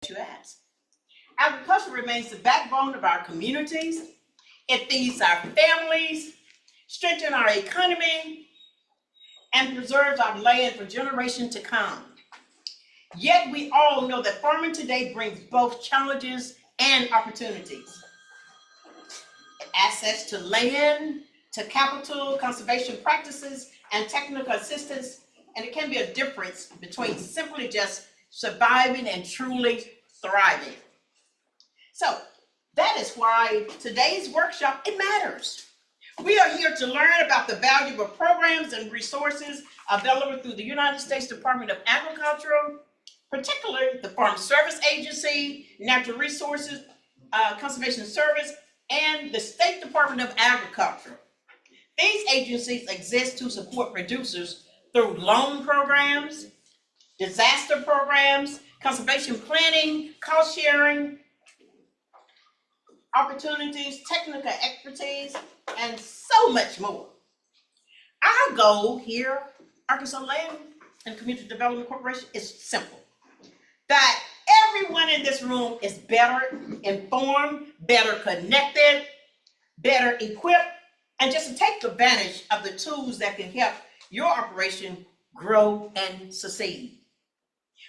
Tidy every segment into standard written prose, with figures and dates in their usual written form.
bet you ask. Agriculture remains the backbone of our communities. It feeds our families, strengthens our economy, and preserves our land for generations to come. Yet we all know that farming today brings both challenges and opportunities. Access to land, to capital, conservation practices, and technical assistance, and it can be a difference between simply just surviving and truly thriving. So that is why today's workshop, it matters. We are here to learn about the valuable programs and resources available through the United States Department of Agriculture, particularly the Farm Service Agency, Natural Resources Conservation Service, and the State Department of Agriculture. These agencies exist to support producers through loan programs, disaster programs, conservation planning, cost sharing, opportunities, technical expertise, and so much more. Our goal here, Arkansas Land and Community Development Corporation, is simple. That everyone in this room is better informed, better connected, better equipped, and just to take advantage of the tools that can help your operation grow and succeed.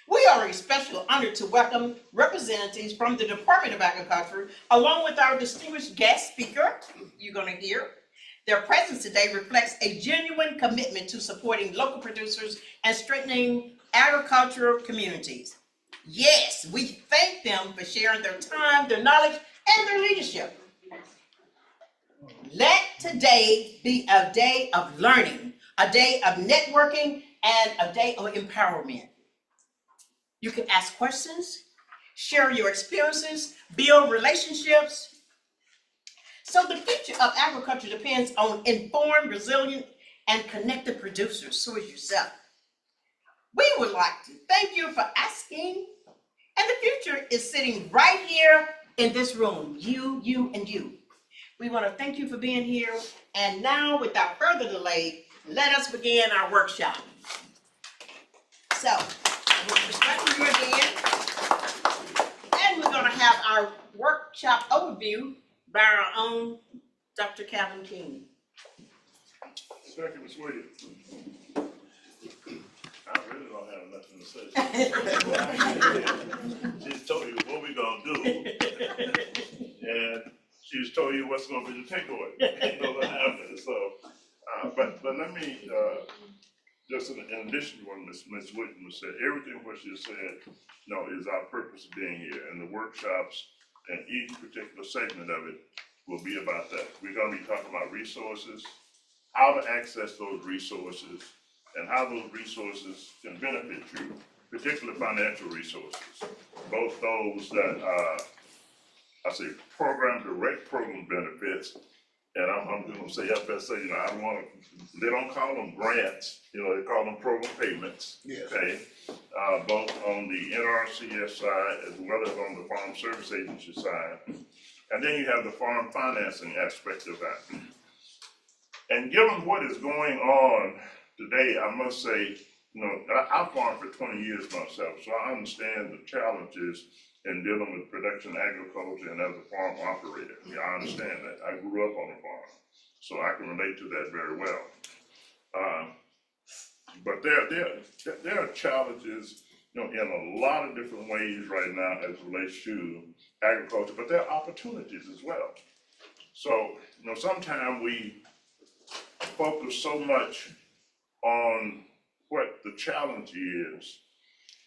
We are especially honored to welcome representatives from the Department of Agriculture, along with our distinguished guest speaker, you're going to hear. Their presence today reflects a genuine commitment to supporting local producers and strengthening agricultural communities. Yes, we thank them for sharing their time, their knowledge, and their leadership. Let today be a day of learning, a day of networking, and a day of empowerment. You can ask questions, share your experiences, build relationships. So the future of agriculture depends on informed, resilient, and connected producers, so is yourself. We would like to thank you for asking, and the future is sitting right here in this room, you, and you. We want to thank you for being here, and now, without further delay, let us begin our workshop. So, we're starting you again, and we're going to have our workshop overview by our own Dr. Calvin King. Thank you, Ms. Williams. I really don't have nothing to say. She's told you what we're going to do, and she's told you what's going to be the takeaway. Ain't no that happening. So, but let me, just in addition to what Ms. Williams said, everything what she said, is our purpose of being here, and the workshops and each particular segment of it will be about that. We're going to be talking about resources, how to access those resources, and how those resources can benefit you, particularly financial resources, both those that direct program benefits, and I'm going to say FSA, I don't want to, they don't call them grants, they call them program payments, yes. Okay? Both on the NRCS side as well as on the Farm Service Agency side. And then you have the farm financing aspect of that. And given what is going on today, I must say, I farmed for 20 years myself, so I understand the challenges in dealing with production agriculture and as a farm operator. Yeah, I understand that. I grew up on a farm, so I can relate to that very well. But there are challenges, in a lot of different ways right now as it relates to agriculture, but there are opportunities as well. So, sometimes we focus so much on what the challenge is,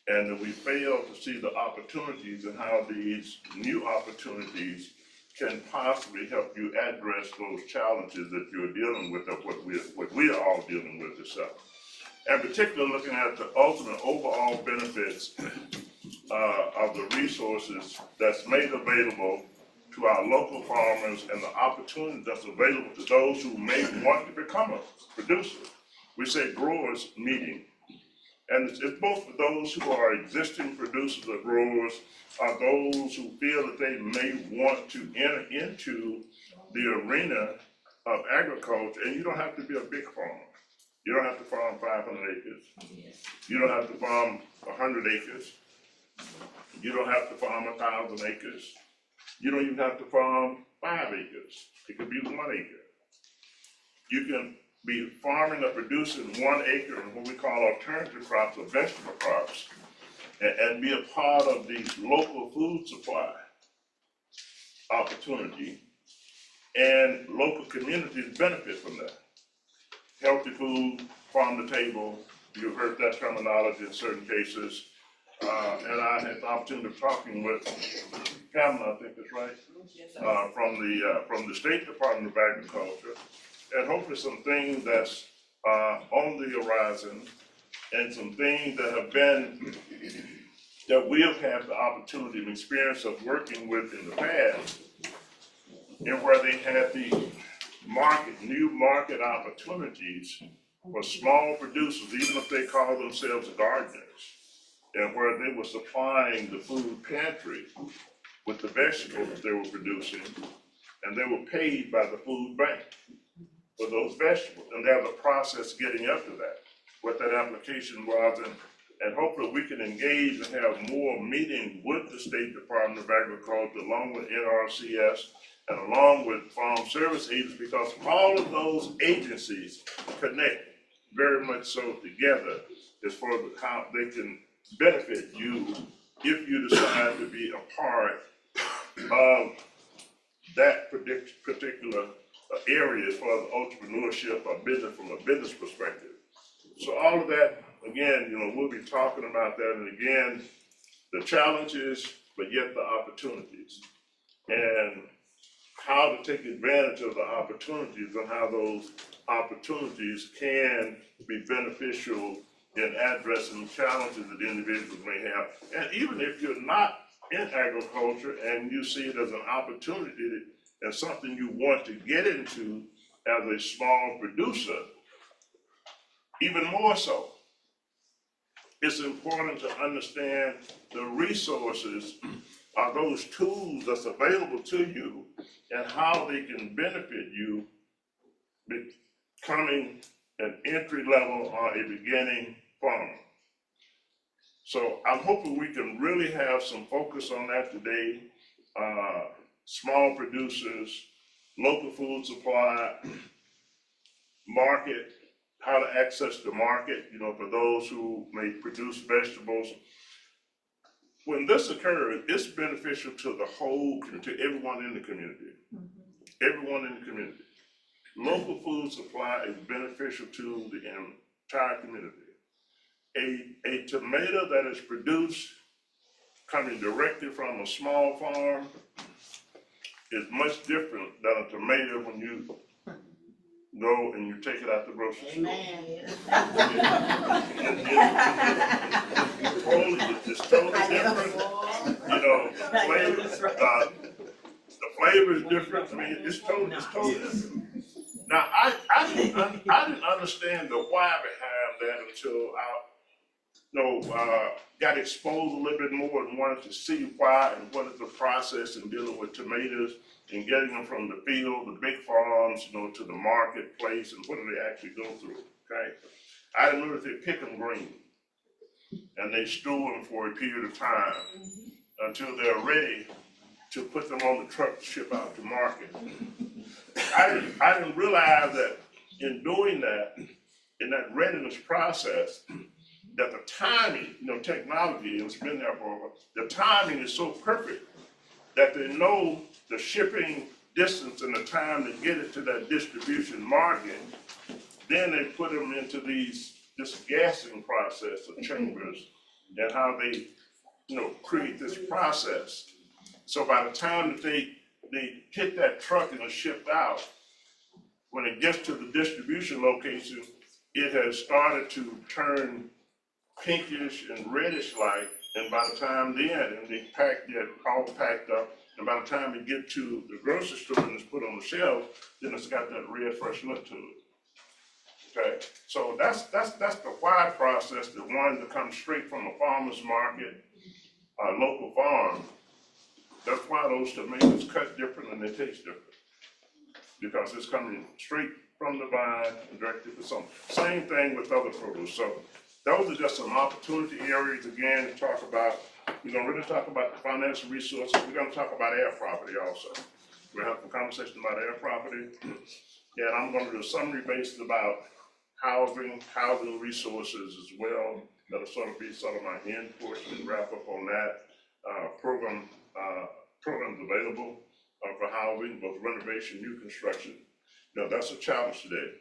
and that we fail to see the opportunities and how these new opportunities can possibly help you address those challenges that you're dealing with, or what we are all dealing with itself. And particularly looking at the ultimate overall benefits of the resources that's made available to our local farmers and the opportunity that's available to those who may want to become a producer. We say growers meeting. And it's both for those who are existing producers or growers, or those who feel that they may want to enter into the arena of agriculture. And you don't have to be a big farmer. You don't have to farm 500 acres. Yes. You don't have to farm 100 acres. You don't have to farm 1,000 acres. You don't even have to farm 5 acres. It could be 1 acre. You can be farming or producing 1 acre in what we call alternative crops or vegetable crops, and be a part of the local food supply opportunity, and local communities benefit from that. Healthy food, farm to table, you've heard that terminology in certain cases. And I had the opportunity of talking with Pamela, I think that's right, from the State Department of Agriculture, and hopefully some things that's on the horizon, and some things that have been, that we have had the opportunity and experience of working with in the past, and where they had the new market opportunities for small producers, even if they call themselves gardeners, and where they were supplying the food pantry with the vegetables that they were producing, and they were paid by the food bank for those vegetables. And there's a process getting up to that, what that application was, and hopefully we can engage and have more meetings with the State Department of Agriculture, along with NRCS, and along with Farm Service Agencies, because all of those agencies connect very much so together as far as how they can benefit you if you decide to be a part of that particular area as far as entrepreneurship or business from a business perspective. So all of that, again, we'll be talking about that, and again, the challenges, but yet the opportunities, and how to take advantage of the opportunities, and how those opportunities can be beneficial in addressing challenges that individuals may have. And even if you're not in agriculture and you see it as an opportunity and something you want to get into as a small producer, even more so, it's important to understand the resources are those tools that's available to you and how they can benefit you becoming an entry level or a beginning farmer. So I'm hoping we can really have some focus on that today. Small producers, local food supply, market, how to access the market, for those who may produce vegetables. When this occurs, it's beneficial to to everyone in the community. Everyone in the community. Local food supply is beneficial to the entire community. A tomato that is produced coming directly from a small farm is much different than a tomato when you go and you take it out the grocery store. It's totally different. The flavor is different. I mean, it's totally different. Now, I didn't understand the why behind that until I got exposed a little bit more and wanted to see why and what is the process in dealing with tomatoes and getting them from the field, the big farms, to the marketplace, and what do they actually go through, okay? I didn't know that they pick them green and they store them for a period of time until they're ready to put them on the truck to ship out to market. I didn't realize that in doing that, in that readiness process, that the timing, technology, and it's been there for a while, the timing is so perfect that they know the shipping distance and the time to get it to that distribution market. Then they put them into this gassing process of chambers and how they, create this process. So by the time that they hit that truck and are shipped out, when it gets to the distribution location, it has started to turn pinkish and reddish like, and by the time they all packed up, and by the time you get to the grocery store and it's put on the shelf, then it's got that red fresh look to it. Okay, so that's the why process, the one that comes straight from a farmer's market, a local farm. That's why those tomatoes cut different and they taste different, because it's coming straight from the vine and directly to someone. Same thing with other produce. So those are just some opportunity areas again to talk about We're gonna really talk about the financial resources. We're gonna talk about air property also. We'll have a conversation about air property. And I'm gonna do a summary based about housing resources as well. That'll sort of be sort of my end portion and wrap up on that. Programs available for housing, both renovation, new construction. You know, that's a challenge today.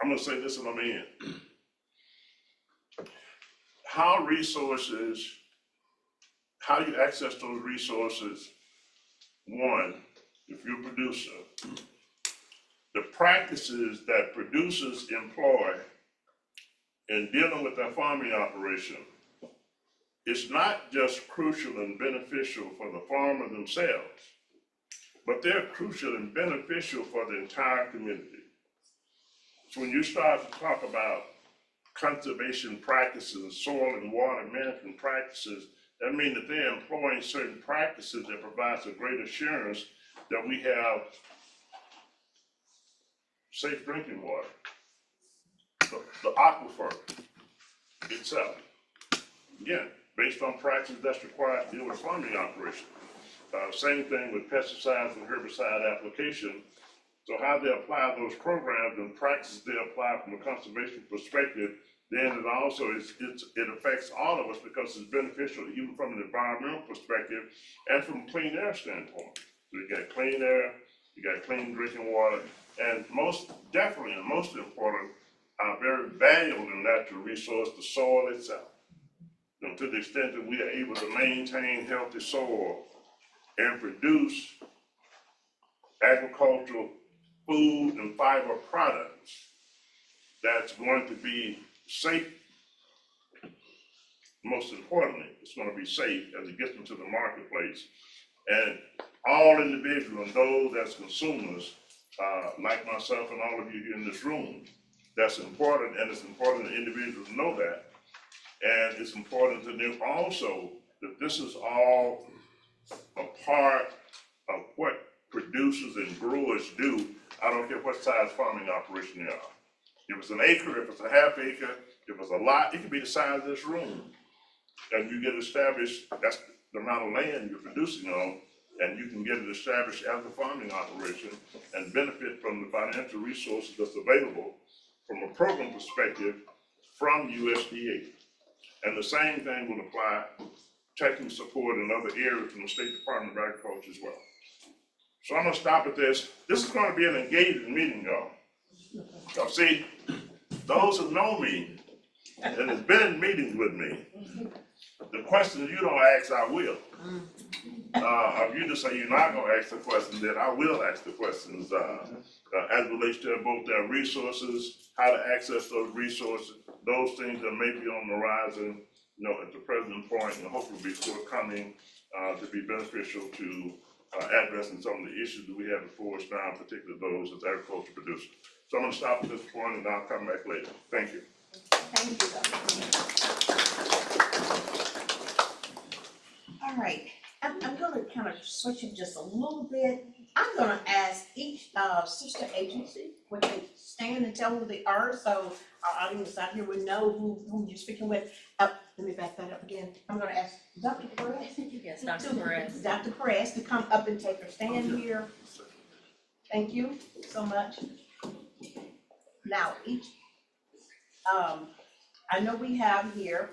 I'm gonna say this and I'm in. How you access those resources, one, if you're a producer, the practices that producers employ in dealing with their farming operation, it's not just crucial and beneficial for the farmer themselves, but they're crucial and beneficial for the entire community. So when you start to talk about conservation practices, soil and water management practices, that means that they're employing certain practices that provides a great assurance that we have safe drinking water. The aquifer itself, again, based on practices that's required to deal with farming operation. Same thing with pesticides and herbicide application. So how they apply those programs and practices they apply from a conservation perspective, then it also it affects all of us because it's beneficial even from an environmental perspective and from a clean air standpoint. So you got clean air, you got clean drinking water, and most definitely and most important, very valuable and natural resource, the soil itself. And to the extent that we are able to maintain healthy soil and produce agricultural food and fiber products that's going to be safe. Most importantly, it's going to be safe as it gets into the marketplace. And all individuals and those as consumers, like myself and all of you here in this room, that's important, and it's important that individuals know that. And it's important to know also that this is all a part of what producers and growers do. I don't care what size farming operation they are. If it's an acre, if it's a half acre, if it's a lot, it could be the size of this room. And you get established, that's the amount of land you're producing on, and you can get it established as a farming operation and benefit from the financial resources that's available from a program perspective from USDA. And the same thing will apply technical support in other areas from the State Department of Agriculture as well. So I'm gonna stop at this. This is gonna be an engaging meeting, y'all. Y'all see, those who know me and has been in meetings with me, the questions you don't ask, I will. If you just say you're not gonna ask the questions, then I will ask the questions as it relates to both their resources, how to access those resources, those things that may be on the horizon, you know, at the present point, and hopefully be forthcoming to be beneficial to addressing some of the issues that we have before us now, particularly those as agriculture producers. So I'm gonna stop at this point and I'll come back later. Thank you. Thank you. All right, I'm gonna kind of switch it just a little bit. I'm gonna ask each sister agency when they stand and tell who they are, so our audience out here would know who you're speaking with. Let me back that up again. I'm gonna ask Dr. Perez. Yes, Dr. Perez. Dr. Perez to come up and take her stand here. Thank you so much. Now, each, I know we have here,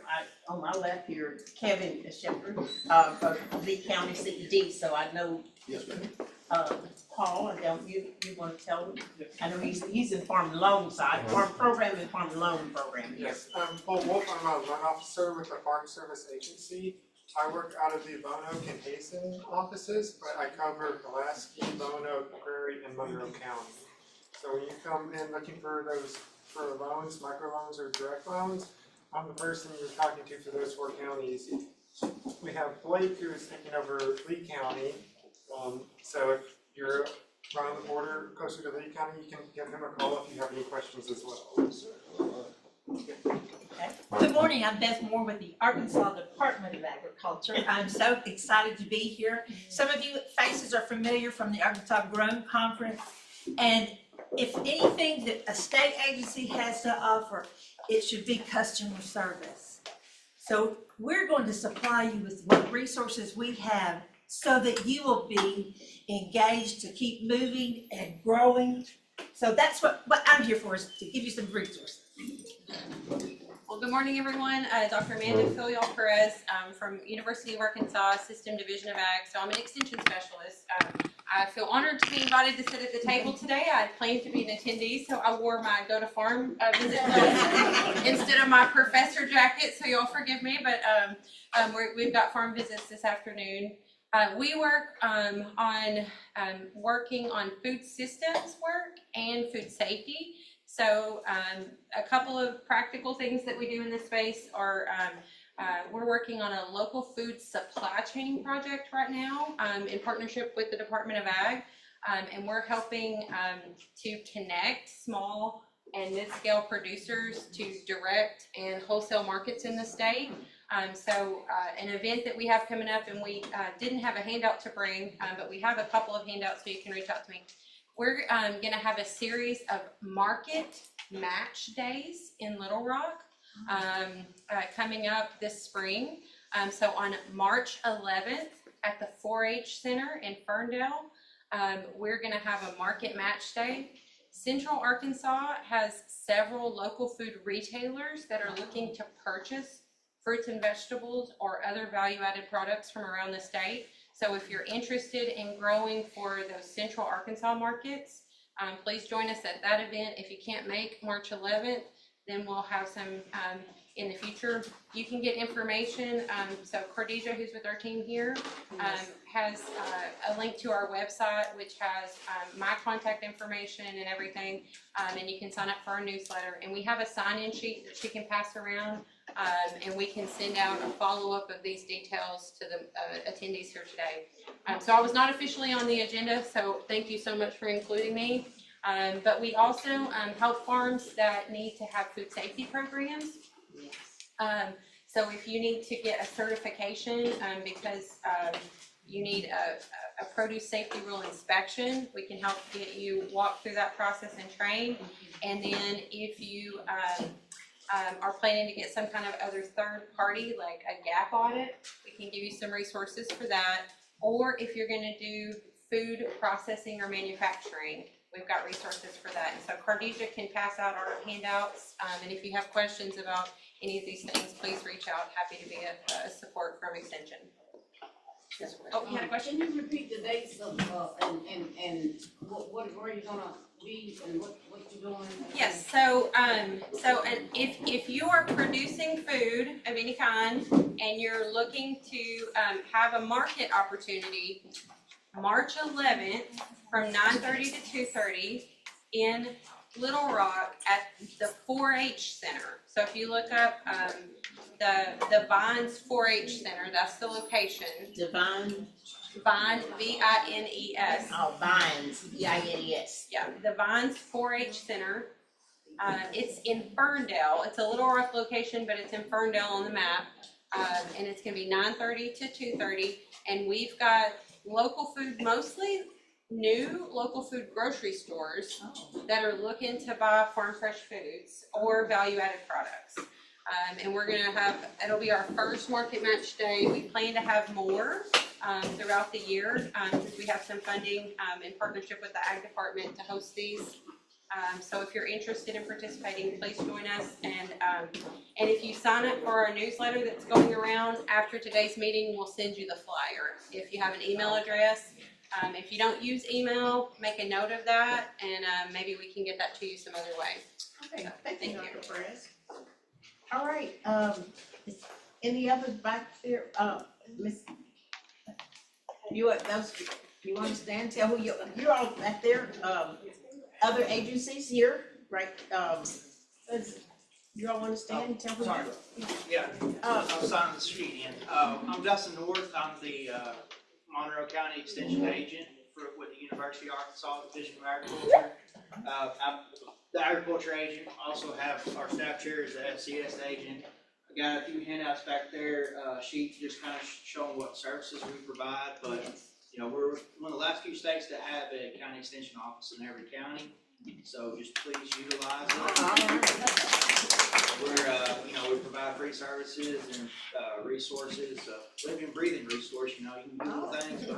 on my left here, Kevin Shepherd, of Lee County CED, so I know. Yes, ma'am. Paul, and don't you want to tell him? I know he's in farm loan side, farm program and farm loan program here. Yes, Paul Wolf, I'm a loan officer with the Farm Service Agency. I work out of the Bone Oak and Hazen offices, but I cover Pulaski, Bone Oak, Prairie, and Monroe County. So when you come in looking for loans, microloans or direct loans, I'm the person you're talking to for those 4 counties. We have Blake, who is taking over Lee County. So if you're around the border closer to Lee County, you can give him a call if you have any questions as well. Good morning, I'm Beth Moore with the Arkansas Department of Agriculture. I'm so excited to be here. Some of you faces are familiar from the Arkansas Grown Conference, and if anything that a state agency has to offer, it should be customer service. So we're going to supply you with what resources we have so that you will be engaged to keep moving and growing. So that's what I'm here for, is to give you some resources. Well, good morning, everyone. Dr. Amanda Filial-Perez from University of Arkansas System Division of Ag. So I'm an extension specialist. I feel honored to be invited to sit at the table today. I had planned to be an attendee, so I wore my Go to Farm visit clothes instead of my professor jacket, so y'all forgive me, but we've got farm visits this afternoon. We work on working on food systems work and food safety. So a couple of practical things that we do in this space are we're working on a local food supply chain project right now in partnership with the Department of Ag, and we're helping to connect small and mid-scale producers to direct and wholesale markets in the state. So an event that we have coming up, and we didn't have a handout to bring, but we have a couple of handouts so you can reach out to me. We're going to have a series of market match days in Little Rock coming up this spring. So on March 11th at the 4-H Center in Ferndale, we're going to have a market match day. Central Arkansas has several local food retailers that are looking to purchase fruits and vegetables or other value-added products from around the state. So if you're interested in growing for those Central Arkansas markets, please join us at that event. If you can't make March 11th, then we'll have some in the future. You can get information. So Khadijah, who's with our team here, has a link to our website, which has my contact information and everything, and you can sign up for our newsletter. And we have a sign-in sheet that she can pass around, and we can send out a follow-up of these details to the attendees here today. So I was not officially on the agenda, so thank you so much for including me. But we also help farms that need to have food safety programs. So if you need to get a certification because you need a produce safety rule inspection, we can help get you walk through that process and train. And then if you are planning to get some kind of other third party, like a gap audit, we can give you some resources for that. Or if you're going to do food processing or manufacturing, we've got resources for that. And so Khadijah can pass out our handouts, and if you have questions about any of these things, please reach out. Happy to be a support from Extension. Oh, you had a question? Can you repeat the dates of and where you're gonna be and what you're doing? Yes. So and if you are producing food of any kind and you're looking to have a market opportunity, March 11th from 9:30 to 2:30 in Little Rock at the 4-H Center. So if you look up the Vines 4-H Center, that's the location. Divine. Vine, V-I-N-E-S. Oh, Vines, V-I-N-E-S. Yeah, the Vines 4-H Center. It's in Ferndale. It's a Little Rock location, but it's in Ferndale on the map. And it's going to be 9:30 to 2:30. And we've got local food, mostly new local food grocery stores that are looking to buy farm fresh foods or value-added products. And we're going to have, it'll be our first market match day. We plan to have more throughout the year because we have some funding in partnership with the Ag Department to host these. So if you're interested in participating, please join us. And if you sign up for our newsletter that's going around after today's meeting, we'll send you the flyer. If you have an email address, if you don't use email, make a note of that, and maybe we can get that to you some other way. Okay, Thank you. Dr. Perez. All right, any others back there? Miss, you understand? Tell who you're all back there. Other agencies here, right? You all understand? Tell who. Sorry. Yeah, I'm signing the street in. I'm Dustin North. I'm the Monroe County Extension Agent with the University of Arkansas Division of Agriculture. I'm the Agriculture Agent. Also have our staff chair as the FCS Agent. I got a few handouts back there, sheets just kind of showing what services we provide. But you know, we're one of the last few states to have a county extension office in every county. So just please utilize it. We're, we provide free services and, resources, living, breathing resource, you can Google things, but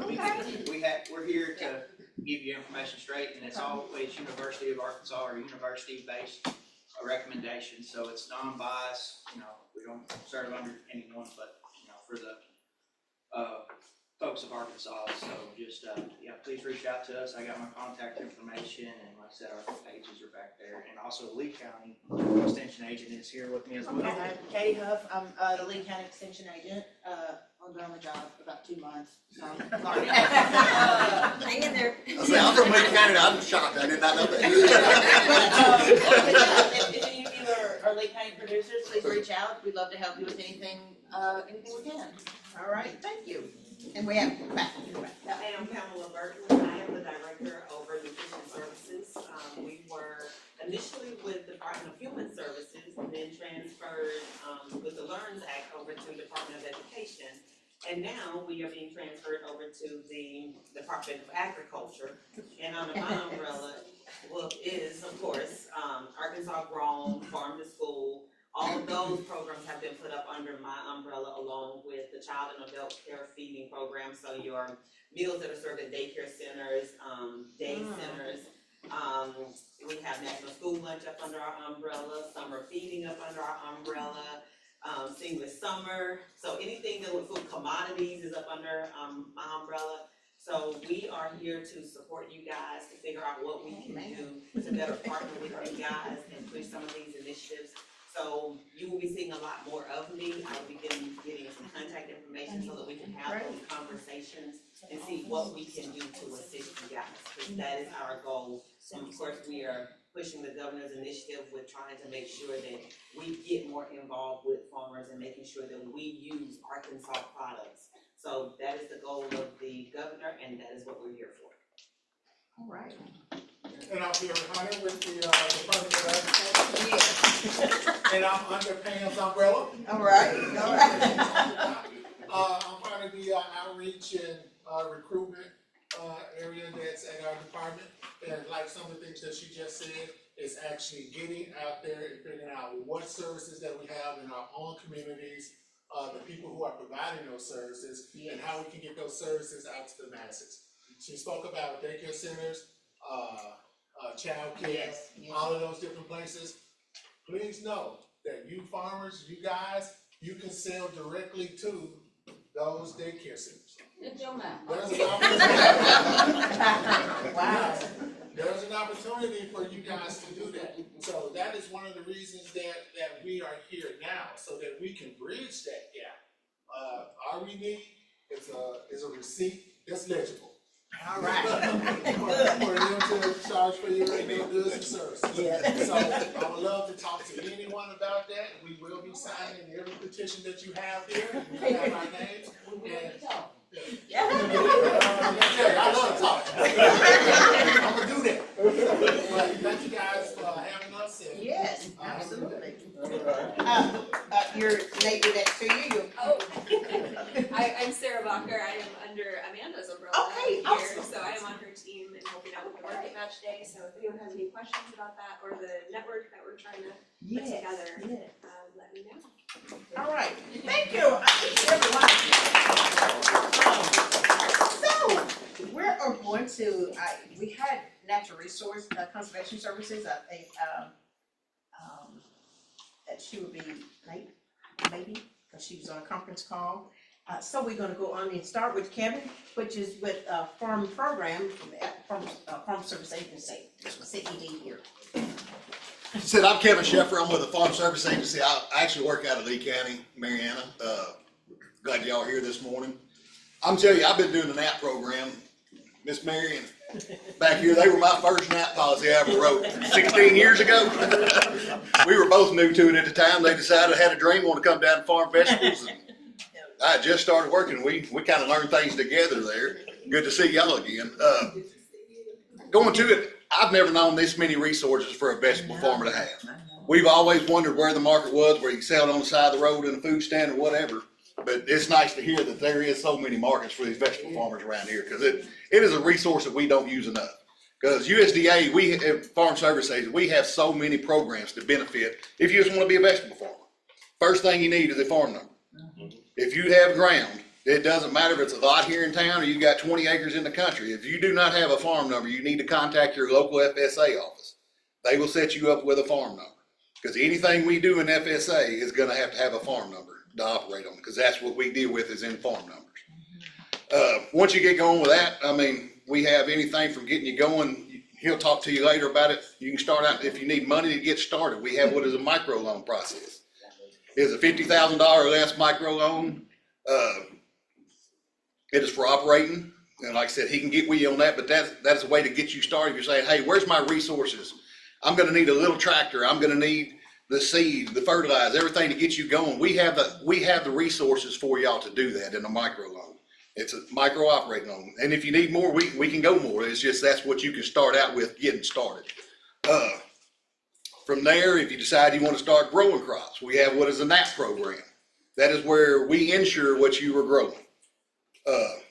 we're here to give you information straight, and it's always University of Arkansas or university-based recommendation, so it's non-biased, we don't serve under anyone, but, for the, folks of Arkansas, so just, please reach out to us. I got my contact information, and like I said, our pages are back there, and also Lee County Extension Agent is here with me as well. I'm Katie Huff, I'm the Lee County Extension Agent, I've been on the job for about 2 months, so I'm learning. Hang in there. I say, I'm from Lee County, I'm shocked, I did not know that. If any of you are Lee County producers, please reach out, we'd love to help you with anything we can. All right, thank you. And we have, back. I am Pamela Burton, I am the Director over Nutrition Services. We were initially with Department of Human Services and then transferred with the LEARNS Act over to Department of Education. And now we are being transferred over to the Department of Agriculture. And under my umbrella, is of course, Arkansas Grown, Farm to School. All of those programs have been put up under my umbrella along with the child and adult care feeding program. So your meals that are served at daycare centers, day centers. We have National School Lunch up under our umbrella, summer feeding up under our umbrella, Seamless Summer. So anything that with food commodities is up under my umbrella. So we are here to support you guys to figure out what we can do to better partner with you guys and push some of these initiatives. So you will be seeing a lot more of me. I will be getting some contact information so that we can have those conversations and see what we can do to assist you guys, because that is our goal. And of course, we are pushing the governor's initiative with trying to make sure that we get more involved with farmers and making sure that we use Arkansas products. So that is the goal of the governor, and that is what we're here for. All right. And I'm here Hunter with the Department of Agriculture. And I'm under Pam's umbrella. All right. I'm part of the outreach and recruitment area that's at our department. And like some of the things that she just said, is actually getting out there and figuring out what services that we have in our own communities, the people who are providing those services, and how we can get those services out to the masses. She spoke about daycare centers, child care, all of those different places. Please know that you farmers, you guys, you can sell directly to those daycare centers. It's your mouth. There's an opportunity. Wow. There's an opportunity for you guys to do that. So that is one of the reasons that we are here now, so that we can bridge that gap. All we need is a receipt that's legible. All right. For you to charge for your goods and services. Yeah. So I would love to talk to anyone about that. We will be signing every petition that you have here. You have our names. We will be talking. I love to talk. I'm gonna do that. But thank you guys for having us. And, Yes, absolutely. Your neighbor next to you, I'm Sarah Bacher. I am under Amanda's umbrella Okay, here, awesome. so I am on her team and helping out with the market match day. So if anyone has any questions about that or the network that we're trying to put together, let me know. All right, thank you. So, we're going to, we had Natural Resource Conservation Services, I think, that she would be late, maybe, because she was on a conference call. So we're gonna go on and start with Kevin, which is with Farm Program, Farm Service Agency, CED here. Said I'm Kevin Sheffer. I'm with the Farm Service Agency. I actually work out of Lee County, Mariana. Glad y'all are here this morning. I'm telling you, I've been doing the NAP program. Miss Marion, back here, they were my first NAP policy I ever wrote 16 years ago. We were both new to it at the time. They decided I had a dream, want to come down and farm vegetables. And I just started working. We kind of learned things together there. Good to see y'all again. Going to it, I've never known this many resources for a vegetable farmer to have. We've always wondered where the market was, where you can sell it on the side of the road in a food stand or whatever. But it's nice to hear that there is so many markets for these vegetable farmers around here, because it is a resource that we don't use enough. Because USDA, we, Farm Service Agency, we have so many programs to benefit if you just want to be a vegetable farmer. First thing you need is a farm number. If you have ground, it doesn't matter if it's a lot here in town or you got 20 acres in the country. If you do not have a farm number, you need to contact your local FSA office. They will set you up with a farm number. Because anything we do in FSA is going to have a farm number to operate on, because that's what we deal with is in farm numbers. Once you get going with that, I mean, we have anything from getting you going. He'll talk to you later about it. You can start out, if you need money to get started, we have what is a micro loan process. It's a $50,000 or less micro loan. It is for operating. And like I said, he can get with you on that, but that's a way to get you started. You're saying, hey, where's my resources? I'm going to need a little tractor. I'm going to need the seed, the fertilizer, everything to get you going. We have the resources for y'all to do that in a micro loan. It's a micro operating loan. And if you need more, we can go more. It's just, that's what you can start out with getting started. From there, if you decide you want to start growing crops, we have what is a NAP program. That is where we insure what you are growing.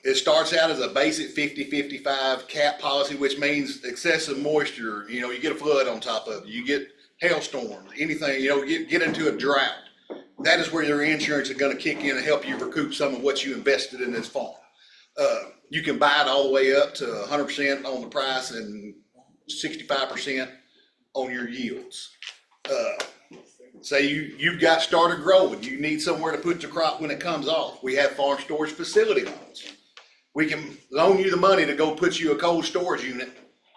It starts out as a basic 50-55 cap policy, which means excessive moisture, you know, you get a flood on top of it, you get hailstorms, anything, you know, get into a drought. That is where your insurance is going to kick in and help you recoup some of what you invested in this farm. You can buy it all the way up to 100% on the price and 65% on your yields. Say you've got started growing, you need somewhere to put your crop when it comes off. We have farm storage facility loans. We can loan you the money to go put you a cold storage unit.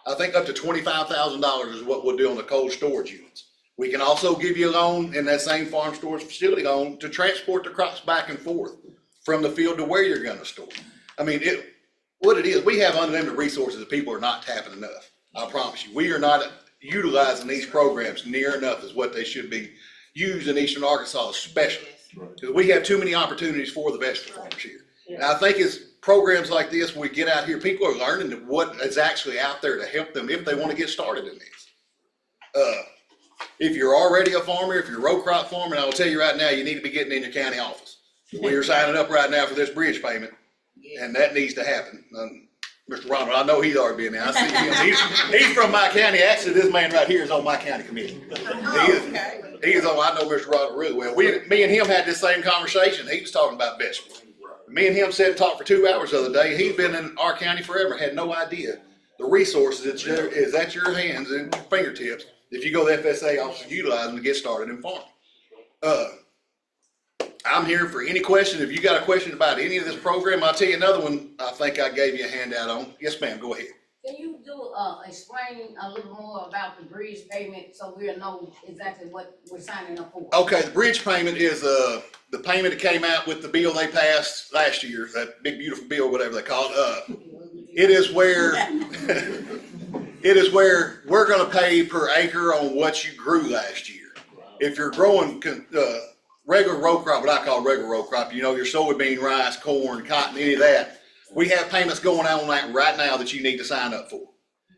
I think up to $25,000 is what we'll do on the cold storage units. We can also give you a loan in that same farm storage facility loan to transport the crops back and forth from the field to where you're gonna store. I mean, what it is, we have unlimited resources that people are not tapping enough. I promise you, we are not utilizing these programs near enough as what they should be used in Eastern Arkansas especially. Because we have too many opportunities for the vegetable farmers here. And I think it's programs like this, we get out here, people are learning what is actually out there to help them if they want to get started in this. If you're already a farmer, if you're a row crop farmer, and I'll tell you right now, you need to be getting in your county office. We are signing up right now for this bridge payment, and that needs to happen. Mr. Ronald, I know he's already been there. I see him. He's from my county. Actually, this man right here is on my county committee. He is on. I know Mr. Ronald really well. Me and him had this same conversation. He was talking about vegetables. Me and him sat and talked for 2 hours the other day. He's been in our county forever. Had no idea the resources is at your hands and your fingertips. If you go to the FSA office and utilize them to get started in farming. I'm here for any question. If you got a question about any of this program, I'll tell you another one I think I gave you a handout on. Yes, ma'am, go ahead. Can you explain a little more about the bridge payment so we'll know exactly what we're signing up for? Okay, the bridge payment is the payment that came out with the bill they passed last year, that big beautiful bill, whatever they call it. It is where we're gonna pay per acre on what you grew last year. If you're growing regular row crop, what I call regular row crop, you know, your soybean, rice, corn, cotton, any of that, we have payments going on that right now that you need to sign up for.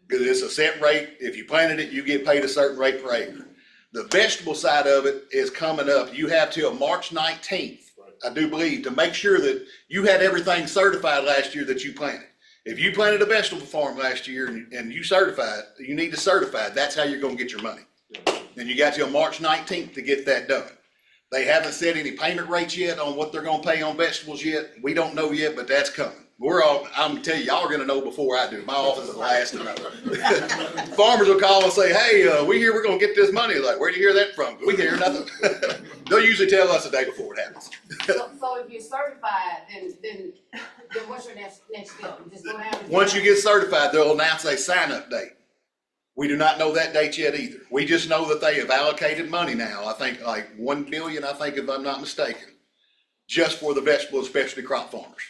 Because it's a set rate. If you planted it, you get paid a certain rate per acre. The vegetable side of it is coming up. You have till March 19th, I do believe, to make sure that you had everything certified last year that you planted. If you planted a vegetable farm last year and you certified, you need to certify. That's how you're going to get your money. And you got till March 19th to get that done. They haven't set any payment rates yet on what they're going to pay on vegetables yet. We don't know yet, but that's coming. I'm going to tell you, y'all are going to know before I do. My office is last to know. Farmers will call and say, hey, we hear we're going to get this money. Like, where do you hear that from? We hear nothing. They'll usually tell us a day before it happens. So if you're certified, then what's your next step? You just go down and once you get certified, they'll announce a sign-up date. We do not know that date yet either. We just know that they have allocated money now. I think like $1 billion, I think, if I'm not mistaken, just for the vegetable and specialty crop farmers.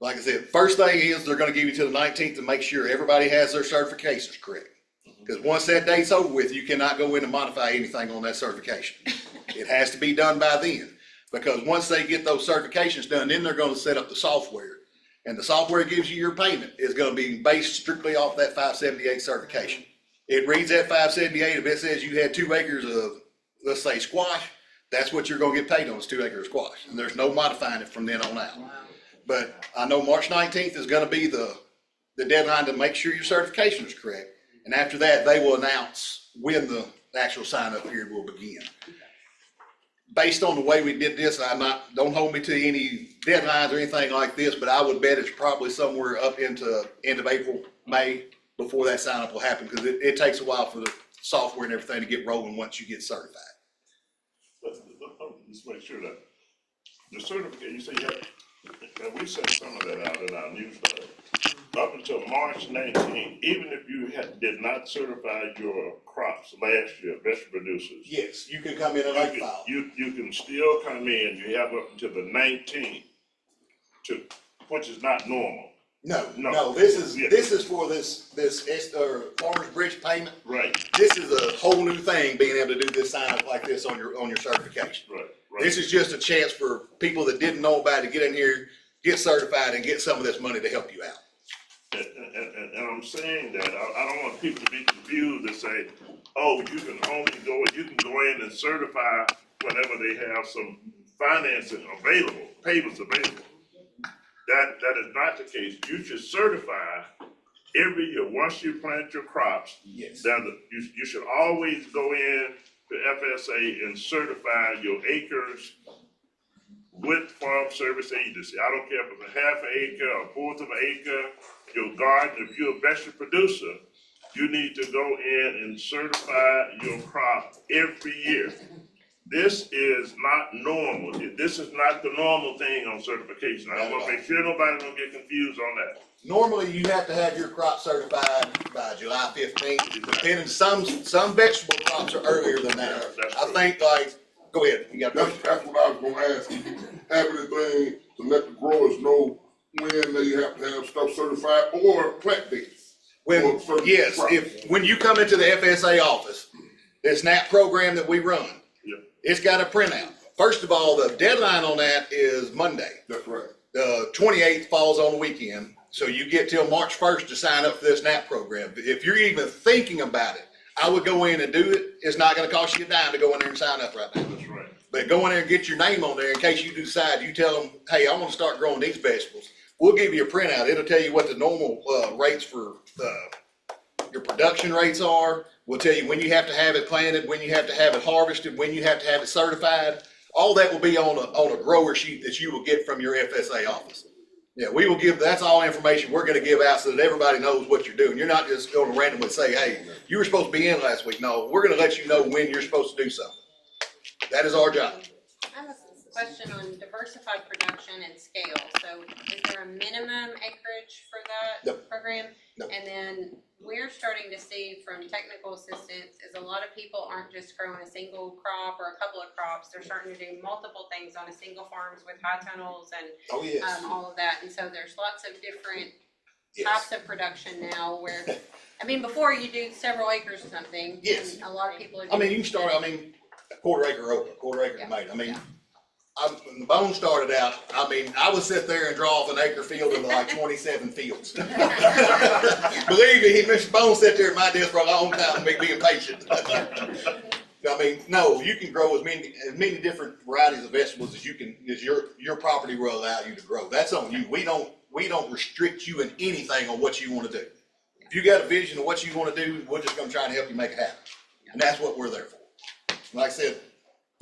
Like I said, first thing is they're going to give you till the 19th to make sure everybody has their certifications correct. Because once that date's over with, you cannot go in and modify anything on that certification. It has to be done by then. Because once they get those certifications done, then they're going to set up the software. And the software gives you your payment is going to be based strictly off that 578 certification. It reads that 578. If it says you had 2 acres of, let's say, squash, that's what you're going to get paid on is 2 acres of squash. And there's no modifying it from then on out. Wow. But I know March 19th is going to be the the deadline to make sure your certification is correct. And after that, they will announce when the actual sign-up period will begin. Based on the way we did this, don't hold me to any deadlines or anything like this, but I would bet it's probably somewhere up into end of April, May, before that sign-up will happen, because it takes a while for the software and everything to get rolling once you get certified. But let's make sure that the certificate, you say you have, and we sent some of that out in our newsletter. Up until March 19th, even if you did not certify your crops last year, vegetable producers. Yes, you can come in and late file. You can still come in, you have up until the 19th which is not normal. No, this is for this Farmers Bridge payment. Right. This is a whole new thing, being able to do this sign up like this on your certification. Right. This is just a chance for people that didn't know about it to get in here, get certified, and get some of this money to help you out. And I'm saying that I don't want people to be confused and say, oh, you can go in and certify whenever they have some financing available, payments available. That is not the case. You should certify every year. Once you plant your crops, yes, you should always go in to FSA and certify your acres with Farm Service Agency. I don't care if it's a half an acre, a fourth of an acre, your garden. If you're a vegetable producer, you need to go in and certify your crop every year. This is not normal. This is not the normal thing on certification. I want to make sure nobody don't get confused on that. Normally, you have to have your crop certified by July 15th. Depending, some vegetable crops are earlier than that. I think, like, go ahead. You got that's what I was gonna ask. Have anything to let the growers know when they have to have stuff certified or plant dates? Yes, when you come into the FSA office, this SNAP program that we run, it's got a printout. First of all, the deadline on that is Monday. That's right. The 28th falls on the weekend, so you get till March 1st to sign up for this SNAP program. If you're even thinking about it, I would go in and do it. It's not going to cost you a dime to go in there and sign up right now. That's right. But go in there and get your name on there in case you decide, you tell them, hey, I want to start growing these vegetables. We'll give you a printout. It'll tell you what the normal rates for your production rates are. We'll tell you when you have to have it planted, when you have to have it harvested, when you have to have it certified. All that will be on a grower sheet that you will get from your FSA office. Yeah, we will give, that's all information we're going to give out so that everybody knows what you're doing. You're not just going to randomly say, hey, you were supposed to be in last week. No, we're going to let you know when you're supposed to do something. That is our job. I have a question on diversified production and scale. So is there a minimum acreage for that program? No. And then we're starting to see from technical assistance is a lot of people aren't just growing a single crop or a couple of crops. They're starting to do multiple things on a single farms with high tunnels and all of that. And so there's lots of different types of production now where, I mean, before you do several acres or something. Yes. And a lot of people are doing, you can start, a quarter acre open, quarter acre tomato. When the bone started out, I would sit there and draw off an acre field into like 27 fields. Believe me, Mr. Bone sat there at my desk for a long time, me being patient. No, you can grow as many different varieties of vegetables as your property will allow you to grow. That's on you. We don't restrict you in anything on what you want to do. If you got a vision of what you want to do, we're just going to try and help you make it happen. And that's what we're there for. Like I said,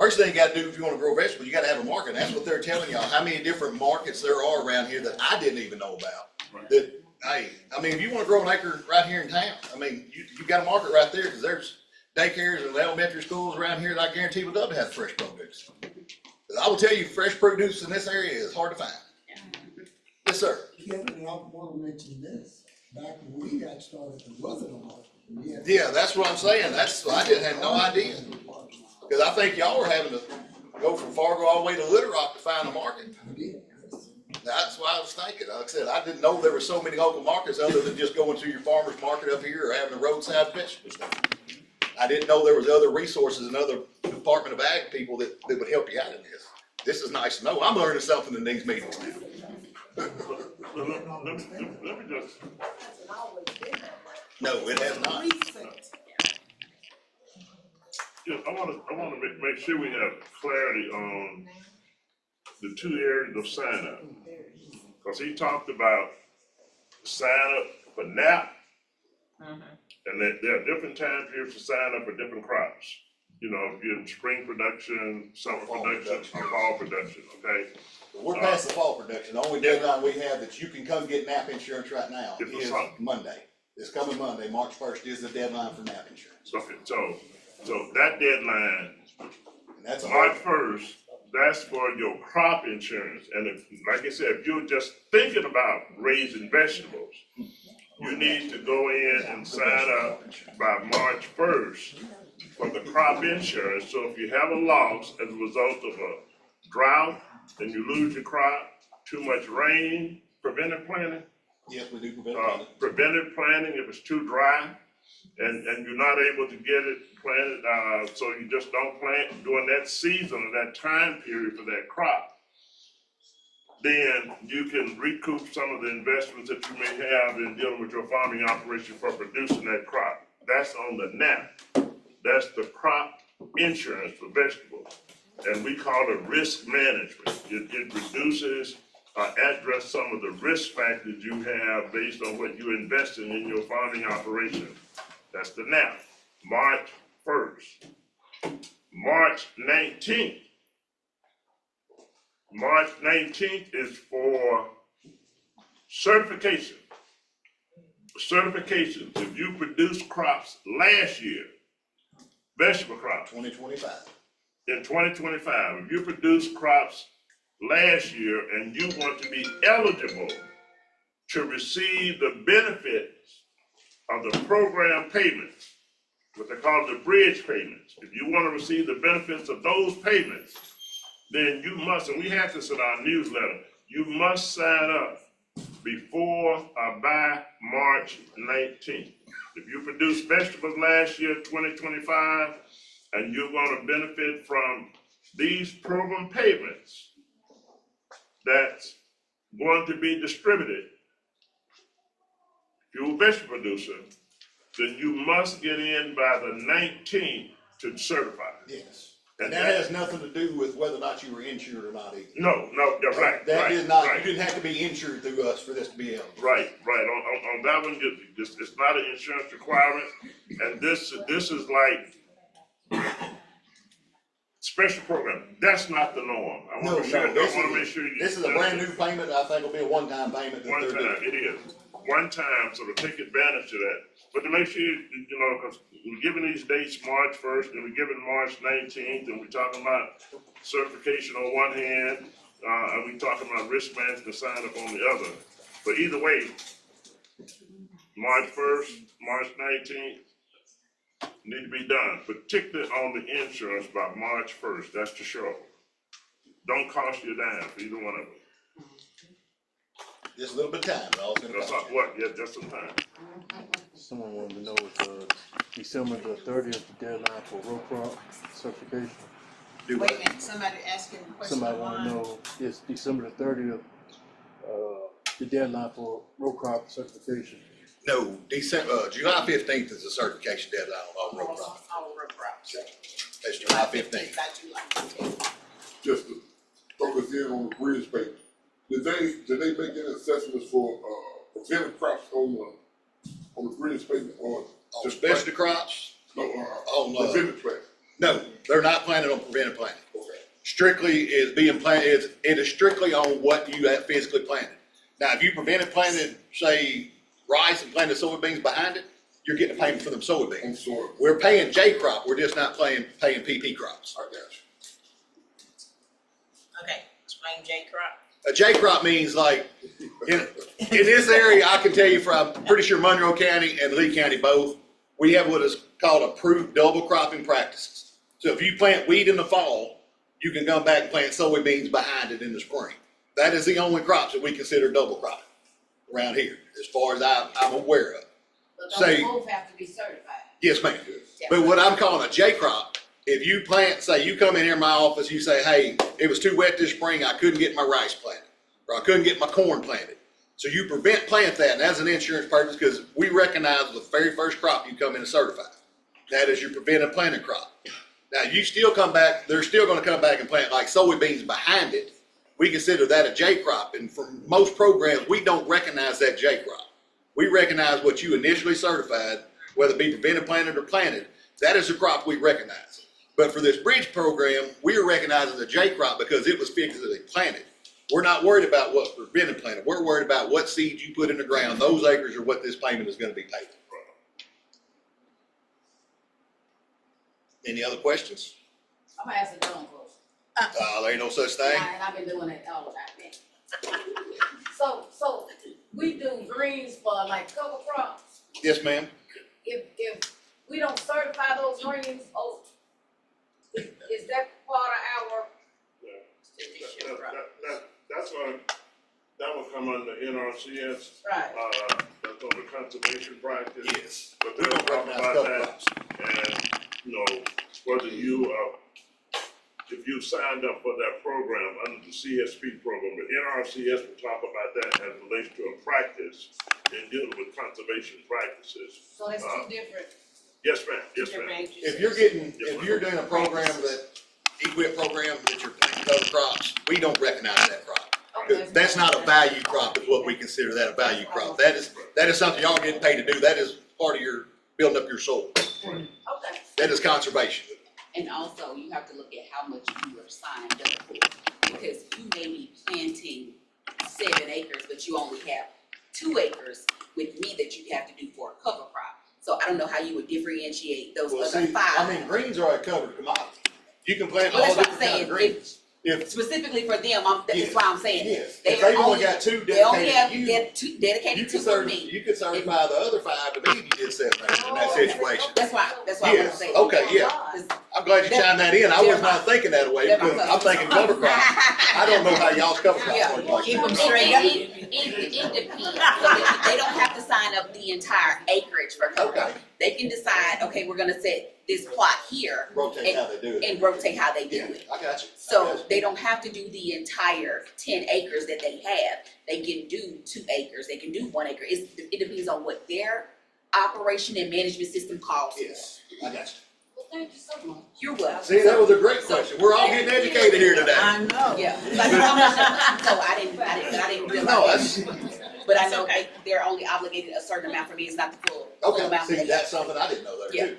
first thing you got to do if you want to grow vegetables, you got to have a market. And that's what they're telling y'all, how many different markets there are around here that I didn't even know about. Right. That, hey, if you want to grow an acre right here in town, you got a market right there because there's daycares and elementary schools around here that I guarantee would love to have fresh produce. I will tell you, fresh produce in this area is hard to find. Yes, sir. Kevin, and I want to mention this. Back when we got started, there wasn't a market. Yeah, that's what I'm saying. I didn't have no idea. Because I think y'all were having to go from Fargo all the way to Little Rock to find a market. That's what I was thinking. Like I said, I didn't know there were so many local markets other than just going to your farmer's market up here or having a roadside vegetable stand. I didn't know there was other resources and other Department of Ag people that would help you out in this. This is nice to know. I'm learning something in these meetings now. Let me just. No, it has not. I want to make sure we have clarity on the two areas of sign up. Because he talked about sign up for NAP. And there are different time periods to sign up for different crops. You know, if you're in spring production, summer production, or fall production, okay? We're past the fall production. The only deadline we have that you can come get NAP insurance right now It's the is summer. Monday. This coming Monday, March 1st is the deadline for NAP insurance. Okay, so that deadline, And that's a March 1st, that's for your crop insurance. And if, like I said, if you're just thinking about raising vegetables, you need to go in and sign up by March 1st for the crop insurance. So if you have a loss as a result of a drought and you lose your crop, too much rain, preventive planting, Yes, we do preventive planting. preventive planting if it's too dry and you're not able to get it planted, so you just don't plant during that season or that time period for that crop, then you can recoup some of the investments that you may have in dealing with your farming operation for producing that crop. That's on the NAP. That's the crop insurance for vegetables. And we call it risk management. It reduces address some of the risk factors you have based on what you're investing in your farming operation. That's the NAP. March 1st. March 19th. March 19th is for certification. Certifications. If you produced crops last year, vegetable crops. 2025. In 2025, if you produced crops last year and you want to be eligible to receive the benefits of the program payments, what they call the bridge payments, if you want to receive the benefits of those payments, then you must, and we have this in our newsletter, you must sign up before or by March 19th. If you produced vegetables last year, 2025, and you're going to benefit from these program payments that's going to be distributed, if you're a vegetable producer, then you must get in by the 19th to certify. Yes. And that has nothing to do with whether or not you were insured or not either. No, you're right. That is not, right. You didn't have to be insured through us for this to be eligible. Right. On that one, it's not an insurance requirement. And this is like special program. That's not the norm. I want to make sure this is a brand new payment. I think will be a one-time payment. One time, it is. One time, so to take advantage of that. But to make sure, you know, because we're giving these dates March 1st, and we're giving March 19th, and we're talking about certification on one hand, and we're talking about risk management sign up on the other. But either way, March 1st, March 19th, need to be done, particularly on the insurance by March 1st. That's the show. Don't cost you a dime for either one of them. Just a little bit of time, but all it's gonna That's cost not what, yeah, just some time. Someone wanted to know if December the 30th the deadline for row crop certification. Wait a minute, somebody asking a question. Somebody want to know, is December the 30th the deadline for row crop certification? No, July 15th is the certification deadline on all row crops. All row crops. That's July 15th. By July 15th. Just to focus in on the bridge payment. Did they make any assessments for preventive crops on the bridge payment or On specialty crops? No, on preventive planting. No, they're not planted on preventive planting. Okay. Strictly is being planted. It is strictly on what you have physically planted. Now, if you preventive planted, say, rice and planted soybeans behind it, you're getting a payment for them soybeans. On soil. We're paying J crop. We're just not paying PP crops. I got you. Okay, explain J crop. A J crop means like, in this area, I can tell you from, I'm pretty sure Monroe County and Lee County both, we have what is called approved double cropping practices. So if you plant wheat in the fall, you can come back and plant soybeans behind it in the spring. That is the only crops that we consider double cropping around here, as far as I'm aware of. But those both have to be certified. Yes, ma'am. But what I'm calling a J crop, if you plant, say you come in here in my office, you say, hey, it was too wet this spring, I couldn't get my rice planted, or I couldn't get my corn planted. So you plant that, and that's an insurance purpose, because we recognize the very first crop you come in and certify. That is your preventive planting crop. Now, you still come back, they're still gonna come back and plant like soybeans behind it. We consider that a J crop, and for most programs, we don't recognize that J crop. We recognize what you initially certified, whether it be prevented, planted, or planted. That is a crop we recognize. But for this bridge program, we are recognizing the J crop because it was physically planted. We're not worried about what's prevented planted. We're worried about what seeds you put in the ground. Those acres are what this payment is going to be paid. Any other questions? I'm gonna ask a dumb question. There ain't no such thing. And I've been doing it all the time, man. So we do greens for like cover crops. Yes, ma'am. If we don't certify those greens, is that part of our? That's what, that will come under NRCS. Right. That's under conservation practice. Yes. But We they'll don't talk recognize about cover that, crops. and, you know, whether you, if you signed up for that program under the CSP program, the NRCS will talk about that as it relates to a practice in dealing with conservation practices. So that's two different. Yes, ma'am, yes, ma'am. If you're doing a program EQIP program that you're planting cover crops, we don't recognize that crop. That's not a value crop is what we consider that a value crop. That is something y'all getting paid to do. That is part of your building up your soil. Okay. That is conservation. And also, you have to look at how much you are signed up for, because you may be planting 7 acres, but you only have 2 acres with me that you have to do for a cover crop. So I don't know how you would differentiate those other 5. I mean, greens are a covered commodity. You can plant Well, all that's what different I'm kinds of saying. greens. If Specifically for them, that's why I'm saying. Yes. They If they've only only got 2 They only have dedicated to you, dedicated to for me. you could certify the other 5 to me if you did 7 acres in that situation. That's why I was Yes, saying. okay, yeah. I'm glad you chimed that in. I was not thinking that way because I'm thinking cover crops. I don't know how y'all's cover crops work like Keep that. them straight up. It depends. So they don't have to sign up the entire acreage for cover. Okay. They can decide, okay, we're gonna set this plot here. Rotate how they do it. And rotate how they do Yeah, it. I got you. So they don't have to do the entire 10 acres that they have. They can do 2 acres, they can do 1 acre. It depends on what their operation and management system calls for. Yes, I got you. Well, thank you so much. You're welcome. See, that was a great question. We're all getting educated here today. I know. Yeah. So I didn't realize. No, that's, But I know they're only obligated a certain amount for me. It's not the full okay, amount. see, that's something I didn't know there Yeah. too.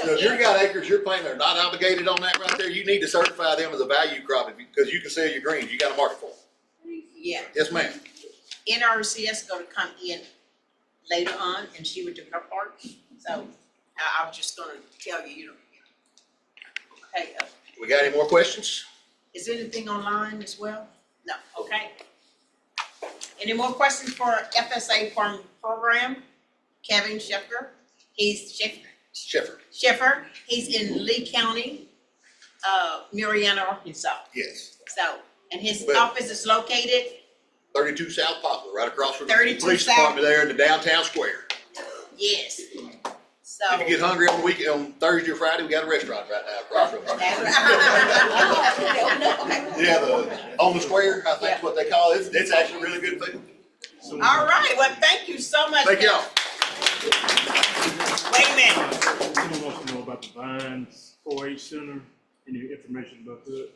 So if you've got acres you're planting, they're not obligated on that right there, you need to certify them as a value crop because you can sell your greens, you got a market for them. Yeah. Yes, ma'am. NRCS is gonna come in later on and she would do her part. So I was just gonna tell you, okay, We got any more questions? is there anything online as well? No, okay. Any more questions for FSA Farm Program? Kevin Scheffer, Scheffer, he's in Lee County, Marietta, Arkansas. Yes. So, and his But- office is located, 32 South Poplar, right across from the 32 police South. department there in the downtown square. yes. So. If you get hungry on the weekend, on Thursday or Friday, we got a restaurant right now across from us. Yeah, on the square, I think is what they call it. It's actually really good food. All right, well, thank you so much. Thank y'all. Wait a minute. Someone wants to know about the Vines 4-H Center. Any information about that?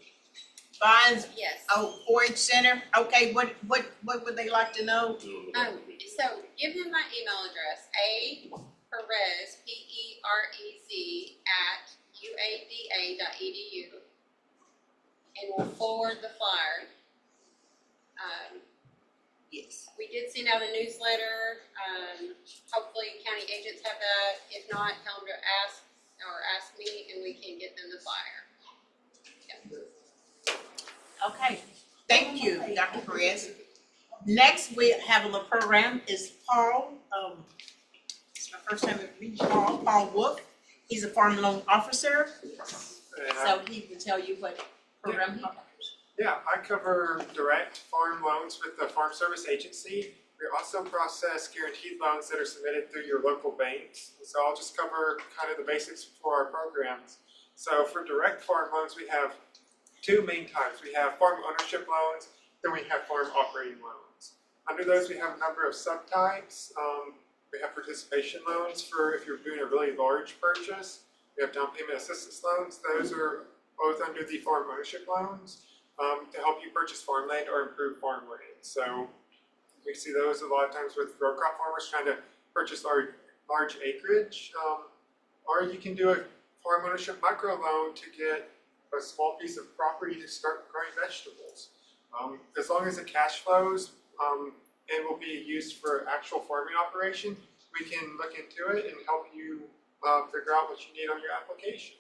Vines, Yes. oh, 4-H Center, okay, what would they like to know? So give him my email address, Perez, PEREZ @uada.edu, and we'll forward the flyer. Yes. We did send out a newsletter. Hopefully county agents have that. If not, tell them to ask me and we can get them the flyer. Okay, thank you, Dr. Perez. Next, we have on the program is Paul, it's my first time meeting Paul Wolf. He's a farm loan officer, so he will tell you what program he covers. Yeah, I cover direct farm loans with the Farm Service Agency. We also process guaranteed loans that are submitted through your local banks. So I'll just cover kind of the basics for our programs. So for direct farm loans, we have 2 main types. We have farm ownership loans, then we have farm operating loans. Under those, we have a number of subtypes. We have participation loans for if you're doing a really large purchase. We have down payment assistance loans. Those are both under the farm ownership loans to help you purchase farmland or improve farmland. So We see those a lot of times with row crop farmers trying to purchase large acreage. Or you can do a farm ownership microloan to get a small piece of property to start growing vegetables. As long as it cash flows and will be used for actual farming operation, we can look into it and help you figure out what you need on your application.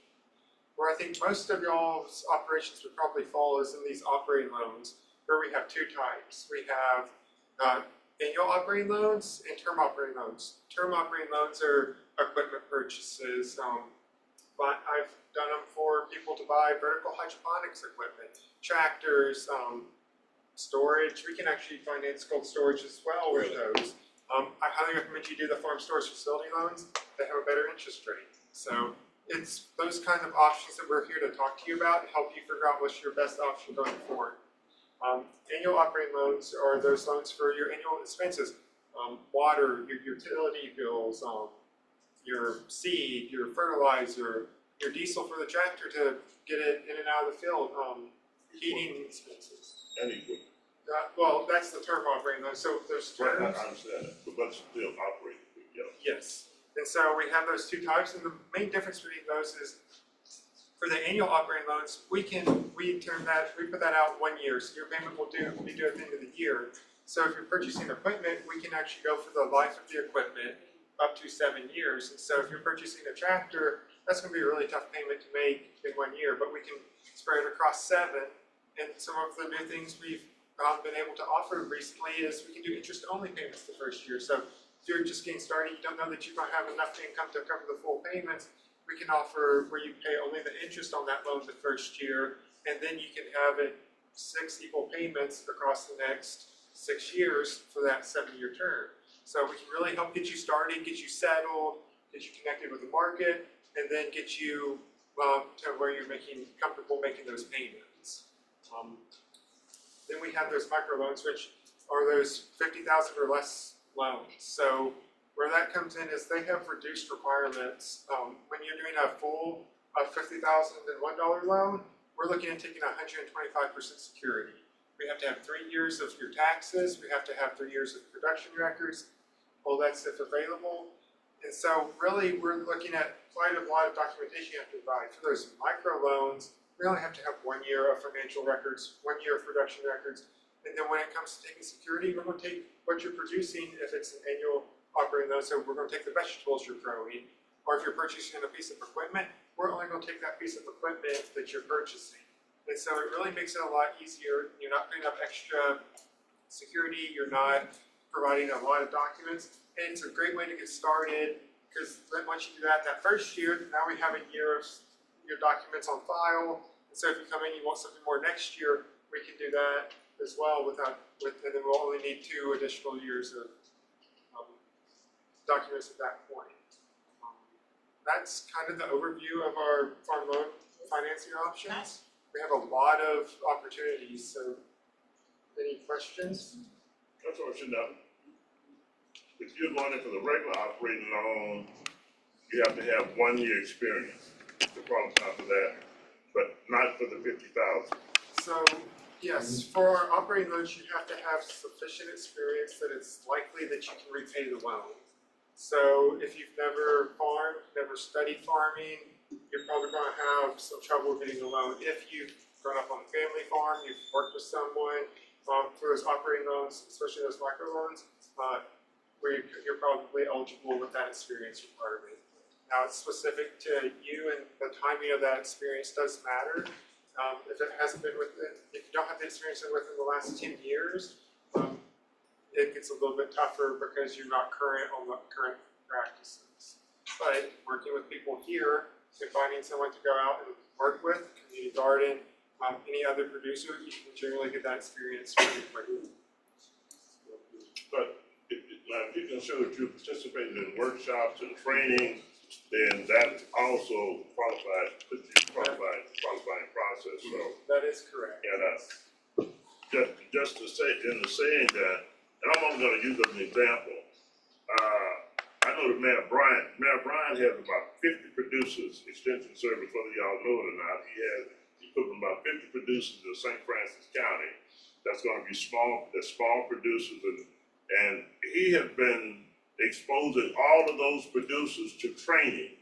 Where I think most of y'all's operations would probably fall is in these operating loans, where we have two types. We have annual operating loans and term operating loans. Term operating loans are equipment purchases. But I've done them for people to buy vertical hydroponics equipment, tractors, storage. We can actually finance cold storage as well with those. I highly recommend you do the farm stores facility loans. They have a better interest rate. So it's those kind of options that we're here to talk to you about and help you figure out what's your best option going forward. Annual operating loans are those loans for your annual expenses, water, your utility bills, your seed, your fertilizer, your diesel for the tractor to get it in and out of the field, heating expenses. Anything. Well, that's the term operating loan. So there's terms. Right, I understand that, but still operating. Yes. And so we have those two types, and the main difference between those is for the annual operating loans, we put that out 1 year, so your payment will be due at the end of the year. So if you're purchasing equipment, we can actually go for the life of the equipment up to 7 years. And so if you're purchasing a tractor, that's going to be a really tough payment to make in 1 year, but we can spread it across 7. And some of the new things we've been able to offer recently is we can do interest-only payments the first year. So if you're just getting started, you don't know that you're going to have enough income to cover the full payments, we can offer where you pay only the interest on that loan the first year, and then you can have it 6 equal payments across the next 6 years for that 7-year term. So we can really help get you started, get you settled, get you connected with the market, and then get you to where you're comfortable making those payments. Then we have those microloans, which are those $50,000 or less loans. So where that comes in is they have reduced requirements. When you're doing a full $50,001 loan, we're looking at taking 125% security. We have to have 3 years of your taxes. We have to have 3 years of production records. All that's if available. And so really we're looking at quite a lot of documentation you have to provide. For those micro loans, we only have to have 1 year of financial records, 1 year of production records. And then when it comes to taking security, we're going to take what you're producing if it's an annual operating loan. So we're going to take the vegetables you're growing. Or if you're purchasing a piece of equipment, we're only going to take that piece of equipment that you're purchasing. And so it really makes it a lot easier. You're not putting up extra security. You're not providing a lot of documents. And it's a great way to get started because then once you do that first year, now we have a year of your documents on file. And so if you come in, you want something more next year, we can do that as well and then we'll only need 2 additional years of documents at that point. That's kind of the overview of our farm loan financing options. We have a lot of opportunities, so any questions? That's what I should know. If you're going in for the regular operating loan, you have to have 1 year experience to qualify for that, but not for the 50,000. So, yes, for our operating loans, you have to have sufficient experience that it's likely that you can repay the loan. So if you've never farmed, never studied farming, you're probably going to have some trouble getting a loan. If you've grown up on a family farm, you've worked with someone, for those operating loans, especially those micro loans, you're probably eligible with that experience requirement. Now it's specific to you, and the timing of that experience does matter. If it hasn't been if you don't have the experience within the last 10 years, it gets a little bit tougher because you're not current on the current practices. But working with people here and finding someone to go out and work with, community garden, any other producer, you can generally get that experience pretty quickly. But if you can show that you participated in workshops and training, then that also qualifying process. So that is correct. And just to say, in the saying that, and I'm only going to use as an example. I know that Mayor Bryan has about 50 producers, extension service, whether y'all know it or not. He put about 50 producers in St. Francis County. That's going to be small producers, and And he has been exposing all of those producers to training,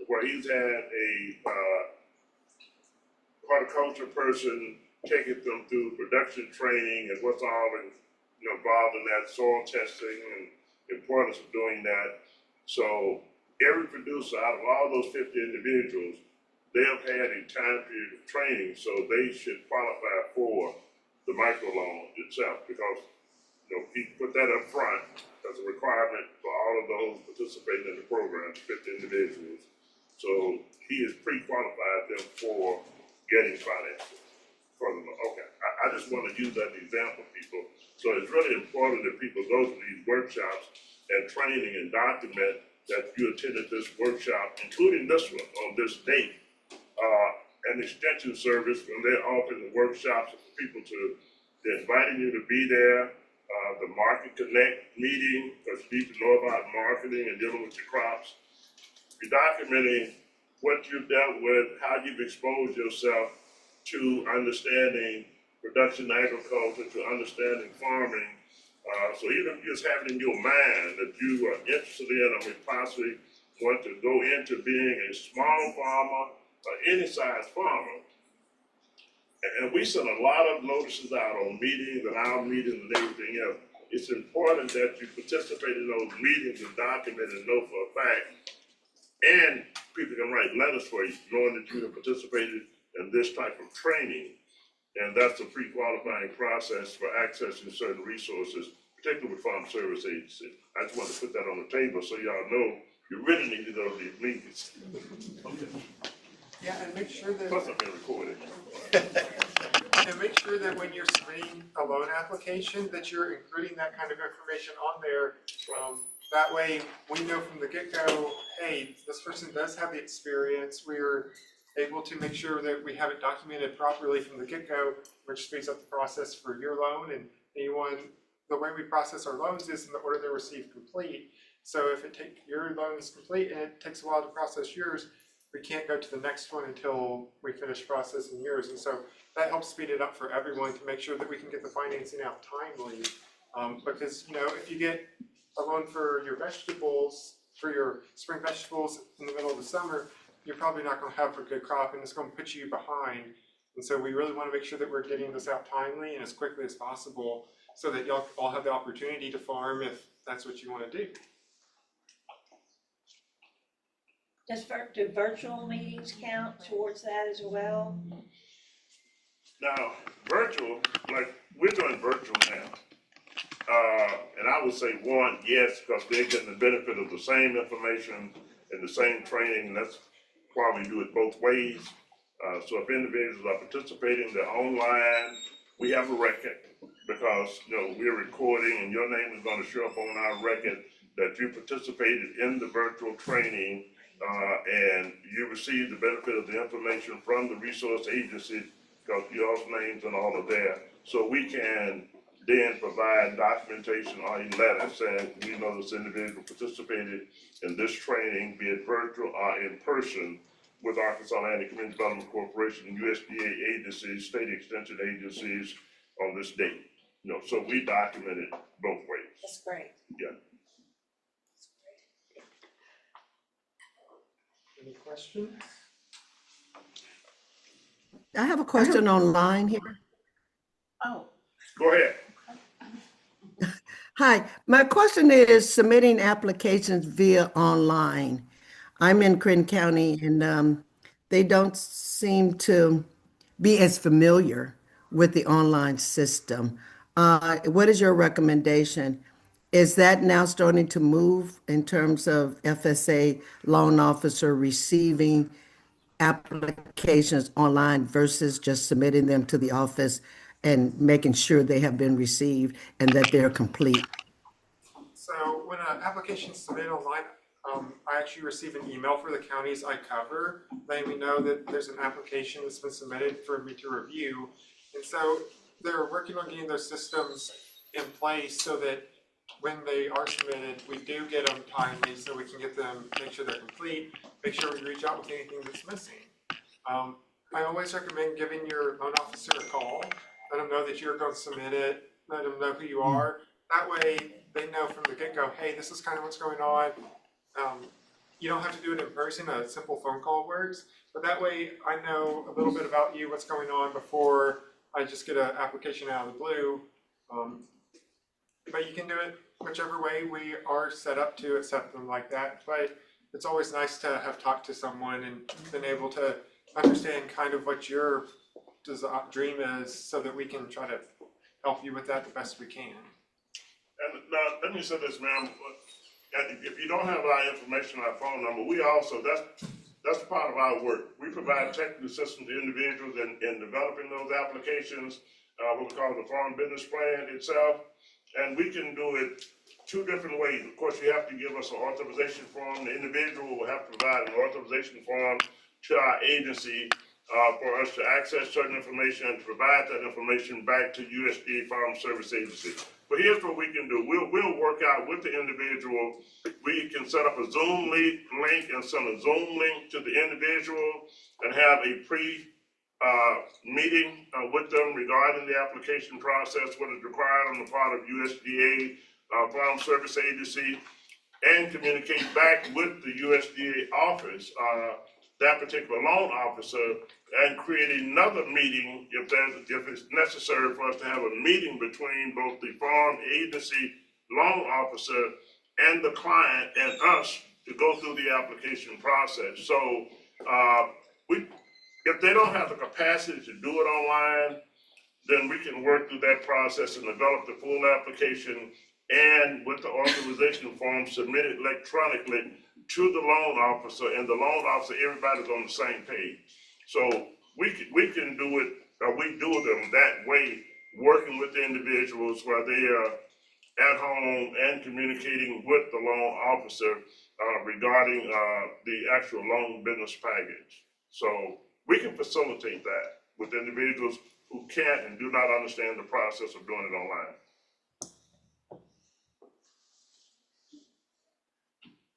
where he's had a horticulture person taking them through production training and what's all involved in that, soil testing and the importance of doing that. So every producer out of all those 50 individuals, they have had a time period of training, so they should qualify for the microloan itself, because he put that up front as a requirement for all of those participating in the program, 50 individuals. So he has pre-qualified them for getting financing for them. Okay, I just want to use that example, people. So it's really important that people go to these workshops and training and document that you attended this workshop, including this one on this date. An extension service when they're offering the workshops for people they're inviting you to be there. The Market Connect meeting, because you need to know about marketing and dealing with your crops. You're documenting what you've dealt with, how you've exposed yourself to understanding production agriculture, to understanding farming. So even if you just have it in your mind that you are interested in or may possibly want to go into being a small farmer or any size farmer, and we send a lot of notices out on meetings and our meetings and everything else. It's important that you participate in those meetings and document and know for a fact. And people can write letters for you, knowing that you have participated in this type of training. And that's a pre-qualifying process for accessing certain resources, particularly with Farm Service Agency. I just wanted to put that on the table so y'all know you really need to go to these meetings. Okay. Yeah, and make sure that. Plus, I've been recorded. And make sure that when you're submitting a loan application, that you're including that kind of information on there. That way, we know from the get-go, hey, this person does have the experience. We're able to make sure that we have it documented properly from the get-go, which speeds up the process for your loan. And the way we process our loans is in the order they're received complete. So if your loan is complete and it takes a while to process yours, we can't go to the next one until we finish processing yours. And so that helps speed it up for everyone to make sure that we can get the financing out timely. Because, if you get a loan for your vegetables, for your spring vegetables in the middle of the summer, you're probably not going to have a good crop and it's going to put you behind. And so we really want to make sure that we're getting this out timely and as quickly as possible so that y'all all have the opportunity to farm if that's what you want to do. Do virtual meetings count towards that as well? Now, virtual, like we're doing virtual now. And I would say one, yes, because they're getting the benefit of the same information and the same training, and that's why we do it both ways. So if individuals are participating, they're online, we have a record because we're recording and your name is going to show up on our record that you participated in the virtual training and you received the benefit of the information from the resource agency because y'all's names and all of that. So we can then provide documentation or a letter saying we know this individual participated in this training, be it virtual or in person, with Arkansas Land and Community Development Corporation, USDA agencies, state extension agencies on this date. So we document it both ways. That's great. Yeah. Any questions? I have a question online here. Oh. Go ahead. Hi, my question is submitting applications via online. I'm in Creighton County and they don't seem to be as familiar with the online system. What is your recommendation? Is that now starting to move in terms of FSA loan officer receiving applications online versus just submitting them to the office and making sure they have been received and that they're complete? So when an application is submitted online, I actually receive an email for the counties I cover, letting me know that there's an application that's been submitted for me to review. And so they're working on getting those systems in place so that when they are submitted, we do get them timely so we can get them, make sure they're complete, make sure we reach out with anything that's missing. I always recommend giving your loan officer a call, let them know that you're going to submit it, let them know who you are. That way they know from the get-go, hey, this is kind of what's going on. You don't have to do it in person, a simple phone call works, but that way I know a little bit about you, what's going on before I just get an application out of the blue. But you can do it whichever way. We are set up to accept them like that, but it's always nice to have talked to someone and been able to understand kind of what your dream is so that we can try to help you with that the best we can. And now, let me say this, ma'am. If you don't have our information, our phone number, we also, that's part of our work. We provide technical assistance to individuals in developing those applications, what we call the farm business plan itself. And we can do it two different ways. Of course, you have to give us an authorization form. The individual will have to provide an authorization form to our agency for us to access certain information and to provide that information back to USDA Farm Service Agency. But here's what we can do. We'll work out with the individual. We can set up a Zoom link and send a Zoom link to the individual and have a meeting with them regarding the application process, what is required on the part of USDA Farm Service Agency, and communicate back with the USDA office, that particular loan officer, and create another meeting if it's necessary for us to have a meeting between both the farm agency loan officer and the client and us to go through the application process. So if they don't have the capacity to do it online, then we can work through that process and develop the full application and with the authorization form submitted electronically to the loan officer, and the loan officer, everybody's on the same page. So we can do it, we do them that way, working with the individuals while they are at home and communicating with the loan officer regarding the actual loan business package. So we can facilitate that with individuals who can't and do not understand the process of doing it online.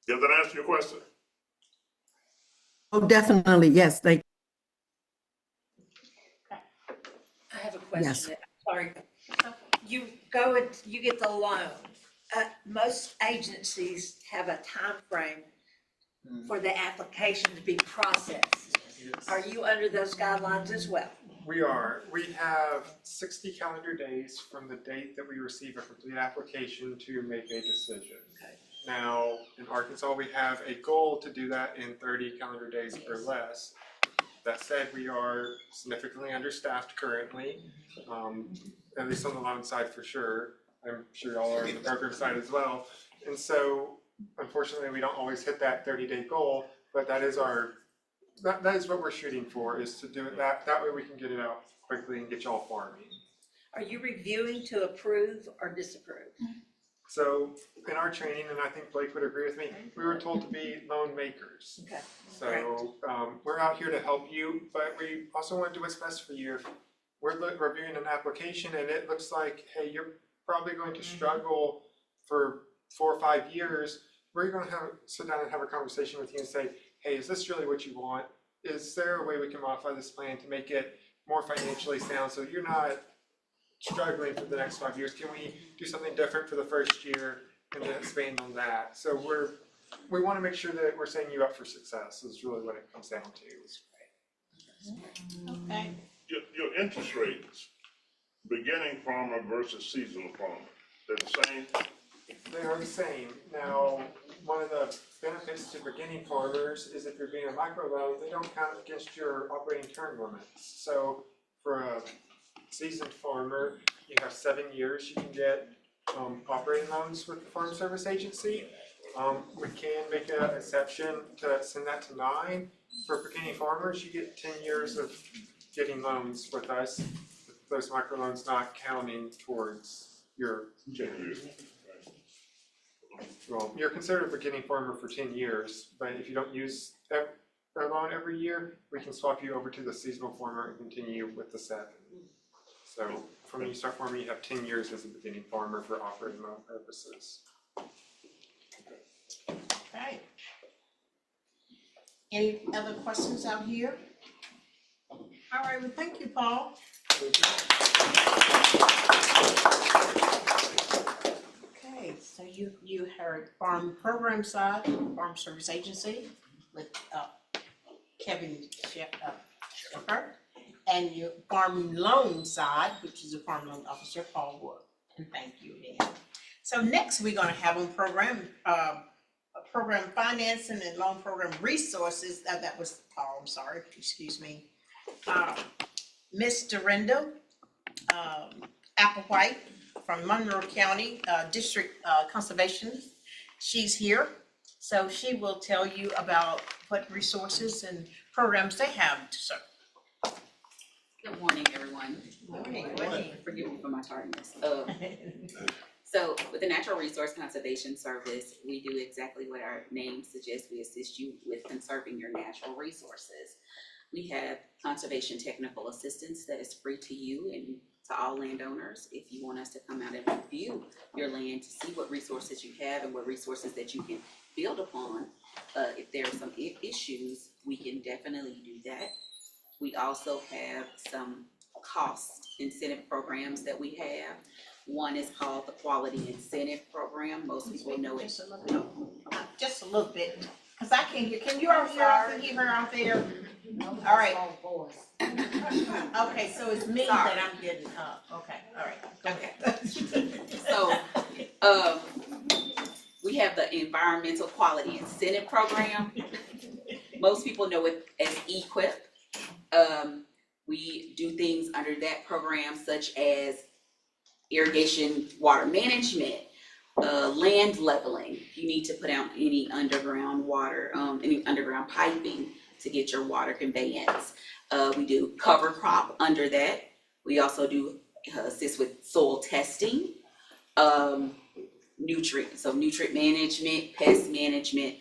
Does that answer your question? Oh, definitely, yes, thank I have a question. Sorry. You go and you get the loan. Most agencies have a time frame for the application to be processed. Are you under those guidelines as well? We are. We have 60 calendar days from the date that we receive a complete application to make a decision. Okay. Now, in Arkansas, we have a goal to do that in 30 calendar days or less. That said, we are significantly understaffed currently, at least on the loan side for sure. I'm sure y'all are on the program side as well. And so, unfortunately, we don't always hit that 30-day goal, but that is that is what we're shooting for, is to do it that way we can get it out quickly and get y'all farming. Are you reviewing to approve or disapprove? So in our training, and I think Blake would agree with me, we were told to be loan makers. Okay. So we're out here to help you, but we also want to do what's best for you. If we're reviewing an application and it looks like, hey, you're probably going to struggle for 4 or 5 years, we're going to sit down and have a conversation with you and say, hey, is this really what you want? Is there a way we can modify this plan to make it more financially sound so you're not struggling for the next 5 years? Can we do something different for the first year and then expand on that? So we want to make sure that we're setting you up for success is really what it comes down to. Okay. Your interest rates, beginning farmer versus seasonal farmer, they're the same? They are the same. Now, one of the benefits to beginning farmers is if you're being a microloan, they don't count against your operating term limits. So for a seasoned farmer, you have 7 years you can get operating loans with the Farm Service Agency. We can make an exception to send that to 9. For beginning farmers, you get 10 years of getting loans with us, with those microloans not counting towards your 10 years. Well, you're considered a beginning farmer for 10 years, but if you don't use that loan every year, we can swap you over to the seasonal farmer and continue with the 7. So from when you start farming, you have 10 years as a beginning farmer for operating loan purposes. Okay. Any other questions out here? All right, well, thank you, Paul. Okay. Okay, so you heard farm program side, farm service agency with Kevin Shepherd, and your farm loan side, which is the farm loan officer, Paul Wood. And thank you again. So next we're gonna have on program financing and loan program resources. That was Paul, I'm sorry, excuse me. Miss Dorinda Applewhite from Monroe County District Conservation. She's here, so she will tell you about what resources and programs they have to serve. Good morning, everyone. Morning. Forgive me for my tardiness. So with the Natural Resource Conservation Service, we do exactly what our name suggests. We assist you with conserving your natural resources. We have conservation technical assistance that is free to you and to all landowners. If you want us to come out and review your land to see what resources you have and what resources that you can build upon, if there are some issues, we can definitely do that. We also have some cost incentive programs that we have. One is called the Quality Incentive Program. Most people know it. Just a little bit, because I can't hear. Can you all hear her out there? All right. Okay, so it's me that I'm getting up. Okay, all right. Okay. So, we have the Environmental Quality Incentive Program. Most people know it as EQIP. We do things under that program such as irrigation, water management, land leveling. You need to put out any underground water, any underground piping to get your water conveyance. We do cover crop under that. We also do assist with soil testing, nutrient management, pest management,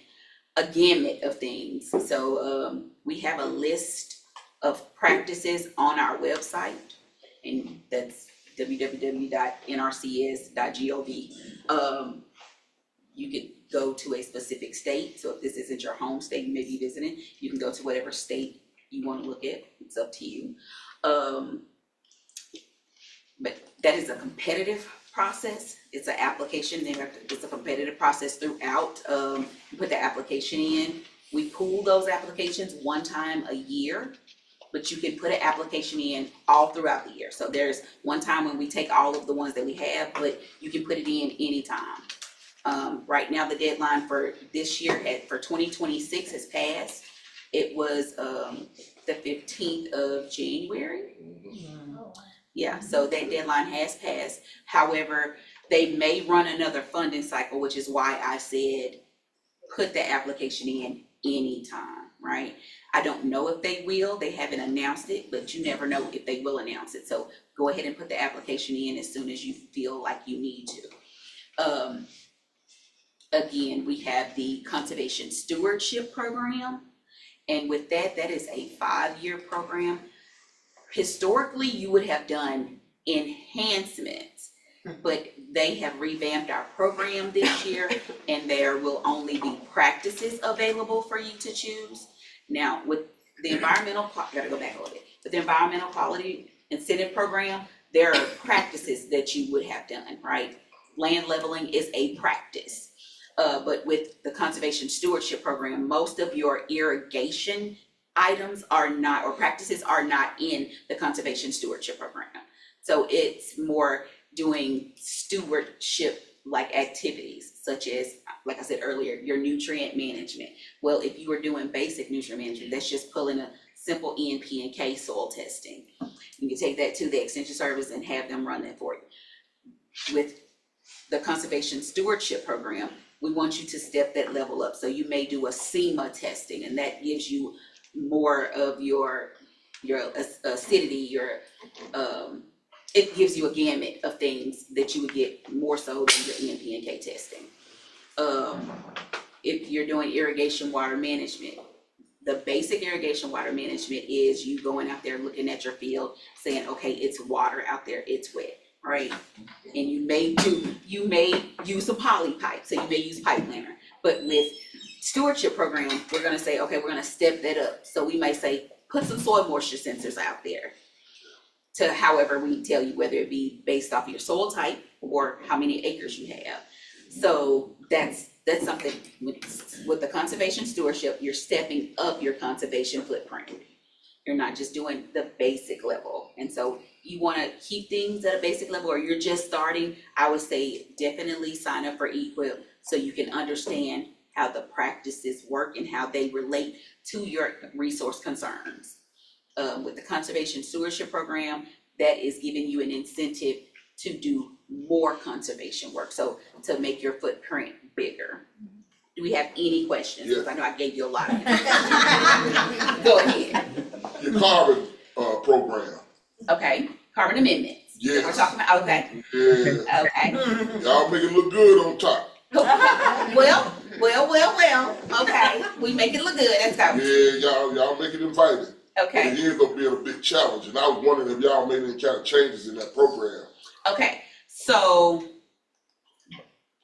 a gamut of things. So we have a list of practices on our website, and that's www.nrcs.gov. You could go to a specific state. So if this isn't your home state you may be visiting, you can go to whatever state you want to look at. It's up to you. But that is a competitive process. It's an application. It's a competitive process throughout. You put the application in. We pool those applications one time a year, but you can put an application in all throughout the year. So there's one time when we take all of the ones that we have, but you can put it in anytime. Right now, the deadline for this year for 2026 has passed. It was the 15th of January. Yeah, so that deadline has passed. However, they may run another funding cycle, which is why I said put the application in anytime, right? I don't know if they will. They haven't announced it, but you never know if they will announce it. So go ahead and put the application in as soon as you feel like you need to. Again, we have the Conservation Stewardship Program. And with that, that is a 5-year program. Historically, you would have done enhancements, but they have revamped our program this year, and there will only be practices available for you to choose. Now, with the environmental, gotta go back a little bit. With the Environmental Quality Incentive Program, there are practices that you would have done, right? Land leveling is a practice. But with the Conservation Stewardship Program, most of your irrigation items are not, or practices are not in the Conservation Stewardship Program. So it's more doing stewardship like activities, such as, like I said earlier, your nutrient management. Well, if you were doing basic nutrient management, that's just pulling a simple NP and K soil testing. You can take that to the Extension Service and have them run that for you. With the Conservation Stewardship Program, we want you to step that level up. So you may do a SEMA testing, and that gives you more of your acidity, it gives you a gamut of things that you would get more so than your NP and K testing. If you're doing irrigation water management, the basic irrigation water management is you going out there looking at your field saying, okay, it's water out there, it's wet, right? And you may use a poly pipe, so you may use pipe liner. But with stewardship program, we're gonna say, okay, we're gonna step that up. So we may say, put some soil moisture sensors out there to however we tell you, whether it be based off your soil type or how many acres you have. So that's something with the conservation stewardship, you're stepping up your conservation footprint. You're not just doing the basic level. And so you wanna keep things at a basic level, or you're just starting, I would say definitely sign up for EQIP so you can understand how the practices work and how they relate to your resource concerns. With the conservation stewardship program, that is giving you an incentive to do more conservation work, so to make your footprint bigger. Do we have any questions? Because I know I gave you a lot. Go ahead. Your carbon, program. Okay, carbon amendments. Yes. We're talking about, okay. Yeah. Okay. Y'all make it look good on top. Well, okay, we make it look good, let's go. Yeah, y'all make it inviting. Okay. But it ends up being a big challenge, and I was wondering if y'all made any kind of changes in that program. Okay, so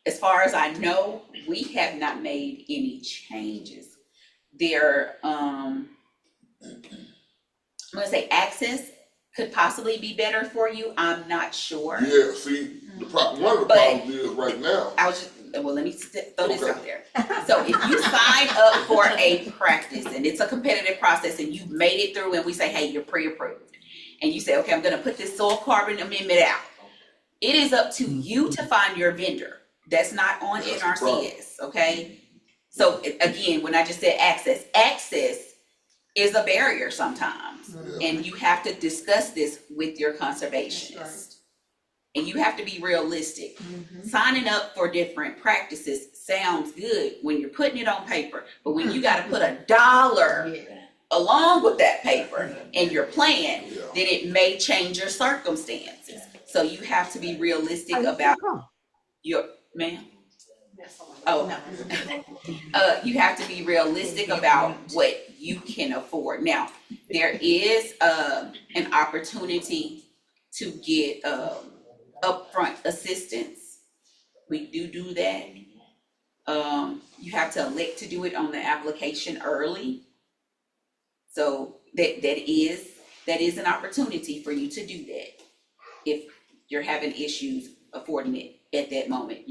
as far as I know, we have not made any changes. There, I'm gonna say access could possibly be better for you, I'm not sure. Yeah, see, one of the problems is right now. Well, let me throw this out there. So if you sign up for a practice and it's a competitive process and you've made it through and we say, hey, you're pre-approved. And you say, okay, I'm gonna put this soil carbon amendment out. It is up to you to find your vendor. That's not on NRCS, okay? So again, when I just said access is a barrier sometimes. And you have to discuss this with your conservationist. And you have to be realistic. Signing up for different practices sounds good when you're putting it on paper, but when you gotta put $1 along with that paper in your plan, then it may change your circumstances. So you have to be realistic about your, ma'am? Oh, you have to be realistic about what you can afford. Now, there is an opportunity to get upfront assistance. We do that. You have to elect to do it on the application early. So that is an opportunity for you to do that. If you're having issues affording it at that moment,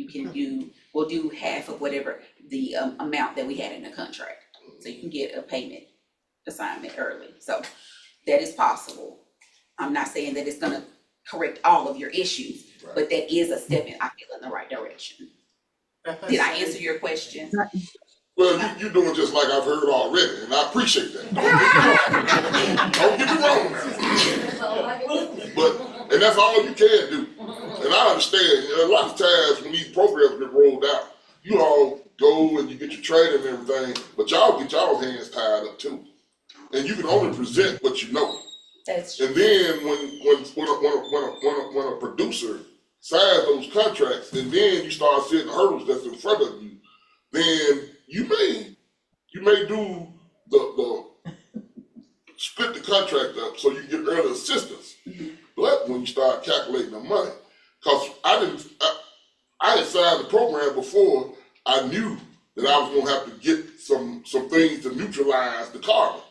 we'll do half of whatever the amount that we had in the contract. So you can get a payment assignment early. So that is possible. I'm not saying that it's gonna correct all of your issues, but that is a step I feel in the right direction. Did I answer your question? Well, you're doing just like I've heard already, and I appreciate that. Don't get me wrong now. And that's all you can do. And I understand, a lot of times when these programs get rolled out, you all go and you get your training and everything, but y'all get y'all hands tied up too. And you can only present what you know. That's true. And then when a producer signs those contracts, and then you start seeing the hurdles that's in front of you, then you may do the split the contract up so you get early assistance. But when you start calculating the money, because I had signed the program before I knew that I was gonna have to get some things to neutralize the carbon.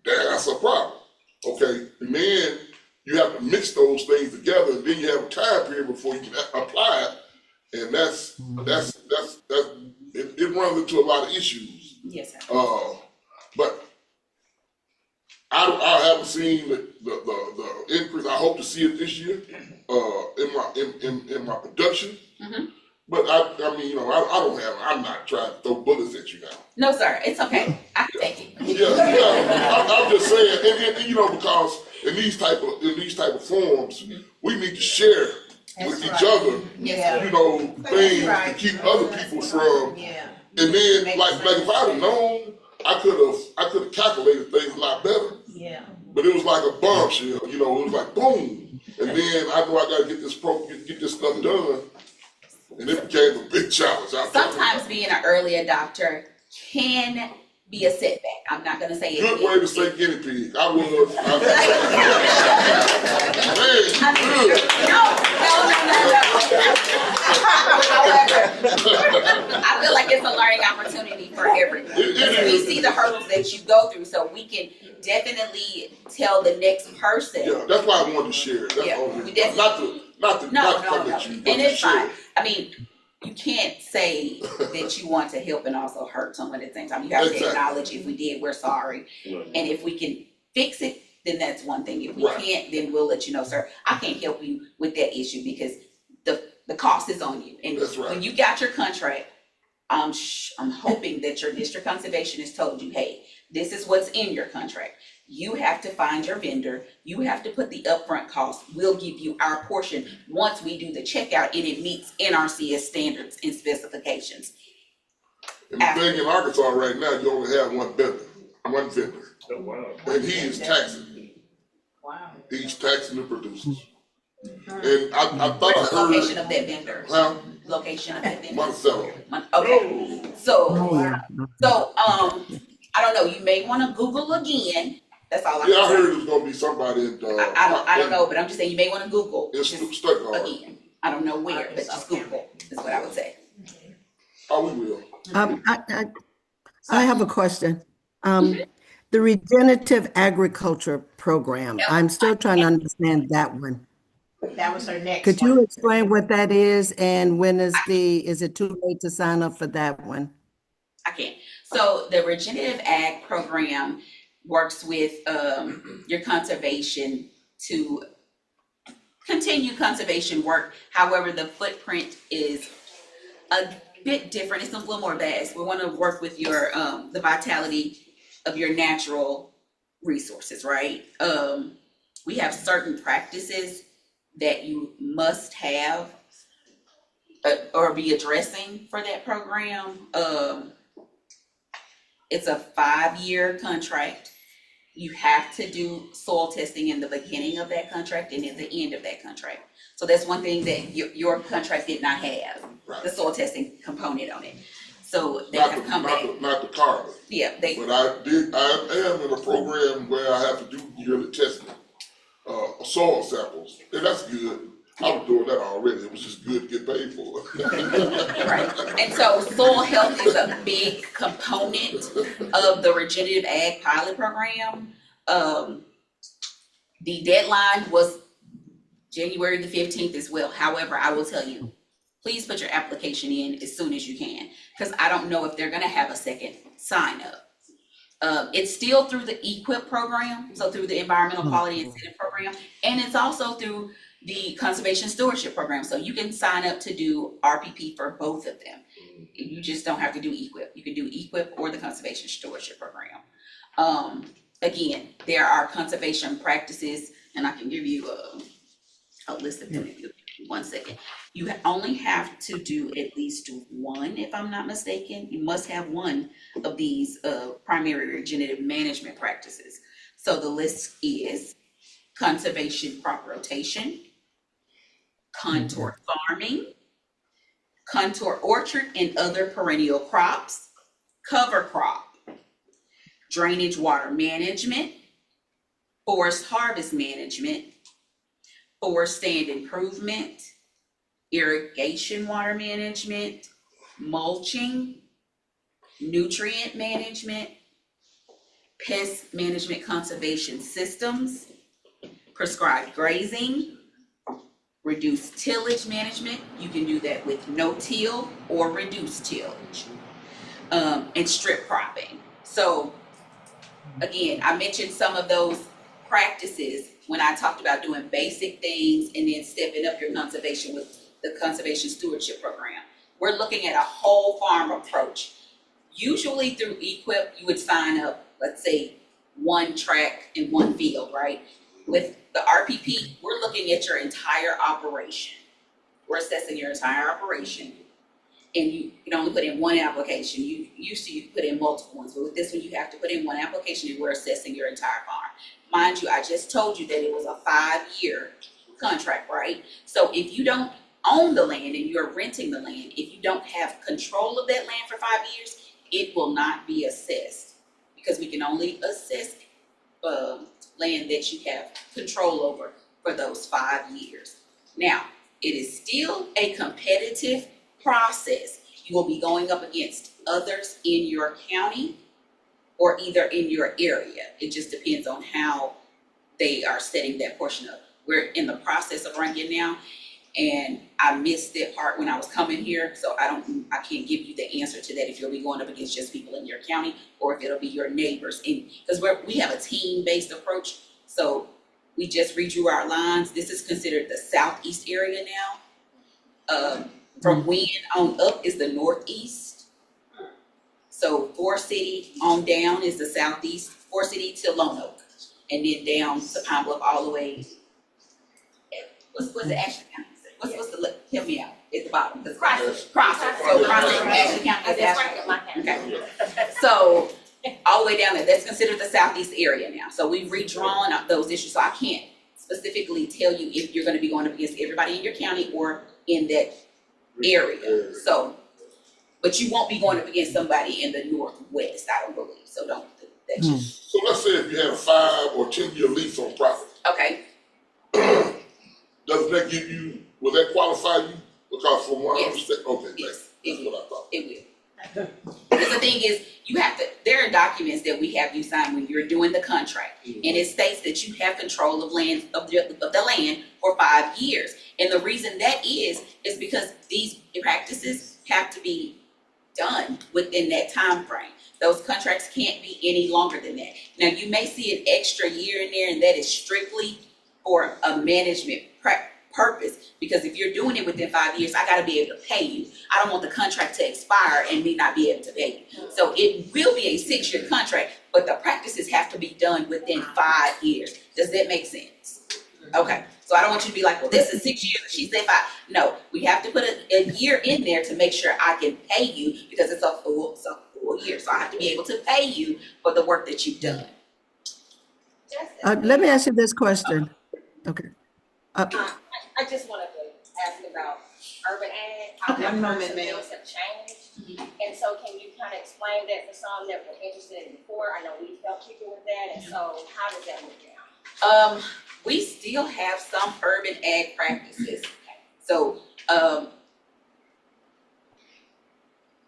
That's a problem. Okay, and then you have to mix those things together, and then you have a time period before you can apply it, and it runs into a lot of issues. Yes, sir. But I haven't seen the increase. I hope to see it this year in my production. But I mean, I'm not trying to throw bullets at you now. No, sir, it's okay. I can take it. I'm just saying, and because in these type of forums, we need to share with each other, things to keep other people from. And then, like if I'd have known, I could have calculated things a lot better. But it was like a bombshell, it was like boom, and then I know I got to get this stuff done, and it became a big challenge. Sometimes being an early adopter can be a setback. I'm not gonna say good way to say guinea pig. I was. However, I feel like it's a learning opportunity for everyone. We see the hurdles that you go through, so we can definitely tell the next person. Yeah, that's why I wanted to share. That's we definitely not to come at you. And it's fine. I mean, you can't say that you want to help and also hurt someone at the same time. You have to acknowledge if we did, we're sorry. And if we can fix it, then that's one thing. If we can't, then we'll let you know, sir, I can't help you with that issue because the cost is on you. And when you got your contract, I'm hoping that your district conservation has told you, hey, this is what's in your contract. You have to find your vendor. You have to put the upfront cost. We'll give you our portion once we do the checkout and it meets NRCS standards and specifications. And the thing in Arkansas right now, you only have one vendor. Oh, wow. And he is taxing. Wow. He's taxing the producers. And I thought I heard. Location of that vendor. Location of that vendor. Monticello. Okay. So I don't know. You may want to Google again. That's all I can say. I heard it was gonna be somebody in I don't know, but I'm just saying you may want to Google. It's Stuttgart. Again. I don't know where, but just Google is what I would say. Oh, we will. I have a question. The regenerative agriculture program, I'm still trying to understand that one. That was her next Could one. you explain what that is and when is it too late to sign up for that one? I can. So the regenerative ag program works with your conservation to continue conservation work. However, the footprint is a bit different. It's a little more vast. We want to work with your the vitality of your natural resources, right? We have certain practices that you must have or be addressing for that program. It's a 5-year contract. You have to do soil testing in the beginning of that contract and at the end of that contract. So that's one thing that your contract did not have, the soil testing component on it. So they have come back. Not the carbon. Yeah, But I am in a program where I have to do yearly testing, soil samples, and that's good. I was doing that already. It was just good to get paid for it. Right. And so soil health is a big component of the regenerative ag pilot program. The deadline was January the 15th as well. However, I will tell you, please put your application in as soon as you can, because I don't know if they're gonna have a second sign up. It's still through the EQIP program, so through the Environmental Quality Incentive Program, and it's also through the Conservation Stewardship Program. So you can sign up to do RPP for both of them. You just don't have to do EQIP. You can do EQIP or the Conservation Stewardship Program. Again, there are conservation practices, and I can give you a list of them if you give me 1 second. You only have to do at least one, if I'm not mistaken. You must have one of these primary regenerative management practices. So the list is conservation crop rotation, contour farming, contour orchard and other perennial crops, cover crop, drainage water management, forest harvest management, forest stand improvement, irrigation water management, mulching, nutrient management, pest management conservation systems, prescribed grazing, reduced tillage management. You can do that with no-till or reduced tillage, and strip cropping. So again, I mentioned some of those practices when I talked about doing basic things and then stepping up your conservation with the Conservation Stewardship Program. We're looking at a whole farm approach. Usually through EQIP, you would sign up, let's say, one track in one field, right? With the RPP, we're looking at your entire operation. We're assessing your entire operation. And you can only put in one application. You used to put in multiple ones, but with this one, you have to put in one application and we're assessing your entire farm. Mind you, I just told you that it was a 5-year contract, right? So if you don't own the land and you're renting the land, if you don't have control of that land for 5 years, it will not be assessed, because we can only assess land that you have control over for those 5 years. Now, it is still a competitive process. You will be going up against others in your county or either in your area. It just depends on how they are setting that portion up. We're in the process of ranking now, And I missed that part when I was coming here, so I can't give you the answer to that if you'll be going up against just people in your county or if it'll be your neighbors. And because we have a team-based approach, so we just redrew our lines. This is considered the southeast area now. From Wynn on up is the northeast. So Forest City on down is the southeast, Forest City to Lone Oak, and then down to Pine Bluff all the way. What's the Ashley County? What's the, help me out, at the bottom, because Crossing. So Crossing from Ashley County is Ashley. Okay. So all the way down there, that's considered the southeast area now. So we've redrawn up those issues, so I can't specifically tell you if you're gonna be going up against everybody in your county or in that area. So, but you won't be going up against somebody in the northwest, I don't believe, so don't, that's just. So let's say if you had a 5 or 10 year lease on property. Okay. Doesn't that give you, will that qualify you? Because from what I understand, okay, Yes, that's what I thought. it will. Because the thing is, you have to, there are documents that we have you sign when you're doing the contract. And it states that you have control of land, of the land for 5 years. And the reason that is because these practices have to be done within that time frame. Those contracts can't be any longer than that. Now, you may see an extra year in there, and that is strictly for a management purpose, because if you're doing it within 5 years, I gotta be able to pay you. I don't want the contract to expire and me not be able to pay you. So it will be a 6-year contract, but the practices have to be done within 5 years. Does that make sense? Okay, so I don't want you to be like, well, this is 6 years, she said 5. No, we have to put a year in there to make sure I can pay you, because it's a full year. So I have to be able to pay you for the work that you've done. Let me ask you this question. Okay. I just wanted to ask about urban ag. I've heard some things have changed. And so can you kind of explain that for some that were interested in before? I know we've helped people with that, and so how does that work out? We still have some urban ag practices. So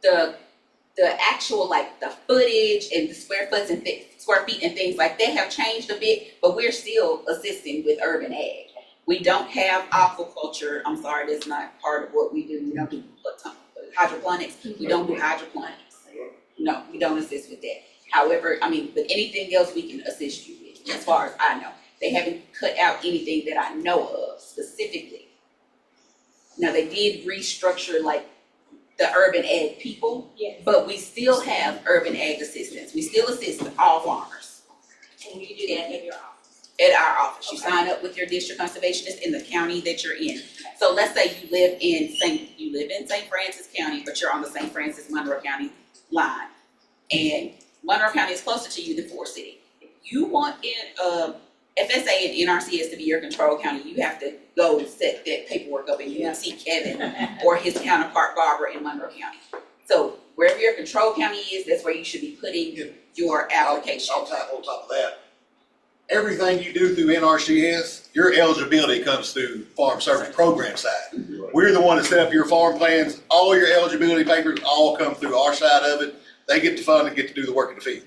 the actual, like the footage and the square feet and things like that have changed a bit, but we're still assisting with urban ag. We don't have aquaculture. I'm sorry, that's not part of what we do. We don't do hydroponics. We don't do hydroponics. No, we don't assist with that. However, but anything else we can assist you with, as far as I know. They haven't cut out anything that I know of specifically. Now, they did restructure like the urban ag people, but we still have urban ag assistants. We still assist all farmers. And you do that in your office? At our office. You sign up with your district conservationist in the county that you're in. So let's say you live in St. Francis County, but you're on the St. Francis Monroe County line. And Monroe County is closer to you than Forest City. If you want FSA and NRCS to be your control county, you have to go set that paperwork up, and you see Kevin or his counterpart Barbara in Monroe County. So wherever your control county is, that's where you should be putting your application. On top of that, everything you do through NRCS, your eligibility comes through Farm Service Program side. We're the one that set up your farm plans. All your eligibility papers all come through our side of it. They get the fund and get to do the work in the field.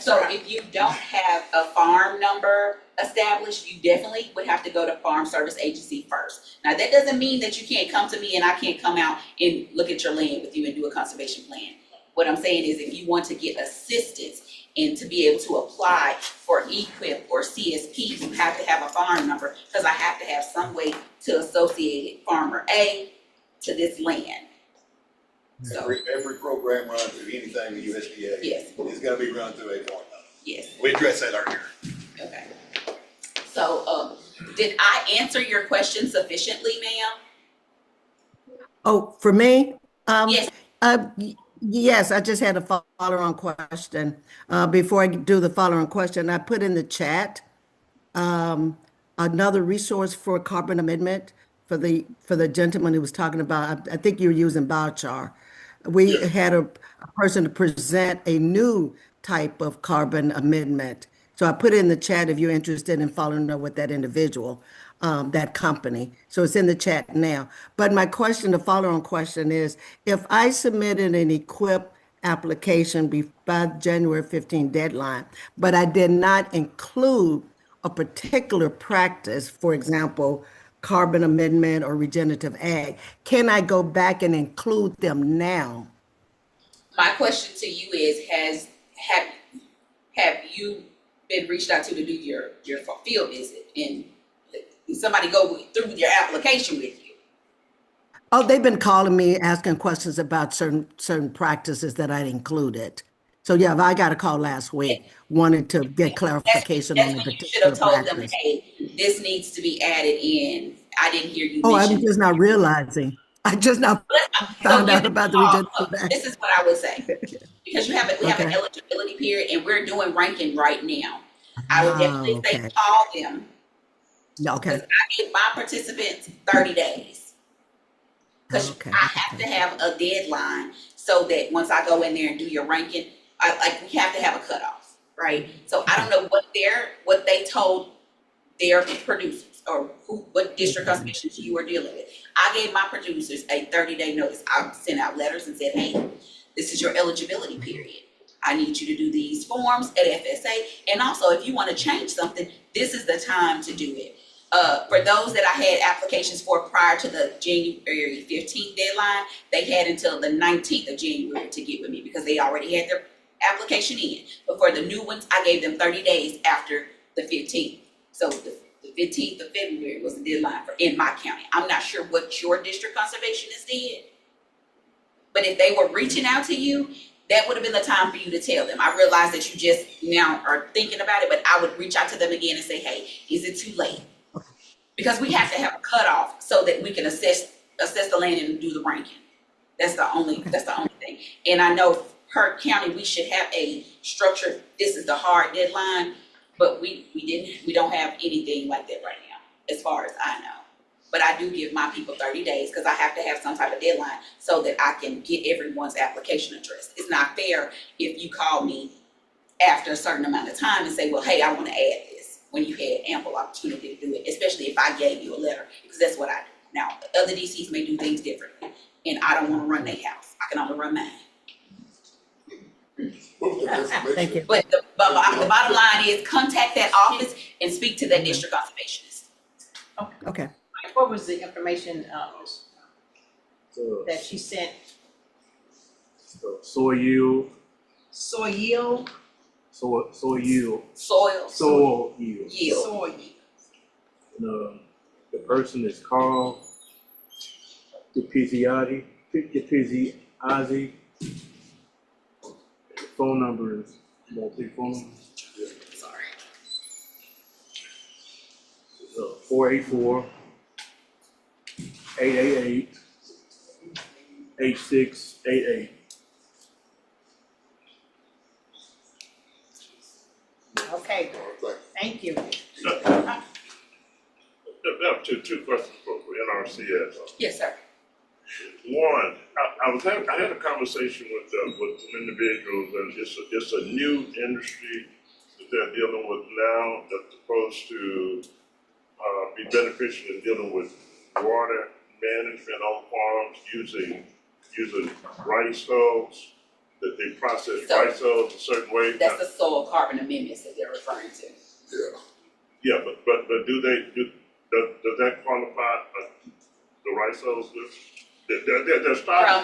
So if you don't have a farm number established, you definitely would have to go to Farm Service Agency first. Now, that doesn't mean that you can't come to me and I can't come out and look at your land with you and do a conservation plan. What I'm saying is, if you want to get assistance and to be able to apply for EQIP or CSP, you have to have a farm number, because I have to have some way to associate farmer A to this land. So, every program run through anything the USDA is going to be run through a farm number. Yes. We addressed that earlier. Okay. So, did I answer your question sufficiently, ma'am? Oh, for me? Yes. Yes, I just had a follow-on question. Before I do the follow-on question, I put in the chat another resource for carbon amendment for the gentleman who was talking about. I think you were using biochar. We had a person to present a new type of carbon amendment. So I put it in the chat if you're interested in following up with that individual, that company. So it's in the chat now. But my question, the follow-on question is, if I submitted an EQIP application by January 15 deadline, but I did not include a particular practice, for example, carbon amendment or regenerative ag. Can I go back and include them now? My question to you is, have you been reached out to do your field visit, and did somebody go through your application with you? Oh, they've been calling me, asking questions about certain practices that I'd included. So yeah, I got a call last week, wanted to get clarification on That's a when you should have particular told them, practice. hey, this needs to be added in. I didn't hear you Oh, I'm mention. just not realizing. I just now So found give out them about the a call. regenerative ag. This is what I would say, because we have an Okay. eligibility period, and we're doing ranking right now. I would definitely say Okay. call them, Yeah, because okay. I give my participants 30 days. Because Okay. I have to have a deadline so that once I go in there and do your ranking, we have to have a cutoff, right? So I don't know what they told their producers, or what district conservations you were dealing with. I gave my producers a 30-day notice. I sent out letters and said, hey, this is your eligibility period. I need you to do these forms at FSA. And also, if you want to change something, this is the time to do it. For those that I had applications for prior to the January 15th deadline, they had until the 19th of January to get with me, because they already had their application in. But for the new ones, I gave them 30 days after the 15th. So the 15th of February was the deadline in my county. I'm not sure what your district conservationist did, but if they were reaching out to you, that would have been the time for you to tell them. I realize that you just now are thinking about it, but I would reach out to them again and say, hey, is it too late? Because we have to have a cutoff so that we can assess the land and do the ranking. That's the only thing. And I know per county, we should have a structure. This is the hard deadline, but we don't have anything like that right now, as far as I know. But I do give my people 30 days, because I have to have some type of deadline so that I can get everyone's application addressed. It's not fair if you call me after a certain amount of time and say, well, hey, I want to add this, when you had ample opportunity to do it, especially if I gave you a letter, because that's what I do. Now, other DCs may do things differently, and I don't want to run their house. I can only run mine. Thank you. But the bottom line is, contact that office and speak to that district conservationist. Okay. What was the information, that she sent? Soil yield, Soil yield? soil yield, Soil yield. Soil yield. And, the person is Carl DePizziati. The phone number is, you want to take phone number? Sorry. 484 888 8688. Okay, thank you. I have two questions for NRCS. Yes, sir. One, I had a conversation with some individuals, and it's a new industry that they're dealing with now that's supposed to be beneficial in dealing with water management on farms using rice hulls, that they process rice hulls a certain way. That's the soil carbon amendments that they're referring to. Yeah, but does that qualify the rice hulls? They're starting.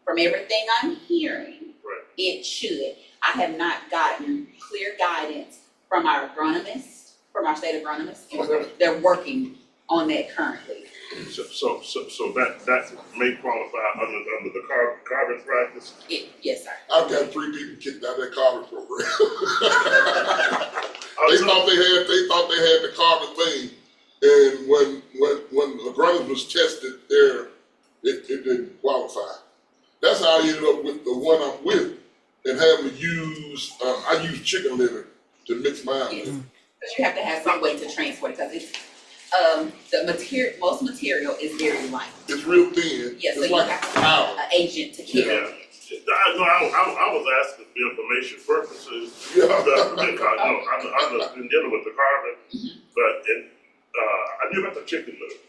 From everything I'm hearing, it should. I have not gotten clear guidance from our agronomists, from our state agronomists, and they're working on that currently. So that may qualify under the carbon practice? Yes, sir. I've got 3 people kicked out of that carbon program. They thought they had the carbon thing, and when the agronomist was tested there, it didn't qualify. That's how I ended up with the one I'm with, and having to use I use chicken litter to mix mine with. But you have to have some way to transport it, because it's most material is very light. It's real thin. Yeah, so it's you like have to have an agent to carry it. I was asking for information purposes. Yeah. Because I've been dealing with the carbon, but I knew about the chicken litter,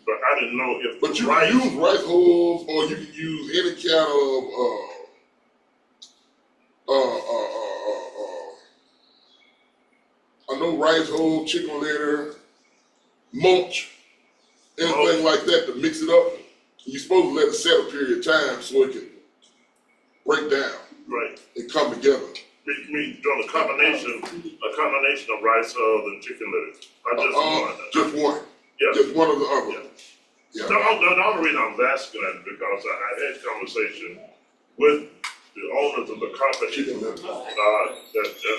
but I didn't know if. But you can use rice hulls, or you can use any kind of rice hull, chicken litter, mulch, anything like that to mix it up. You're supposed to let it set a period of time so it can break down. Right. And come together. Me doing a combination of rice hulls and chicken litter. Just one. Yeah. Just one or the other. Yeah. The only reason I was asking that is because I had conversation with the owners of the company that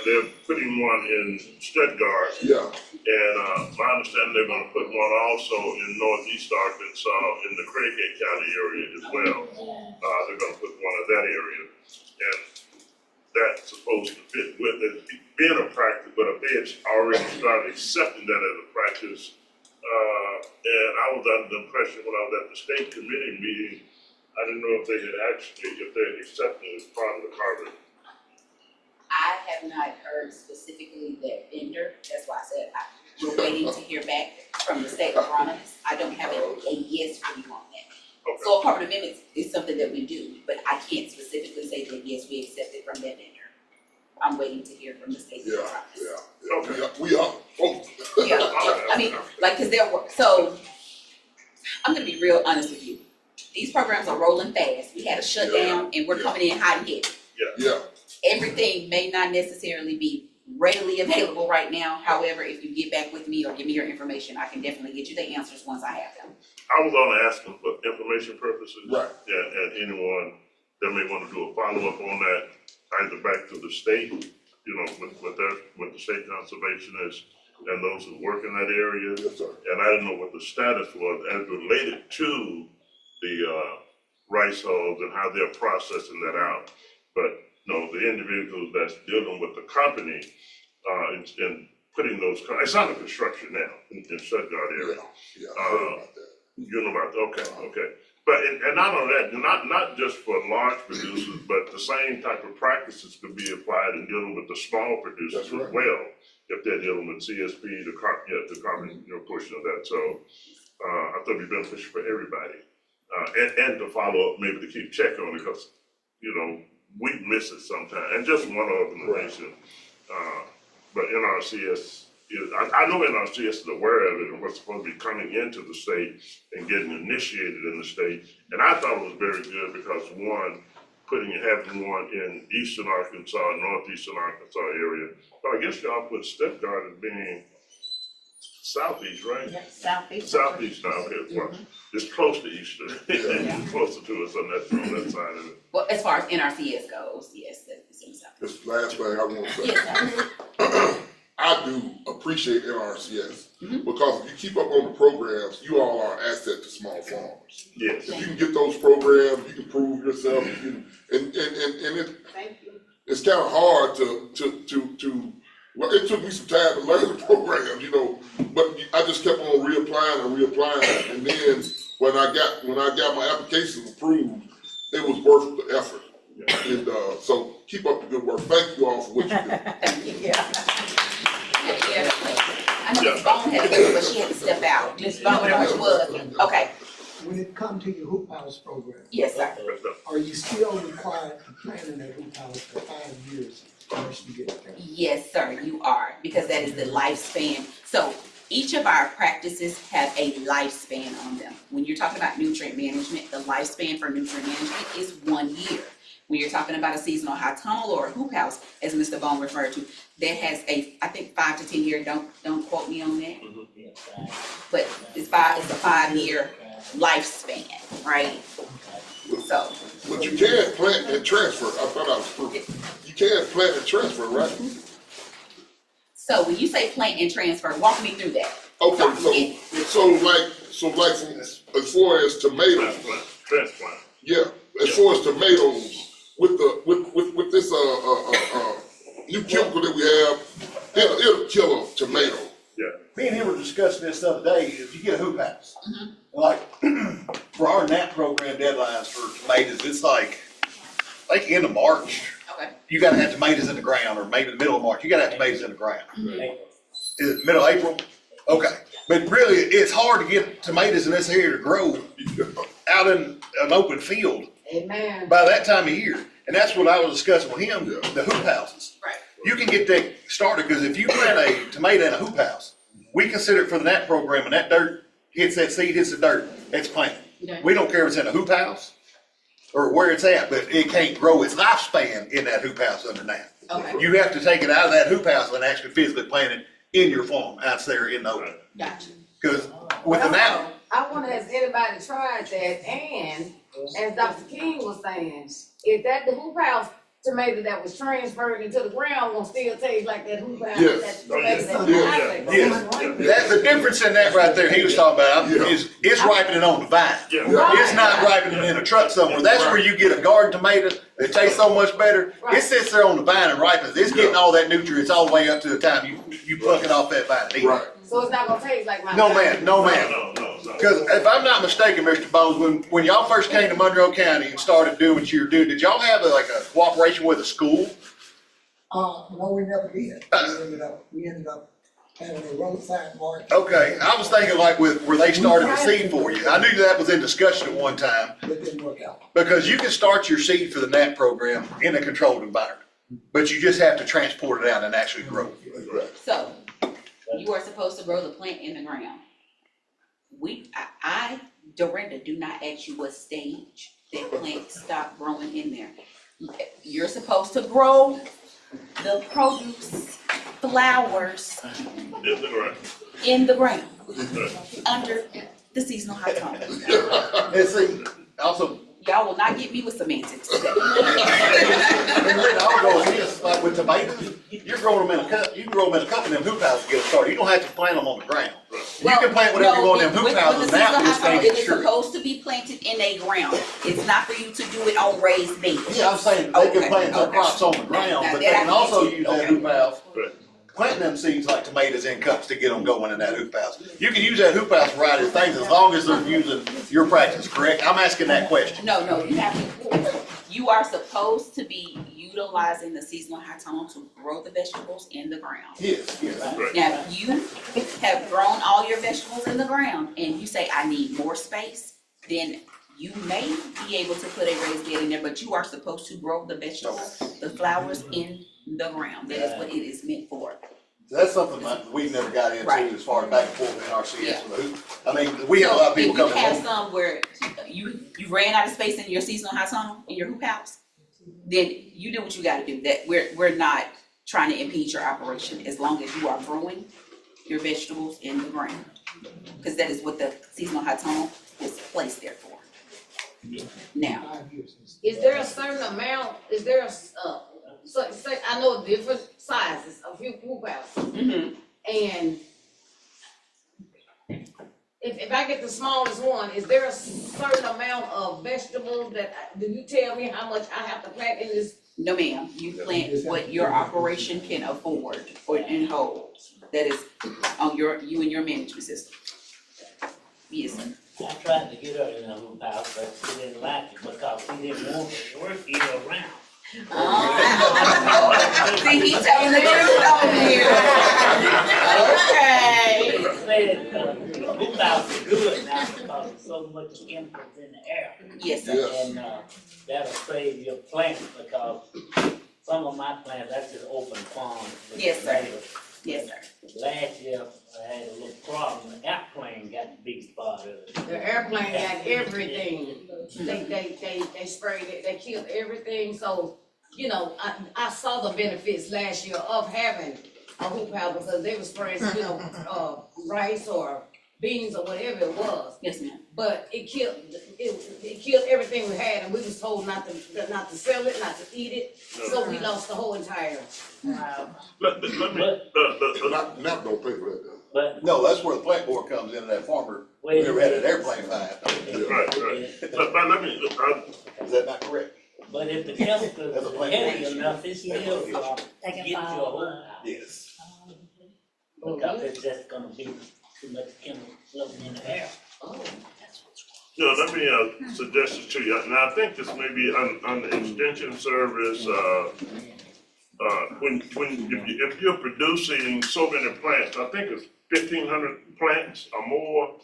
they're putting one in Stuttgart. Yeah. And my understanding they're going to put one also in northeast Arkansas in the Craighead County area as well. They're going to put one in that area, and that's supposed to fit with it being a practice, but a Fed's already started accepting that as a practice. And I was under the impression when I was at the state committee meeting, I didn't know if they had accepted it as part of the carbon. I have not heard specifically that vendor. That's why I said we're waiting to hear back from the state agronomist. I don't have a yes for you on that. Okay. So a carbon amendment is something that we do, but I can't specifically say that yes, we accept it from that vendor. I'm waiting to hear from the state agronomist. Okay. We are. Yeah. I mean, like, cause so I'm gonna be real honest with you. These programs are rolling fast. We had a shutdown and we're coming in hot and heavy. Yeah. Everything may not necessarily be readily available right now. However, if you get back with me or give me your information, I can definitely get you the answers once I have them. I was only asking for information purposes. Right. Yeah, and anyone that may want to do a follow-up on that, either back to the state, with the state conservationists and those who work in that area. Yes, sir. And I didn't know what the status was as related to the rice hulls and how they're processing that out. But the individuals that's dealing with the company and putting those, it's under construction now in Stuttgart area. Yeah, I heard about that. You know about that? Okay. But and not only that, not just for large producers, but the same type of practices could be applied in dealing with the small producers as well, if they're dealing with CSP, the carbon portion of that. So I thought it'd be beneficial for everybody, and to follow up, maybe to keep check on it, because we miss it sometimes. And just one organization, but NRCS. I know NRCS is aware of it and what's supposed to be coming into the state and getting initiated in the state. And I thought it was very good because having one in eastern Arkansas, northeastern Arkansas area. But I guess y'all put Stuttgart as being southeast, right? Yeah, southeast. Southeast now, okay. Well, it's close to eastern. Closer to us on that side of it. Well, as far as NRCS goes, yes, that's in south. This is the last thing I want to say. I do appreciate NRCS because if you keep up on the programs, you all are an asset to small farmers. Yes. If you can get those programs, you can prove yourself. And it's kind of hard to well, it took me some time to learn the program, but I just kept on reapplying, and then when I got my applications approved, it was worth the effort. And so keep up the good work. Thank you all for what you do. I know Ms. Bone had to but she had to step out. Ms. Bone, whatever it was. Okay. When it comes to your hoop house program. Yes, sir. Are you still required to plan in that hoop house for 5 years once you get there? Yes, sir, you are, because that is the lifespan. So each of our practices have a lifespan on them. When you're talking about nutrient management, the lifespan for nutrient management is 1 year. When you're talking about a seasonal high tunnel or a hoop house, as Mr. Bone referred to, that has I think 5 to 10 year. Don't quote me on that. But it's a 5-year lifespan, right? So. But you can plant and transfer. I thought I was proof. You can plant and transfer, right? So when you say plant and transfer, walk me through that. Okay, so like from, as far as tomatoes. Transplant. Yeah, as far as tomatoes. With this new chemical that we have, it'll kill a tomato. Yeah. Me and him were discussing this the other day. If you get a hoop house, like for our NAP program deadlines for tomatoes, it's like end of March. Okay. You gotta have tomatoes in the ground, or maybe the middle of March. You gotta have tomatoes in the ground. Is it middle of April? Okay. But really, it's hard to get tomatoes in this area to grow out in an open field. Amen. By that time of year. And that's what I was discussing with him, the hoop houses. Right. you can get that started, because if you plant a tomato in a hoop house, we consider it for the NAT program, and that dirt hits that seed, hits the dirt, it's planted. We don't care if it's in a hoop house or where it's at, but it can't grow its lifespan in that hoop house under NAT. Okay. You have to take it out of that hoop house and actually physically plant it in your farm, out there in the open. Gotcha. Because with the NAT, I wonder, has anybody tried that? And as Dr. King was saying, if that the hoop house tomato that was transferred into the ground will still taste like that hoop house. Yes. That tomato that was yes, the difference in that right there, he was talking about, is it's ripening on the vine. It's not ripening in a truck somewhere. That's where you get a garden tomato that tastes so much better. It sits there on the vine and ripens. It's getting all that nutrients all the way up to the time you pluck it off that vine and eat it. So it's not gonna taste like my. No, ma'am, no, ma'am. Because if I'm not mistaken, Mr. Bones, when y'all first came to Monroe County and started doing what you were doing, did y'all have like a cooperation with a school? No, we never did. We ended up having a roadside market. Okay, I was thinking like where they started the seed for you. I knew that was in discussion at one time. It didn't work out. Because you can start your seed for the NAT program in a controlled environment, but you just have to transport it out and actually grow it. So, you are supposed to grow the plant in the ground. Dorinda, do not ask you what stage that plant stopped growing in there. You're supposed to grow the produce, flowers in the ground, under the seasonal high tone. And see, also, y'all will not get me with semantics today. I'll go with this, like with tomatoes, you're growing them in a cup, you can grow them in a cup in them hoop houses to get them started. You don't have to plant them on the ground. You can plant whatever you want in them hoop houses now, this thing It is is sure. supposed to be planted in a ground. It's not for you to do it on raised beds. Yeah, I'm saying they can plant their crops on the ground, but they can also use that hoop house. Planting them seeds like tomatoes in cups to get them going in that hoop house. You can use that hoop house for a variety of things as long as they're using your practice, correct? I'm asking that question. No, you are supposed to be utilizing the seasonal high tone to grow the vegetables in the ground. Yes. Now, if you have grown all your vegetables in the ground and you say, I need more space, then you may be able to put a raised bed in there, but you are supposed to grow the vegetables, the flowers in the ground. That is what it is meant for. That's something that we've never got into as far as back and forth in RCS with the hoop. I mean, we have a lot of people coming If you have home. some where you ran out of space in your seasonal high tunnel, in your hoop house, then you do what you gotta do. That we're not trying to impede your operation as long as you are growing your vegetables in the ground. Because that is what the seasonal high tunnel is placed there for. Now, Is there a certain amount, is there a, so, say, I know different sizes of hoop houses. And if I get the smallest one, is there a certain amount of vegetables that, do you tell me how much I have to plant in this? no ma'am, you plant what your operation can afford or and hold. That is on you and your management system. Yes, sir. I tried to get her in a hoop house, but she didn't like it because she didn't want to work year round. See, he telling the truth over here. Okay. The hoop house is good now because there's so much chemicals in the air. Yes, sir. And that'll save your plants because some of my plants, I just open farms. Yes, sir. Yes, sir. Last year, I had a little problem. The airplane got the big spot of it. The airplane got everything. They sprayed it, they killed everything. So, you know, I saw the benefits last year of having a hoop house because they were spraying, you know, rice or beans or whatever it was. Yes, ma'am. But it killed everything we had, and we was told not to sell it, not to eat it. So we lost the whole entire. Let me, Not don't pay for that though. But no, that's where the plant board comes in, that farmer, we never had an airplane flying. Right. But let me, is that not correct? But if the chemicals are heavy enough, it's still get you a whole house. Yes. Because it's just gonna be too much chemical floating in the air. let me suggest this to you. Now, I think this may be on the extension service, if you're producing so many plants, I think it's 1,500 plants or more.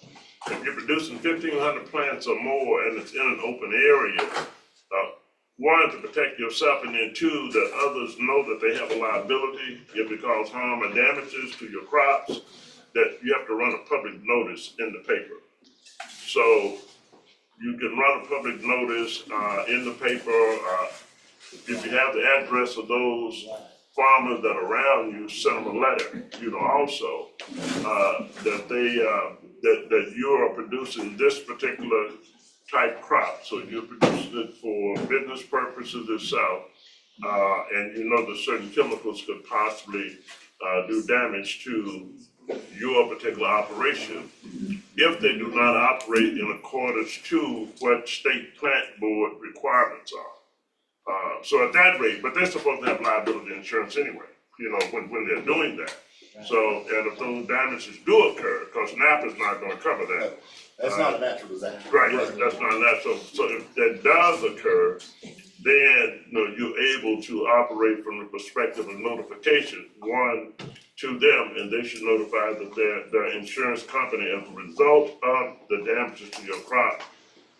If you're producing 1,500 plants or more and it's in an open area, one, to protect yourself, and then two, that others know that they have a liability if it causes harm or damages to your crops, that you have to run a public notice in the paper. So you can run a public notice in the paper. If you have the address of those farmers that are around you, send them a letter, also, that that you are producing this particular type crop. So you're producing it for business purposes itself, and that certain chemicals could possibly do damage to your particular operation if they do not operate in accordance to what state plant board requirements are. So at that rate, but they're supposed to have liability insurance anyway, when they're doing that. So, and if those damages do occur, because NAP is not gonna cover that. That's not a natural disaster. Right, that's not natural. So if that does occur, then, you're able to operate from the perspective of notification, one, to them, and they should notify that their insurance company, as a result of the damages to your crop,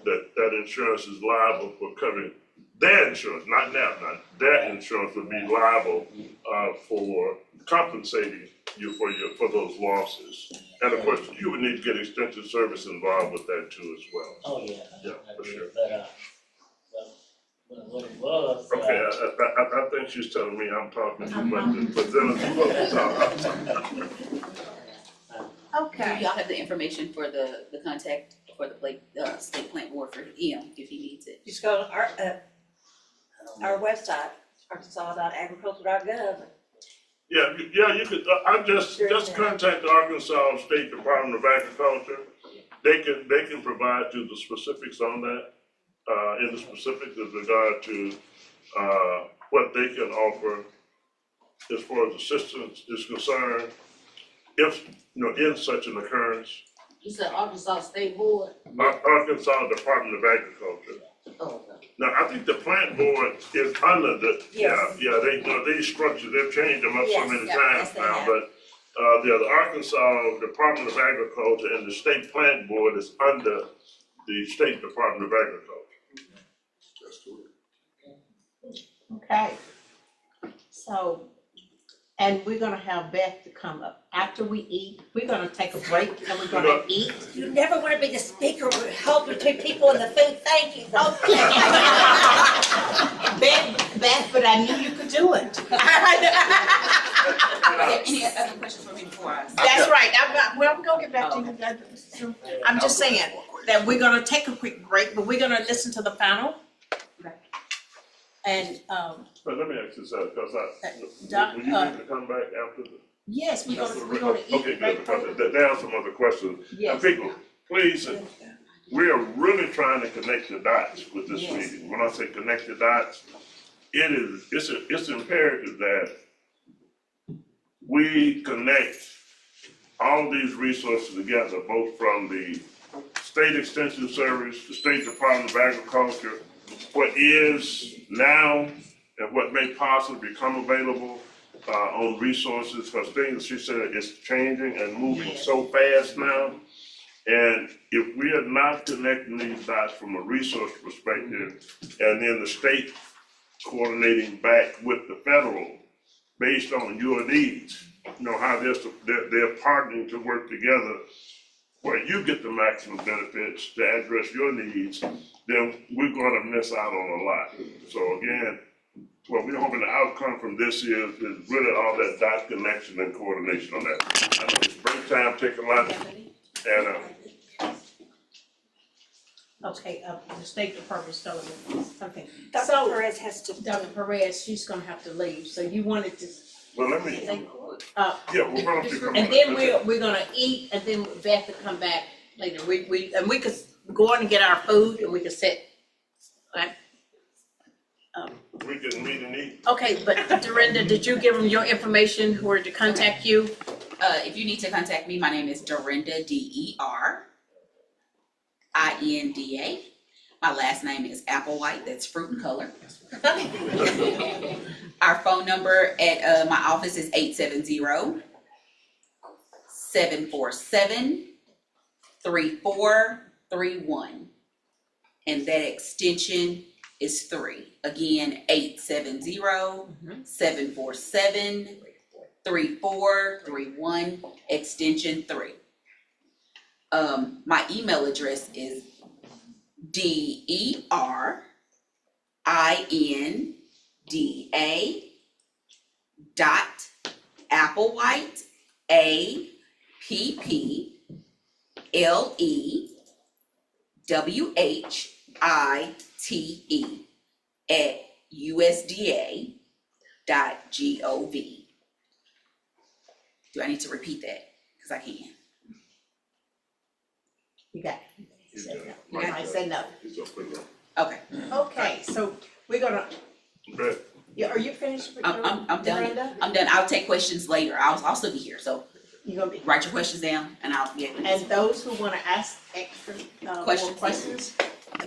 that insurance is liable for covering their insurance, not their insurance would be liable for compensating you for those losses. And of course, you would need to get extensive service involved with that too as well. Oh, yeah. Yeah, for sure. But what it was. Okay, I think she's telling me I'm talking too much, but then it's Okay. Do y'all have the information for the contact for the state plant board for him if he needs it? Just go to our website, arkansas.agriculture.gov. Yeah, you could, I just contact the Arkansas State Department of Agriculture. They can provide you the specifics on that, in the specifics with regard to, what they can offer as far as assistance is concerned, if, in such an occurrence. You said Arkansas State Board? Arkansas Department of Agriculture. Oh, okay. Now, I think the plant board is under the, these structures, they've changed them up so many times now, but, the Arkansas Department of Agriculture and the state plant board is under the State Department of Agriculture. That's correct. Okay. So, and we're gonna have Beth to come up. After we eat, we're gonna take a break and we're gonna eat. You never want to be the speaker who help between people and the food. Thank you. Beth, but I knew you could do it. Any other questions for me before I? That's right. I'm gonna get back to you. I'm just saying that we're gonna take a quick break, but we're gonna listen to the panel. And, But let me ask you something, because Doc, will you need to come back after the? yes, we're gonna eat. Okay, good, because there are some other questions. Yes. And people, please, we are really trying to connect the dots with this meeting. When I say connect the dots, it's imperative that we connect all these resources together, both from the State Extension Service, the State Department of Agriculture, what is now and what may possibly become available on resources, because things, she said, is changing and moving so fast now. And if we are not connecting these dots from a resource perspective, and then the state coordinating back with the federal based on your needs, how they're partnering to work together where you get the maximum benefits to address your needs, then we're gonna miss out on a lot. So again, what we're hoping the outcome from this is really all that dot connection and coordination on that. I know it's break time, take a lunch, and Okay, the State Department's telling me something. Dr. Perez has to. Dr. Perez, she's gonna have to leave, so you wanted to. well, let me, yeah, we're gonna come And then we're gonna eat, and then Beth will come back later. We could go on and get our food, and we could sit. Okay. We can meet and eat. Okay, but Dorinda, did you give them your information, where to contact you? If you need to contact me, my name is Dorinda, DERINDA. My last name is Applewhite, that's fruit and color. Our phone number at my office is 870-747-3431. And that extension is 3. Again, 870-747-3431, extension 3. My email address is DERIANNDAPPLEWHITE@USDA.gov. Do I need to repeat that? Because I can. You got it. He's got it. I said no. He's gonna put it on. Okay. Okay, so we're gonna, Right. yeah, are you finished with I'm done. Miranda? I'm done. I'll take questions later. I'll still be here. So You gonna be, write your questions down and I'll be able to. and those who wanna ask extra, more Questions. questions,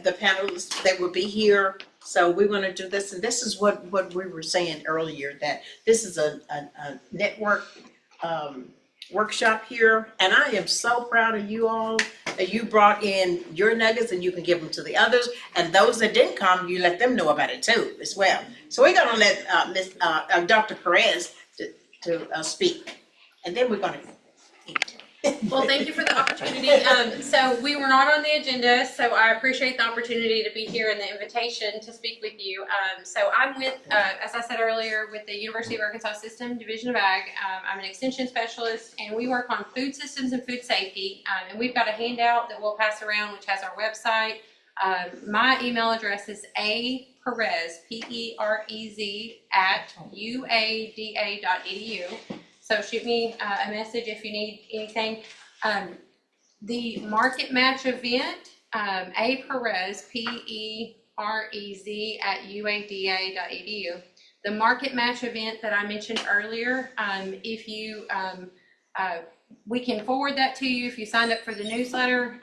the panelists that will be here. So we're gonna do this, and this is what we were saying earlier, that this is a network, workshop here. And I am so proud of you all, that you brought in your nuggets and you can give them to the others. And those that didn't come, you let them know about it too, as well. So we're gonna let, Dr. Perez to speak, and then we're gonna eat. Well, thank you for the opportunity. So we were not on the agenda, so I appreciate the opportunity to be here and the invitation to speak with you. So I'm with, as I said earlier, with the University of Arkansas System Division of Ag. I'm an extension specialist, and we work on food systems and food safety. And we've got a handout that we'll pass around, which has our website. My email address is aperez, Perez, @uada.edu. So shoot me a message if you need anything. The market match event, Perez, Perez @uada.edu. The market match event that I mentioned earlier, if you, we can forward that to you if you signed up for the newsletter.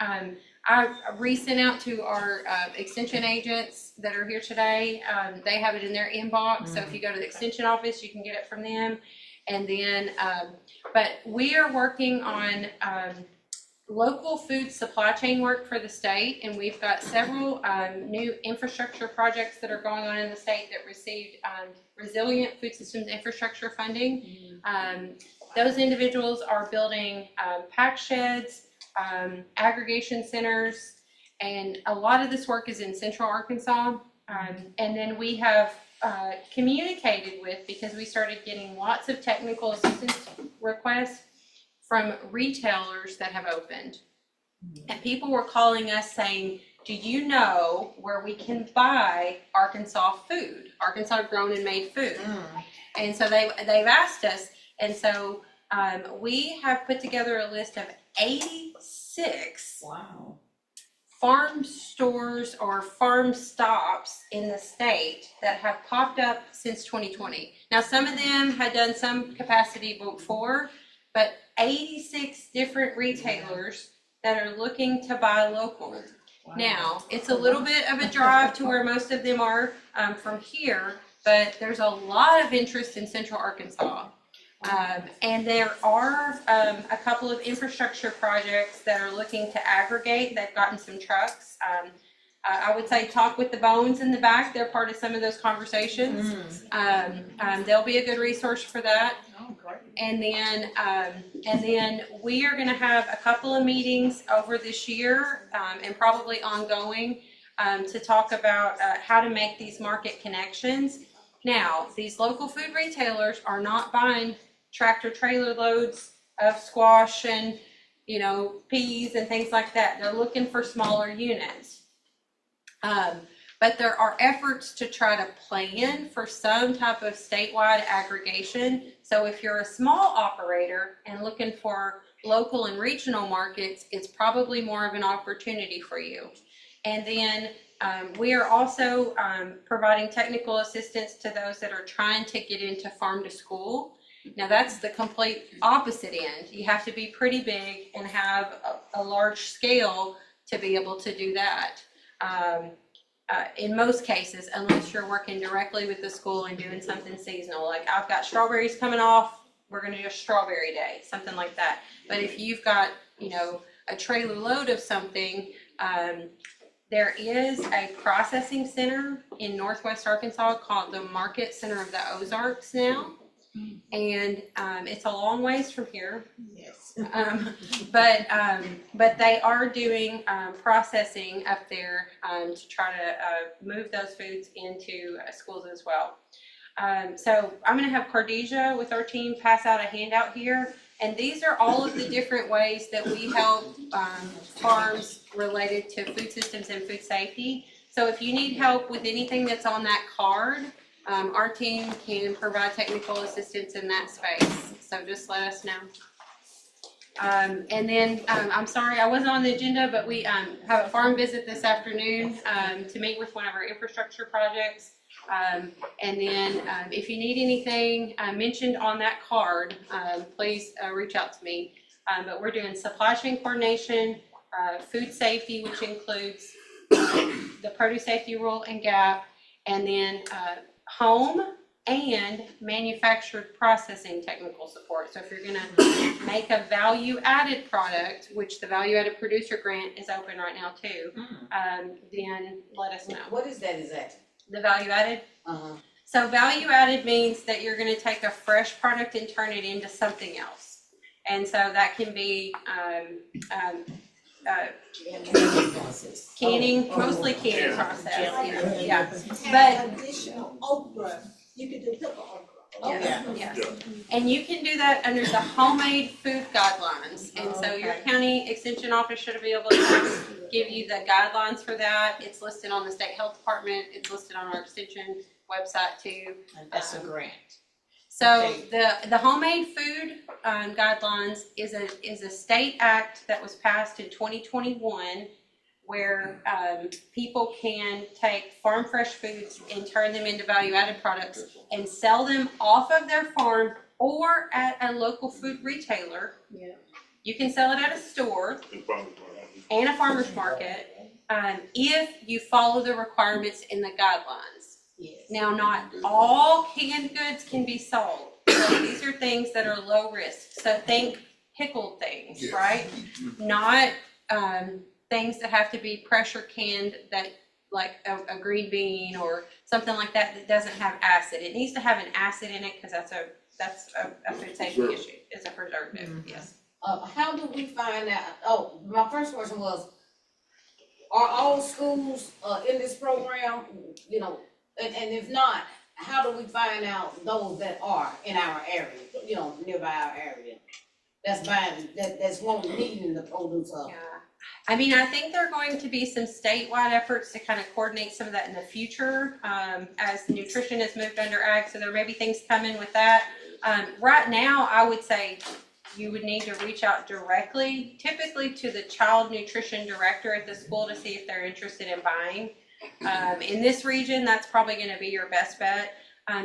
I resent out to our extension agents that are here today. They have it in their inbox. So if you go to the extension office, you can get it from them. And then, but we are working on local food supply chain work for the state, and we've got several new infrastructure projects that are going on in the state that received resilient food systems infrastructure funding. Those individuals are building pack sheds, aggregation centers, and a lot of this work is in Central Arkansas. And then we have communicated with, because we started getting lots of technical assistance requests from retailers that have opened. And people were calling us saying, do you know where we can buy Arkansas food, Arkansas grown and made food? And so they've asked us, and so we have put together a list of 86 farm stores or farm stops in the state that have popped up since 2020. Now, some of them had done some capacity before, but 86 different retailers that are looking to buy local. Now, it's a little bit of a drive to where most of them are from here, but there's a lot of interest in Central Arkansas. And there are a couple of infrastructure projects that are looking to aggregate. They've gotten some trucks. I would say talk with the bones in the back. They're part of some of those conversations. They'll be a good resource for that. And then we are going to have a couple of meetings over this year and probably ongoing to talk about how to make these market connections. Now, these local food retailers are not buying tractor trailer loads of squash and, peas and things like that. They're looking for smaller units. But there are efforts to try to plan for some type of statewide aggregation. So if you're a small operator and looking for local and regional markets, it's probably more of an opportunity for you. And then we are also providing technical assistance to those that are trying to get into farm to school. Now that's the complete opposite end. You have to be pretty big and have a large scale to be able to do that. In most cases, unless you're working directly with the school and doing something seasonal. Like I've got strawberries coming off, we're gonna do a strawberry day, something like that. But if you've got, a trailer load of something, There is a processing center in Northwest Arkansas called the Market Center of the Ozarks now. And it's a long ways from here. Yes. But they are doing processing up there to try to move those foods into schools as well. So I'm going to have Cardesia with our team pass out a handout here. And these are all of the different ways that we help farms related to food systems and food safety. So if you need help with anything that's on that card, our team can provide technical assistance in that space. So just let us know. And then I'm sorry I wasn't on the agenda, but we have a farm visit this afternoon to meet with one of our infrastructure projects. And then if you need anything mentioned on that card, please reach out to me. But we're doing supply chain coordination, food safety, which includes the produce safety rule and GAP, and then home and manufactured processing technical support. So if you're gonna make a value-added product, which the value-added producer grant is open right now too, then let us know. What is that exactly? The value-added? Uh-huh. So value-added means that you're gonna take a fresh product and turn it into something else. And so that can be canning, mostly canning process, yeah. But additional okra, you could do pickle okra. yes. And you can do that under the homemade food guidelines. And so your county extension office should be able to give you the guidelines for that. It's listed on the state health department. It's listed on our extension website too. And that's a grant. So the homemade food guidelines is a state act that was passed in 2021 where people can take farm fresh foods and turn them into value-added products and sell them off of their farm or at a local food retailer. Yeah. You can sell it at a store and a farmer's market if you follow the requirements in the guidelines. Yes. Now, not all canned goods can be sold. So these are things that are low risk. So think pickled things, Yes. right? Not things that have to be pressure canned, that like a green bean or something like that that doesn't have acid. It needs to have an acid in it because that's a food safety issue. It's a preservative. Yes. How do we find out? Oh, my first question was, are all schools in this program? You know, and if not, how do we find out those that are in our area? You know, nearby our area. That's buying. That's one needing the produce of. Yeah. I mean, I think there are going to be some statewide efforts to kind of coordinate some of that in the future as nutrition has moved under ag. So there may be things coming with that. Right now, I would say you would need to reach out directly, typically to the child nutrition director at the school to see if they're interested in buying. In this region, that's probably going to be your best bet.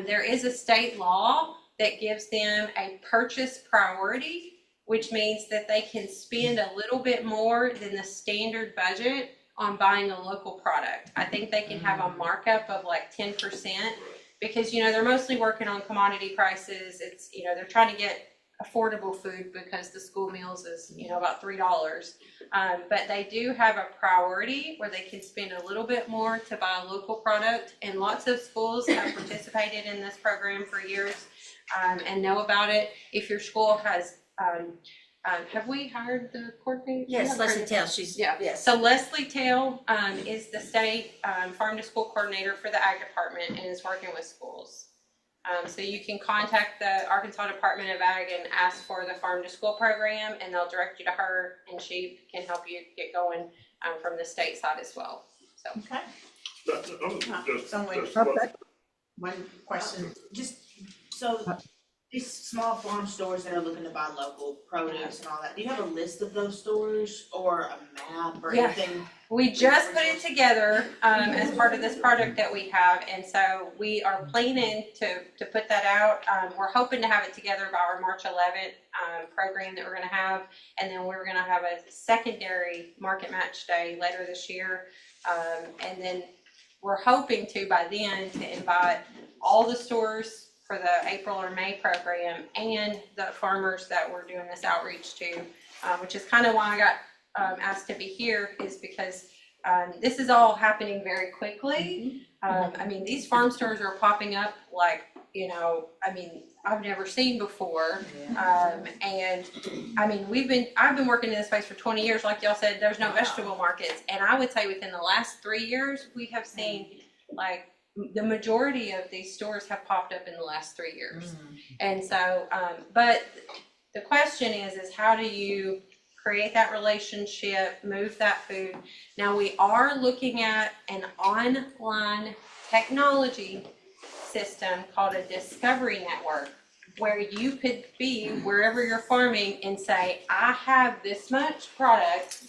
There is a state law that gives them a purchase priority, which means that they can spend a little bit more than the standard budget on buying a local product. I think they can have a markup of like 10% because, you know, they're mostly working on commodity prices. It's, you know, they're trying to get affordable food because the school meals is, you know, about $3. But they do have a priority where they can spend a little bit more to buy a local product. And lots of schools have participated in this program for years and know about it. If your school has have we hired the coordinator? Yes, Leslie Tail, she's, yes. So Leslie Tail is the state farm to school coordinator for the ag department and is working with schools. So you can contact the Arkansas Department of Ag and ask for the farm to school program and they'll direct you to her and she can help you get going from the state side as well. So. Okay. One question, just so these small farm stores that are looking to buy local produce and all that, do you have a list of those stores or a map or anything? We just put it together as part of this project that we have, and so we are planning to put that out. We're hoping to have it together by our March 11th program that we're going to have, and then we're going to have a secondary market match day later this year, and then we're hoping to by then to invite all the stores for the April or May program and the farmers that we're doing this outreach to, which is kind of why I got asked to be here, is because this is all happening very quickly. I mean, these farm stores are popping up like, you know, I mean, I've never seen before. And I mean, I've been working in this space for 20 years. Like y'all said, there's no vegetable markets. And I would say within the last 3 years, we have seen like the majority of these stores have popped up in the last 3 years. And so, but the question is how do you create that relationship, move that food? Now we are looking at an online technology system called a discovery network, where you could be wherever you're farming and say, I have this much product,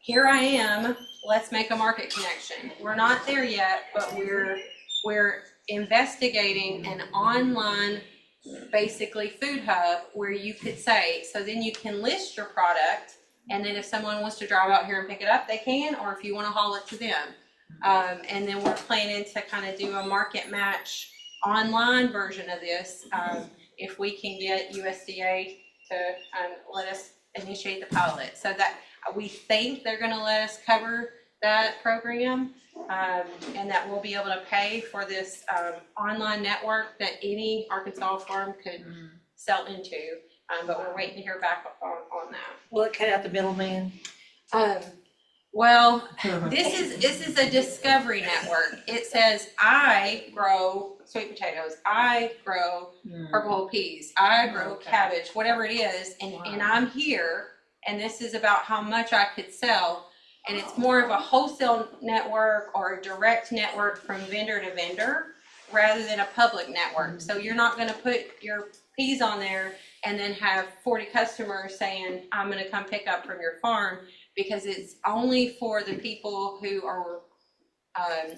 here I am, let's make a market connection. We're not there yet, but we're investigating an online basically food hub where you could say, so then you can list your product, and then if someone wants to drive out here and pick it up, they can, or if you want to haul it to them. And then we're planning to kind of do a market match online version of this, if we can get USDA to let us initiate the pilot. So that we think they're going to let us cover that program, and that we'll be able to pay for this online network that any Arkansas farm could sell into. But we're waiting to hear back on that. Will it cut out the middleman? Well, this is a discovery network. It says I grow sweet potatoes, I grow purple peas, I grow cabbage, whatever it is, and I'm here, and this is about how much I could sell. And it's more of a wholesale network or a direct network from vendor to vendor rather than a public network. So you're not going to put your peas on there and then have 40 customers saying, I'm going to come pick up from your farm, because it's only for the people who are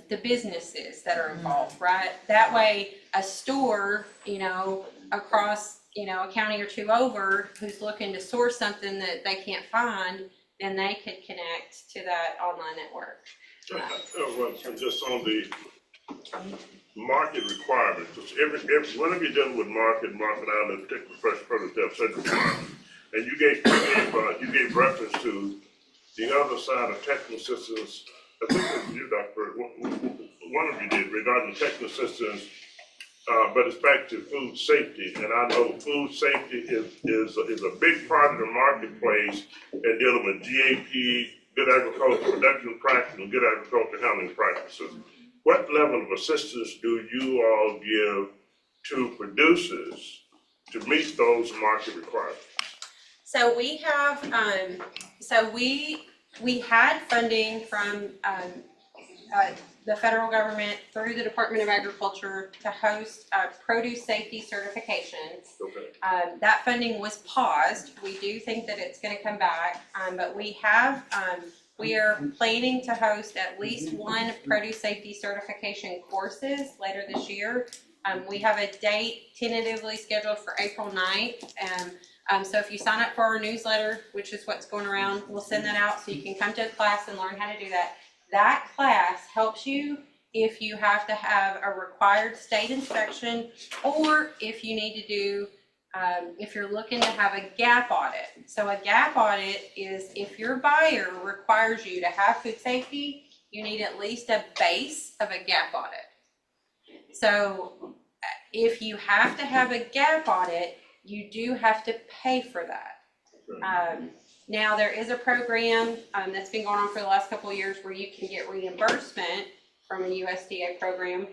the businesses that are involved, right? That way a store, you know, across, you know, a county or two over who's looking to source something that they can't find, then they could connect to that online network. Well, just on the market requirements, because whenever you're dealing with market outlet, particularly fresh produce, they have certain requirements. And you gave reference to the other side of technical assistance. I think it was you, Dr. One of you did regarding technical assistance, but it's back to food safety. And I know food safety is a big part of the marketplace in dealing with GAP, good agricultural production practices, and good agricultural handling practices. What level of assistance do you all give to producers to meet those market requirements? So we have, we had funding from the federal government through the Department of Agriculture to host produce safety certifications. Okay. That funding was paused. We do think that it's going to come back, but we have, we are planning to host at least one produce safety certification courses later this year. We have a date tentatively scheduled for April 9th. So if you sign up for our newsletter, which is what's going around, we'll send that out so you can come to a class and learn how to do that. That class helps you if you have to have a required state inspection, or if you need to do, if you're looking to have a gap audit. So a gap audit is if your buyer requires you to have food safety, you need at least a base of a gap audit. So if you have to have a gap audit, you do have to pay for that. Now there is a program that's been going on for the last couple of years where you can get reimbursement from a USDA program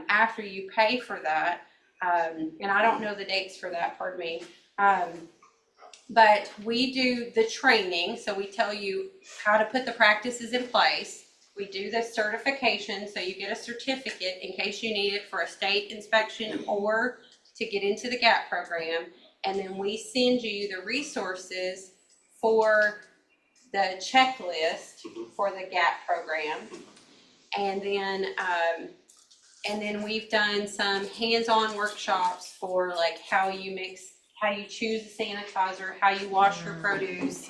after you pay for that. And I don't know the dates for that, pardon me. But we do the training, so we tell you how to put the practices in place. We do the certification, so you get a certificate in case you need it for a state inspection or to get into the GAP program. And then we send you the resources for the checklist for the GAP program. And then we've done some hands-on workshops for like how you choose a sanitizer, how you wash your produce,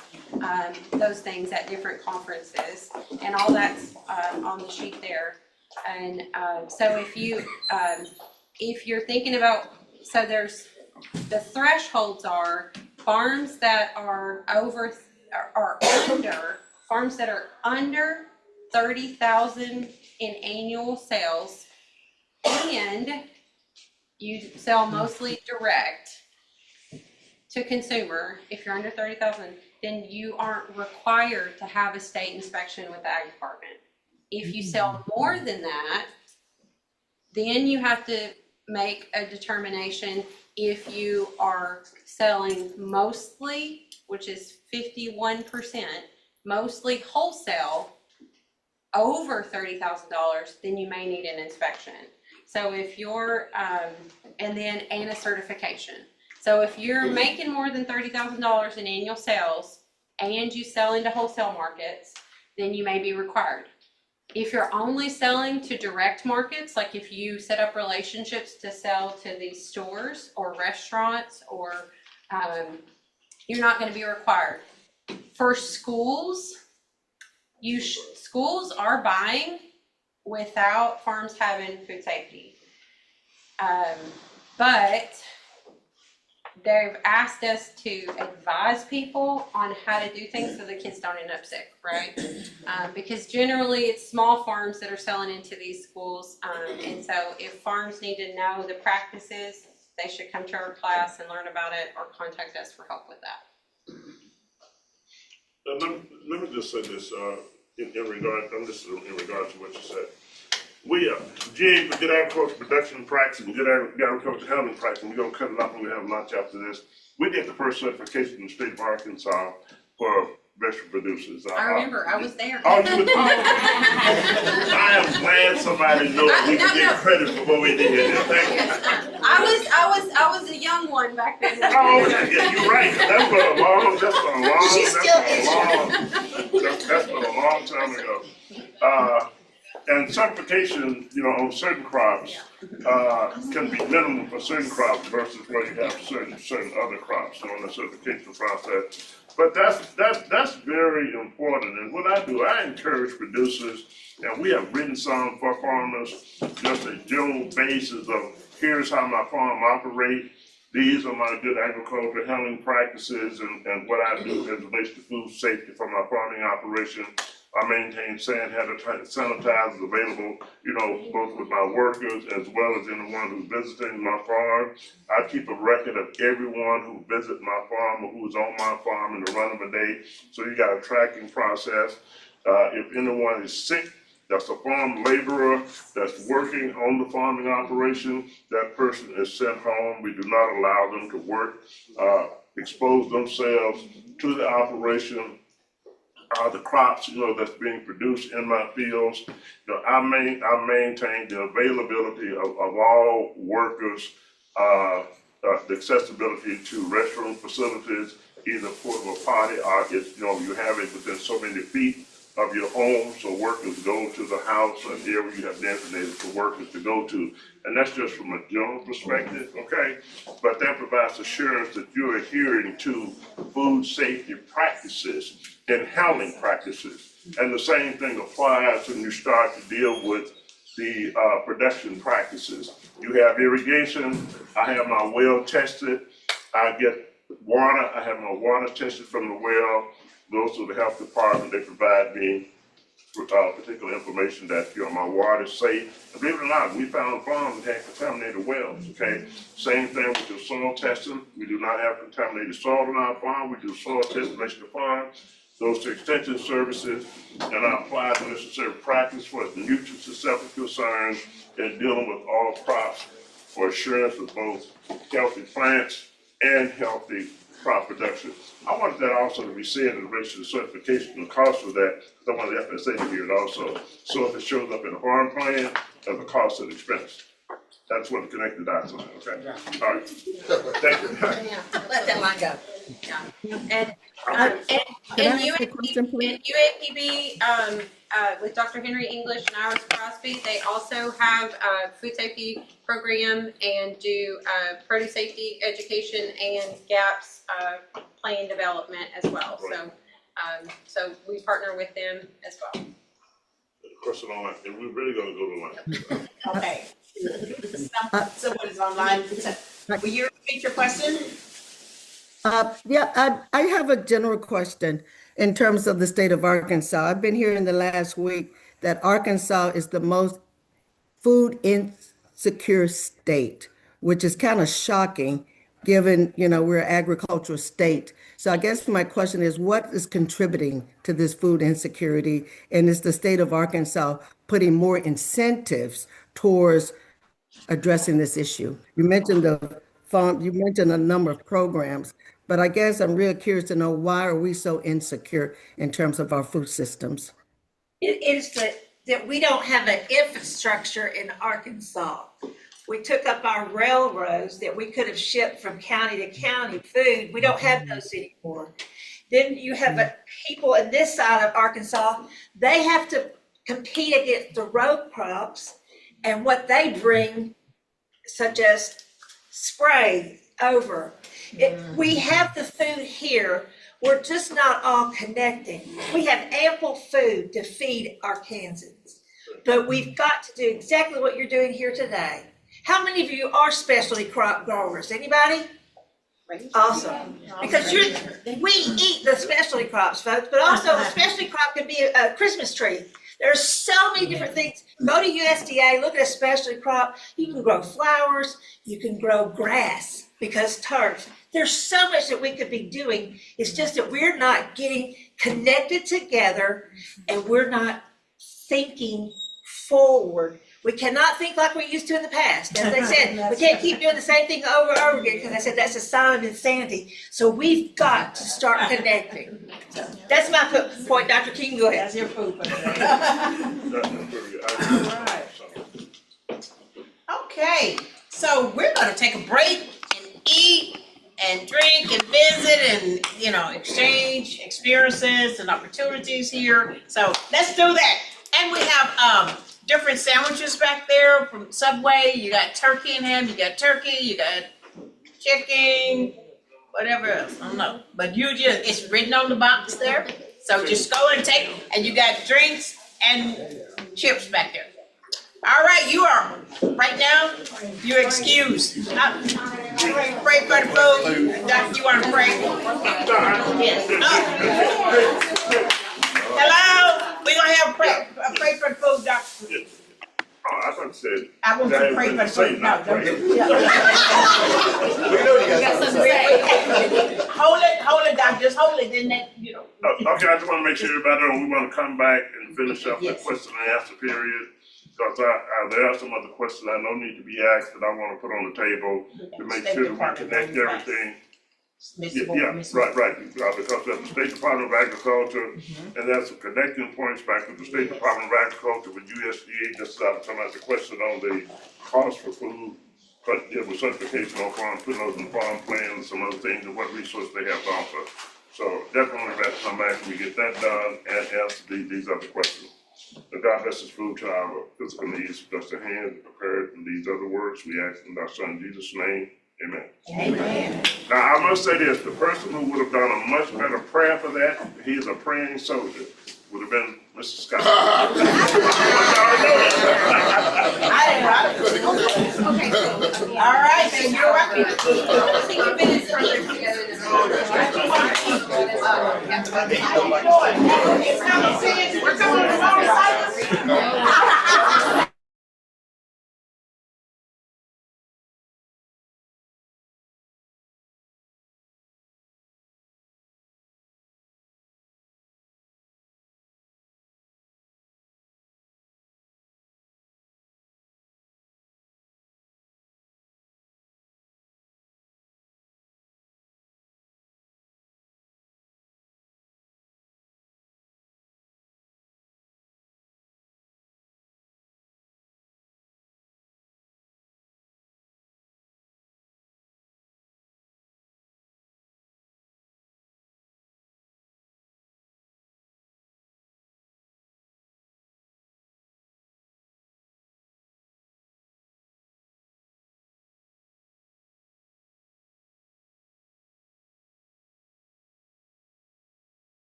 those things at different conferences, and all that's on the sheet there. And so if you're thinking about, so there's the thresholds are farms that are under 30,000 in annual sales and you sell mostly direct to consumer, if you're under 30,000, then you aren't required to have a state inspection with the ag department. If you sell more than that, then you have to make a determination if you are selling mostly, which is 51%, mostly wholesale over $30,000, then you may need an inspection. So if you're, and a certification. So if you're making more than $30,000 in annual sales and you sell into wholesale markets, then you may be required. If you're only selling to direct markets, like if you set up relationships to sell to these stores or restaurants, or you're not going to be required. For schools, schools are buying without farms having food safety, but they've asked us to advise people on how to do things so the kids don't end up sick, right? Because generally it's small farms that are selling into these schools, and so if farms need to know the practices, they should come to our class and learn about it or contact us for help with that. Let me just say this, in regard to what you said. We, GA for Good Agriculture Production Practice and Good Agriculture Handling Practice, and we're gonna cut it off when we have lunch after this. We did the first certification in the state of Arkansas for vegetable producers. I remember, I was there. Oh, you were, I am glad somebody knows we can get credit for what we did. I was a young one back then. Oh, yeah, you're right. That's been a long time ago. And certification, on certain crops, can be minimum for certain crops versus where you have certain other crops on the certification process. But that's very important. And what I do, I encourage producers, and we have written some for farmers, just a general basis of here's how my farm operates. These are my good agriculture handling practices and what I do as it relates to food safety for my farming operation. I maintain sanitizers available, both with my workers as well as anyone who's visiting my farm. I keep a record of everyone who visits my farm or who's on my farm in the run of a day. So you got a tracking process. If anyone is sick, that's a farm laborer that's working on the farming operation, that person is sent home. We do not allow them to work, expose themselves to the operation. The crops, that's being produced in my fields. I maintain the availability of all workers, the accessibility to restroom facilities, either portable potty or if you have it within so many feet of your home, so workers go to the house or the area you have designated for workers to go to. And that's just from a general perspective, okay? But that provides assurance that you're adhering to food safety practices and handling practices. And the same thing applies when you start to deal with the production practices. You have irrigation, I have my well tested, I get water, I have my water tested from the well. Goes to the health department, they provide me particular information that my water is safe. And believe it or not, we found farms that had contaminated wells, okay? Same thing with your soil testing. We do not have contaminated soil on our farm. We do soil testing at the farm. Goes to extension services, and I apply the necessary practice for nutrient susceptible concerns and dealing with all crops for assurance of both healthy plants and healthy crop production. I wanted that also to be said in relation to certification and the cost of that, because I wanted the FSA to hear it also. So if it shows up in the farm plan, as a cost and expense. That's what the connected dots are, okay? All right. Thank you. Let that line go. Yeah. And UAPB, with Dr. Henry English and Iris Crosby, they also have a food safety program and do produce safety education and gaps plan development as well. Right. So we partner with them as well. Of course, online, and we're really gonna go to lunch. Okay. Someone is online. Will you repeat your question? Yeah, I have a general question in terms of the state of Arkansas. I've been hearing the last week that Arkansas is the most food insecure state, which is kind of shocking given, we're an agricultural state. So I guess my question is, what is contributing to this food insecurity? And is the state of Arkansas putting more incentives towards addressing this issue? You mentioned the farm, you mentioned a number of programs, but I guess I'm real curious to know, why are we so insecure in terms of our food systems? It is that we don't have an infrastructure in Arkansas. We took up our railroads that we could have shipped from county to county food. We don't have those anymore. Then you have people in this side of Arkansas, they have to compete against the row crops and what they bring, such as spray over. We have the food here. We're just not all connecting. We have ample food to feed Arkansans, but we've got to do exactly what you're doing here today. How many of you are specialty crop growers? Anybody? Awesome. Because we eat the specialty crops, folks, but also a specialty crop can be a Christmas tree. There's so many different things. Go to USDA, look at a specialty crop. You can grow flowers, you can grow grass because turf. There's so much that we could be doing. It's just that we're not getting connected together and we're not thinking forward. We cannot think like we used to in the past. As they said, we can't keep doing the same thing over and over again because I said that's a sign of insanity. So we've got to start connecting. So that's my point. Dr. King, go ahead. That's your food. Okay, so we're gonna take a break and eat and drink and visit and, exchange experiences and opportunities here. So let's do that. And we have, different sandwiches back there from Subway. You got turkey and ham, you got turkey, you got chicken, whatever else, I don't know. But it's written on the box there. So just go and take, and you got drinks and chips back there. All right, right now, you're excused. Pray for the food. Doctor, you want to pray? Yes. Hello? We're going to have pray for the food, Doctor. I thought you said. I want to pray for the food. No, don't do it. We know you got something to say. Hold it, Doctor. Just hold it, then Okay, I just want to make sure everybody knows we want to come back and finish up the question and answer period. Because there are some other questions I know need to be asked that I want to put on the table to make sure that we connect everything. Right. Because we have the State Department of Agriculture, and that's the connecting points back to the State Department of Agriculture with USDA. Just talking about the question on the cost for food, but with certification on farm, putting those in farm plans and some other things, and what resources they have to offer. So definitely let's come back and we get that done and answer these other questions. And God bless His food to our physical needs, bless the hands prepared in these other words. We ask in our Son Jesus' name. Amen. Amen. Now, I must say this, the person who would have done a much better prayer for that, he is a praying soldier, would have been Mr. Scott. All right, so you're right. We're coming on the wrong side.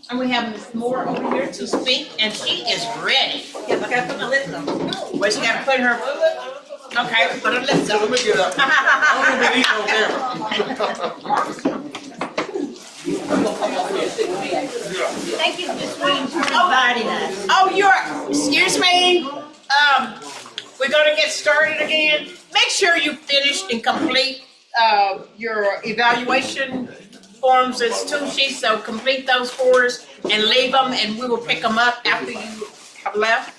And we have Ms. Moore over here to speak, and she is ready. Yeah, I gotta put my lips on. Well, she gotta put her, okay, put her lips on. Let me get up. I don't want to be eating on camera. Thank you, Ms. Williams, for inviting us. Oh, excuse me, we're gonna get started again. Make sure you finish and complete, your evaluation forms. It's 2 sheets, so complete those for us and leave them, and we will pick them up after you have left.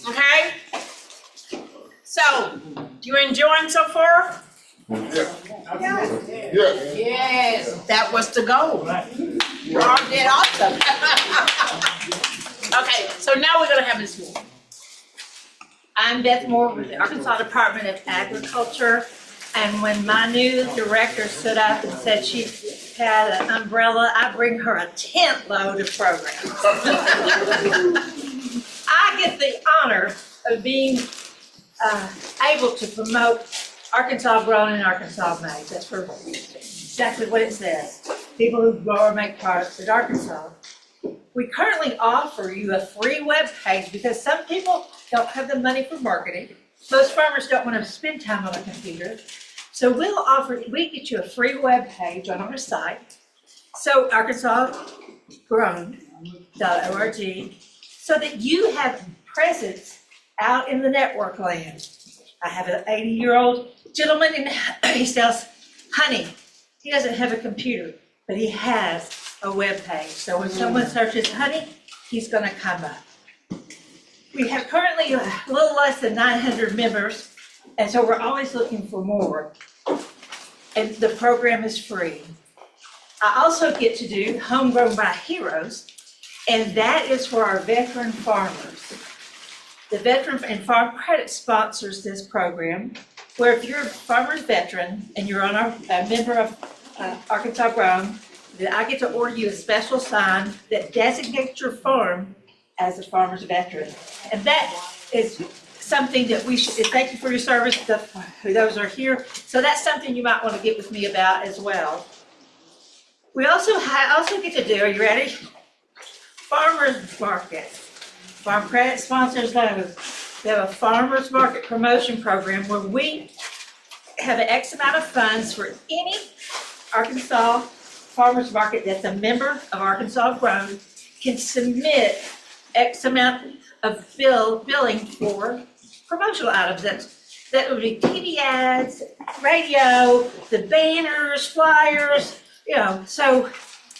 Okay? So, you enjoying so far? Yes. That was the goal. You all did awesome. Okay, so now we're gonna have Ms. Moore. I'm Beth Moore with the Arkansas Department of Agriculture. And when my new director stood up and said she had an umbrella, I bring her a tent load of programs. I get the honor of being able to promote Arkansas grown and Arkansas made. That's exactly what it says. People who grow or make products in Arkansas. We currently offer you a free web page because some people don't have the money for marketing. Most farmers don't want to spend time on a computer. So we get you a free web page on our site. So ArkansasGrown.org, so that you have presence out in the network land. I have an 80-year-old gentleman and he sells honey. He doesn't have a computer, but he has a web page. So when someone searches honey, he's gonna come up. We have currently a little less than 900 members, and so we're always looking for more. And the program is free. I also get to do Homegrown by Heroes, and that is for our veteran farmers. The Veteran and Farm Credit sponsors this program, where if you're a farmer's veteran and you're a member of Arkansas Grown, then I get to order you a special sign that designates your farm as a farmer's veteran. And that is something that we should, thank you for your service, those are here. So that's something you might want to get with me about as well. We also get to do, are you ready? Farmers Market. Farm Credit sponsors those. We have a farmers market promotion program where we have an X amount of funds for any Arkansas farmers market that's a member of Arkansas Grown can submit X amount of billing for promotional items. That would be TV ads, radio, the banners, flyers, so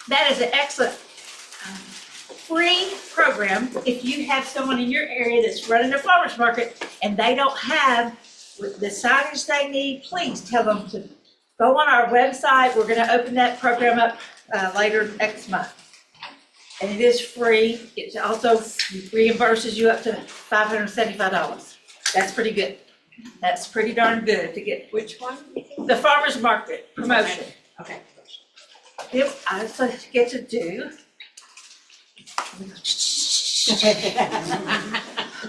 that is an excellent free program. If you have someone in your area that's running a farmer's market and they don't have the signage they need, please tell them to go on our website. We're gonna open that program up later next month. And it is free. It also reimburses you up to $575. That's pretty good. That's pretty darn good to get. Which one? The farmer's market promotion. Okay. Then I also get to do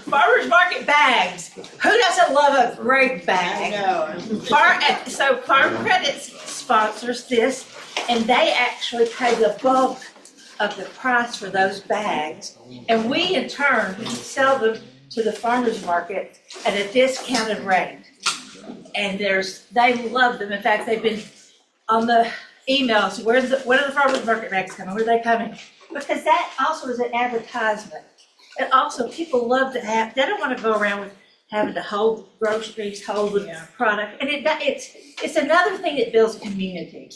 farmer's market bags. Who doesn't love a great bag? I know. So Farm Credit sponsors this, and they actually pay the bulk of the price for those bags. And we in turn sell them to the farmer's market at a discounted rate. And they love them. In fact, they've been on the emails, when are the farmer's market bags coming? Where are they coming? Because that also is an advertisement. And also people love to have, they don't want to go around with having to hold groceries, hold the product. And it's another thing that builds community.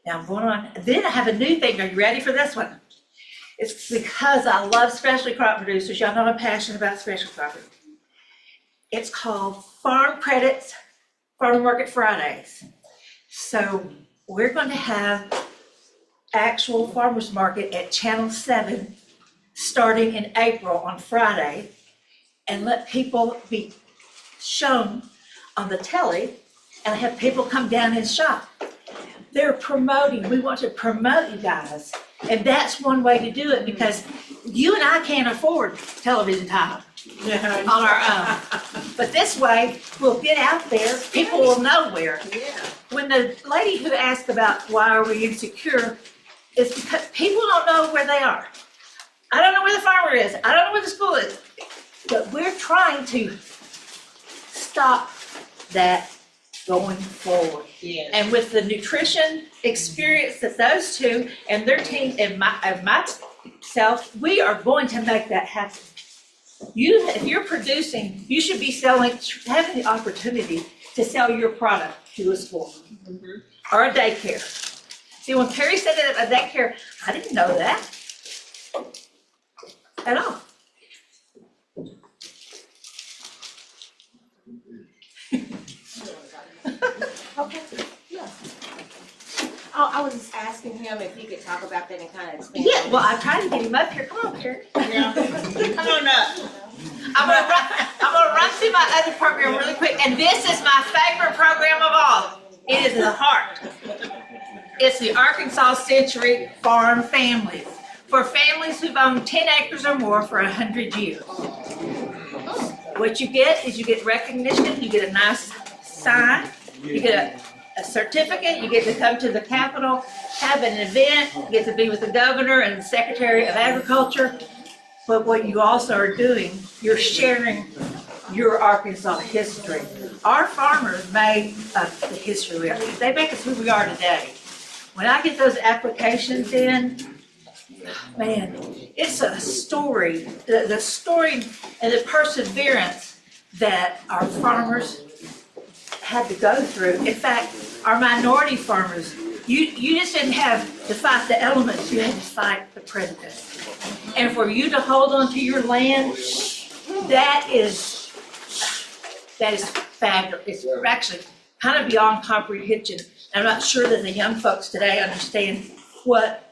Now I'm going on, then I have a new thing. Are you ready for this one? It's because I love specialty crop producers. Y'all know I'm passionate about specialty crop. It's called Farm Credits Farm Market Fridays. So we're going to have actual farmers market at Channel 7 starting in April on Friday, and let people be shown on the telly and have people come down and shop. They're promoting, we want to promote you guys. And that's one way to do it, because you and I can't afford television time on our own. But this way, we'll get out there, people will know where. When the lady who asked about why are we insecure, It's because people don't know where they are. I don't know where the farmer is. I don't know where the school is. But we're trying to stop that going forward. Yes. And with the nutrition experience that those two and their team and myself, we are going to make that happen. If you're producing, you should be selling, having the opportunity to sell your product to a school or a daycare. See, when Carrie said that at a daycare, I didn't know that at all. Okay, yeah. Oh, I was just asking him if he could talk about that and kind of expand. Yeah, well, I tried to get him up here. Come on, Carrie. Yeah. Come on up. I'm gonna run through my other program really quick, and this is my favorite program of all. It is the heart. It's the Arkansas Century Farm Families, for families who've owned 10 acres or more for 100 years. What you get is you get recognition, you get a nice sign, you get a certificate, you get to come to the Capitol, have an event, you get to be with the governor and the Secretary of Agriculture. But what you also are doing, you're sharing your Arkansas history. Our farmers made the history we are. They make us who we are today. When I get those applications in, man, it's a story, the story and the perseverance that our farmers had to go through. In fact, our minority farmers, you just didn't have to fight the elements, you had to fight the predators. And for you to hold on to your land, that is fabulous. It's actually kind of beyond comprehension. I'm not sure that the young folks today understand what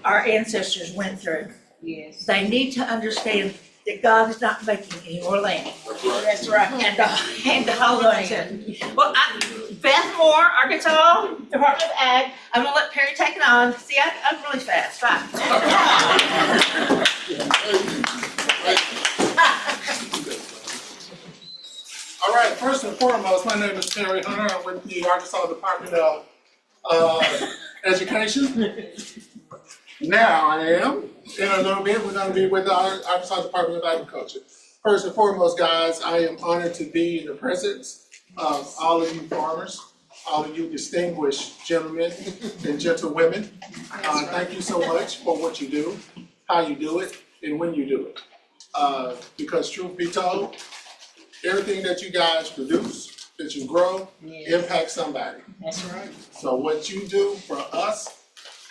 our ancestors went through. Yes. They need to understand that God is not making any more land. That's right. And to hold on to it. Well, Beth Moore, Arkansas Department of Ag. I'm gonna let Perry take it on. See, I'm really fast. Fine. All right, first and foremost, my name is Perry Hunter. I'm with the Arkansas Department of Education. Now I am. In a little bit, we're going to be with the Arkansas Department of Agriculture. First and foremost, guys, I am honored to be in the presence of all of you farmers, all of you distinguished gentlemen and gentlewomen. Thank you so much for what you do, how you do it, and when you do it. Because truth be told, everything that you guys produce, that you grow, impacts somebody. That's right. So what you do for us,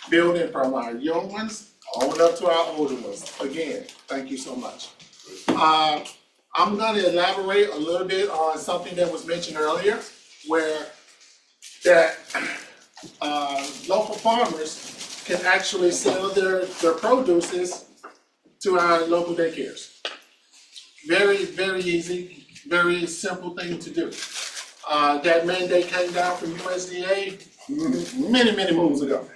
building from our young ones on up to our older ones, again, thank you so much. I'm going to elaborate a little bit on something that was mentioned earlier, where that local farmers can actually sell their produces to our local daycares. Very, very easy, very simple thing to do. That mandate came down from USDA many, many moons ago.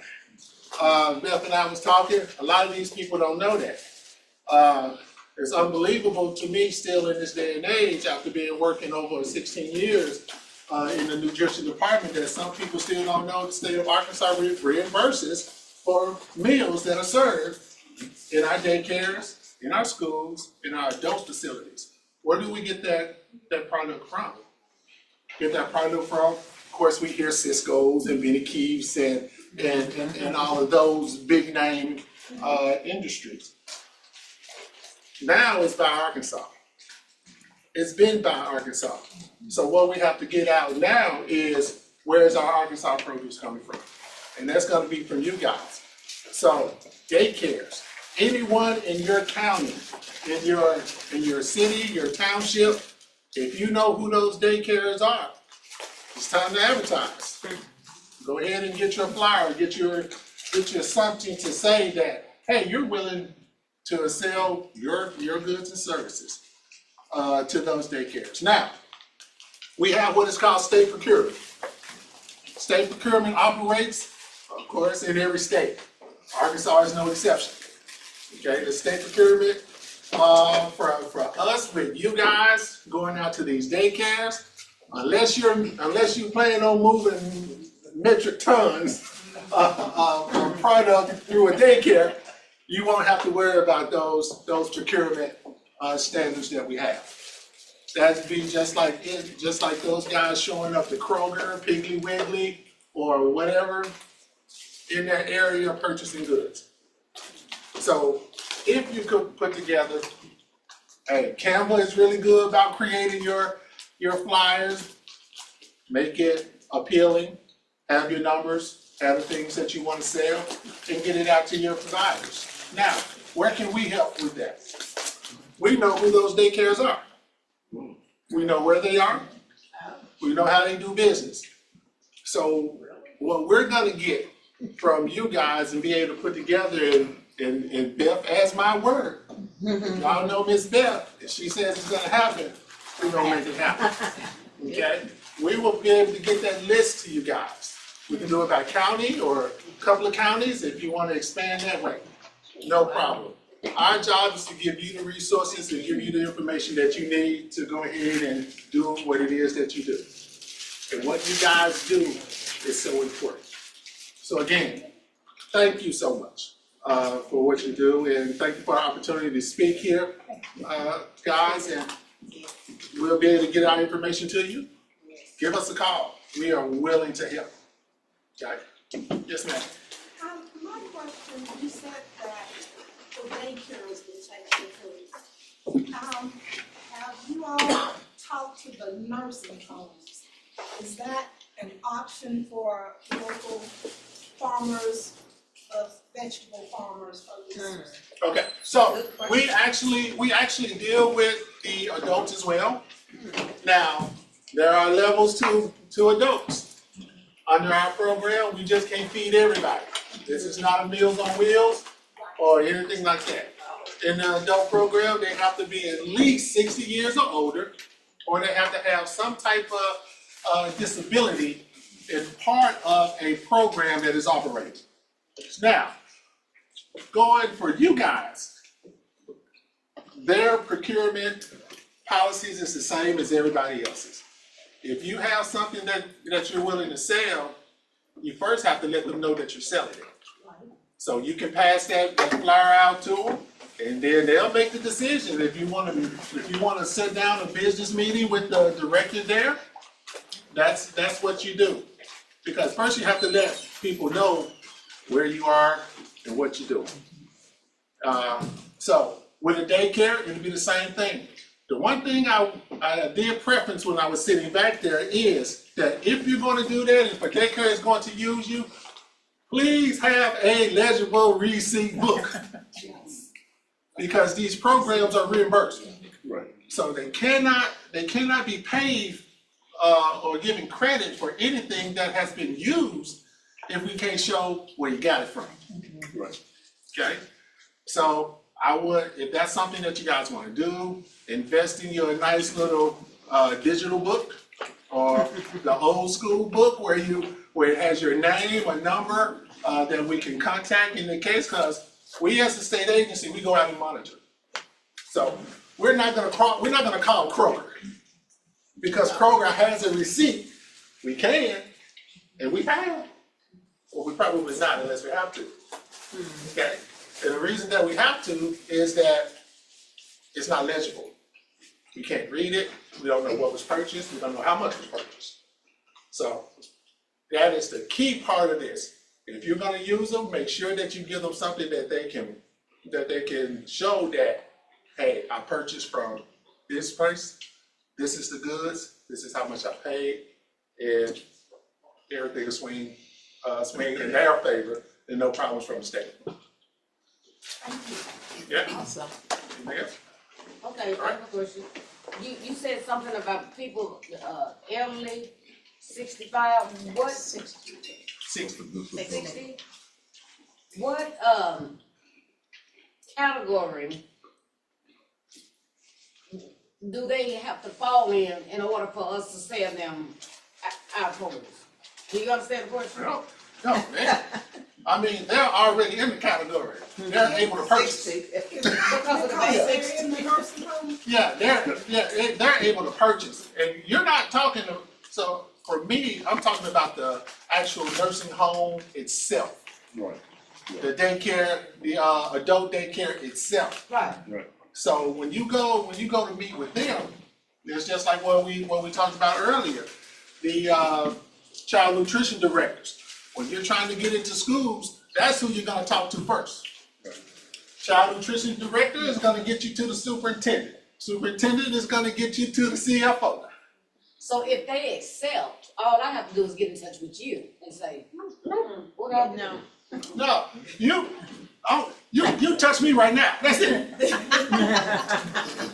Beth and I was talking, a lot of these people don't know that. It's unbelievable to me still in this day and age, after being working over 16 years in the nutrition department, that some people still don't know the state of Arkansas reimburses for meals that are served in our daycares, in our schools, in our adult facilities. Where do we get that product from? Get that product from? Of course, we hear Cisco's and Benny Keeves and all of those big name industries. Now it's by Arkansas. It's been by Arkansas. So what we have to get out now is, where's our Arkansas produce coming from? And that's gonna be from you guys. So daycares, anyone in your county, in your city, your township, if you know who those daycares are, it's time to advertise. Go ahead and get your flyer, get your something to say that, hey, you're willing to sell your goods and services to those daycares. Now, we have what is called state procurement. State procurement operates, of course, in every state. Arkansas is no exception. Okay, the state procurement for us, with you guys going out to these daycares, unless you plan on moving metric tons a product through a daycare, you won't have to worry about those procurement standards that we have. That'd be just like those guys showing up to Kroger, Piggly Wiggly, or whatever in that area purchasing goods. So if you could put together, hey, Canva is really good about creating your flyers, make it appealing, have your numbers, have the things that you want to sell, and get it out to your providers. Now, where can we help with that? We know who those daycares are. We know where they are. We know how they do business. So what we're gonna get from you guys and be able to put together, and Beth has my word. Y'all know Miss Beth, if she says it's gonna happen, we're gonna make it happen. Okay? We will be able to get that list to you guys. We can do it by county or a couple of counties if you want to expand that way. No problem. Our job is to give you the resources and give you the information that you need to go ahead and do what it is that you do. And what you guys do is so important. So again, thank you so much for what you do, and thank you for the opportunity to speak here, guys, and we'll be able to get our information to you. Give us a call. We are willing to help. Okay? Yes, ma'am. My question, you said that the daycare has been taken care of. Have you all talked to the nursing homes? Is that an option for local farmers, vegetable farmers? Okay, so we actually deal with the adults as well. Now, there are levels to adults. Under our program, we just can't feed everybody. This is not a Meals on Wheels or anything like that. In the adult program, they have to be at least 60 years or older, or they have to have some type of disability as part of a program that is operating. Now, going for you guys, their procurement policies is the same as everybody else's. If you have something that you're willing to sell, you first have to let them know that you're selling it. So you can pass that flyer out to them, and then they'll make the decision. If you want to sit down a business meeting with the director there, that's what you do. Because first you have to let people know where you are and what you're doing. So with a daycare, it'll be the same thing. The one thing I did preference when I was sitting back there is that if you're going to do that, and if a daycare is going to use you, please have a legible receipt book. Because these programs are reimbursed. Right. So they cannot be paid or given credit for anything that has been used if we can't show where you got it from. Right. Okay? So I would, if that's something that you guys want to do, invest in your nice little digital book or the old school book where it has your name, a number that we can contact in the case, because we as a state agency, we go out and monitor. So we're not gonna call Kroger because Kroger has a receipt. We can, and we have, or we probably not unless we have to. Okay. And the reason that we have to is that it's not legible. We can't read it. We don't know what was purchased. We don't know how much was purchased. So that is the key part of this. If you're going to use them, make sure that you give them something that they can show that, hey, I purchased from this place. This is the goods. This is how much I paid, and everything will swing in their favor, and no problems from the state. Yeah. Awesome. Anything else? Okay, I have a question. You said something about people, elderly, 65, what? 60. What, category do they have to fall in order for us to sell them our produce? Do you understand the question? No, man. I mean, they're already in the category. They're able to purchase. Because of the basics. Yeah, they're able to purchase. And you're not talking to, so for me, I'm talking about the actual nursing home itself. Right. The daycare, the adult daycare itself. Right. Right. So when you go to meet with them, it's just like what we talked about earlier, the child nutrition directors. When you're trying to get into schools, that's who you're gonna talk to first. Child nutrition director is gonna get you to the superintendent. Superintendent is gonna get you to the CFO. So if they accept, all I have to do is get in touch with you and say, what I do? No, you touch me right now. That's it.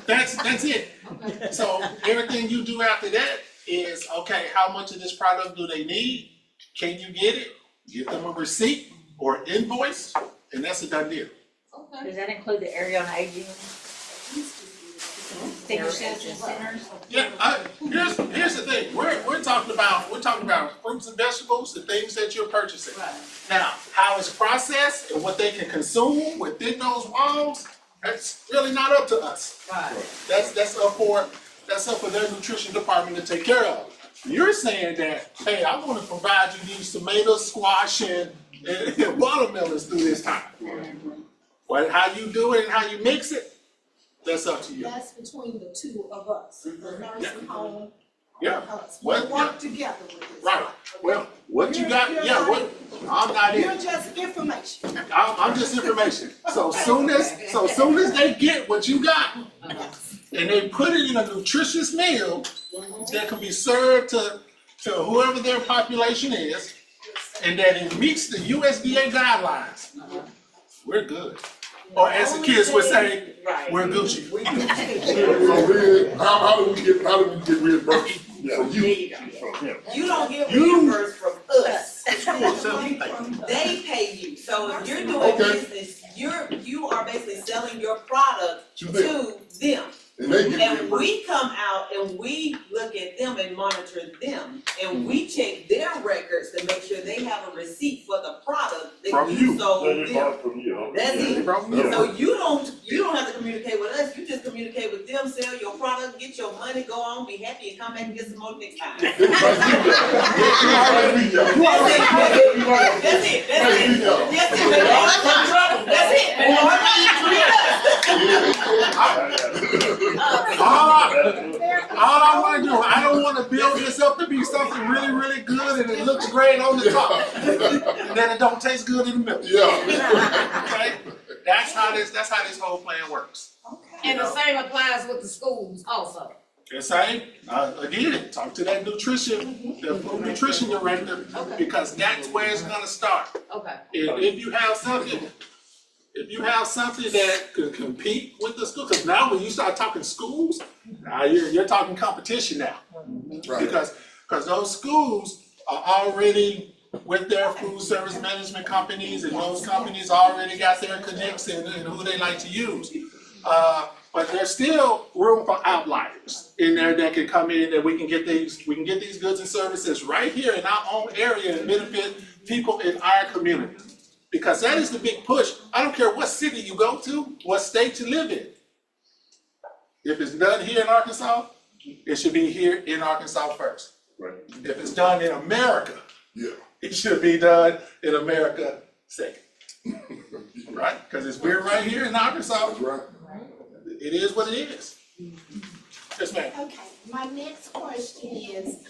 That's it. So everything you do after that is, okay, how much of this product do they need? Can you get it? Give them a receipt or invoice, and that's a done deal. Does that include the area on aging? Senior citizen centers? Yeah, here's the thing. We're talking about fruits and vegetables, the things that you're purchasing. Now, how it's processed and what they can consume within those walls, that's really not up to us. Right. That's up for their nutrition department to take care of. You're saying that, hey, I want to provide you these tomatoes, squash, and watermelons through this time. But how you do it and how you mix it, that's up to you. That's between the two of us, the nursing home. Yeah. Us. What- We work together with this. Right. Well, what you got? You're Yeah. not- What? I'm not in. You're just information. I'm just information. So soon as they get what you got, and they put it in a nutritious meal that can be served to whoever their population is, and that it meets the USDA guidelines, we're good. Or as the kids would say, we're Gucci. So then, how do we get reimbursed from you? You don't get reimbursed from us. They pay you. So if you're doing business, you are basically selling your product to them. And we come out and we look at them and monitor them. And we check their records to make sure they have a receipt for the product that you sold them. From you. That's it. From you. So you don't have to communicate with us. You just communicate with them, sell your product, get your money, go on, be happy, and come back and get some more next time. That's it. All I want to do, I don't want to build this up to be something really, really good and it looks great on the top. And then it don't taste good in the middle. Yeah. Okay? That's how this whole plan works. And the same applies with the schools also. The same, again, talk to that nutrition director, because that's where it's gonna start. Okay. If you have something that could compete with the school, because now when you start talking schools, now you're talking competition now. Right. Because those schools are already with their food service management companies, and those companies already got their connects and who they like to use. But there's still room for outliers in there that can come in, that we can get these goods and services right here in our own area and benefit people in our community. Because that is the big push. I don't care what city you go to, what state you live in. If it's done here in Arkansas, it should be here in Arkansas first. Right. If it's done in America, it should be done in America second. Right? Because we're right here in Arkansas. Right. It is what it is. Yes, ma'am. Okay, my next question is,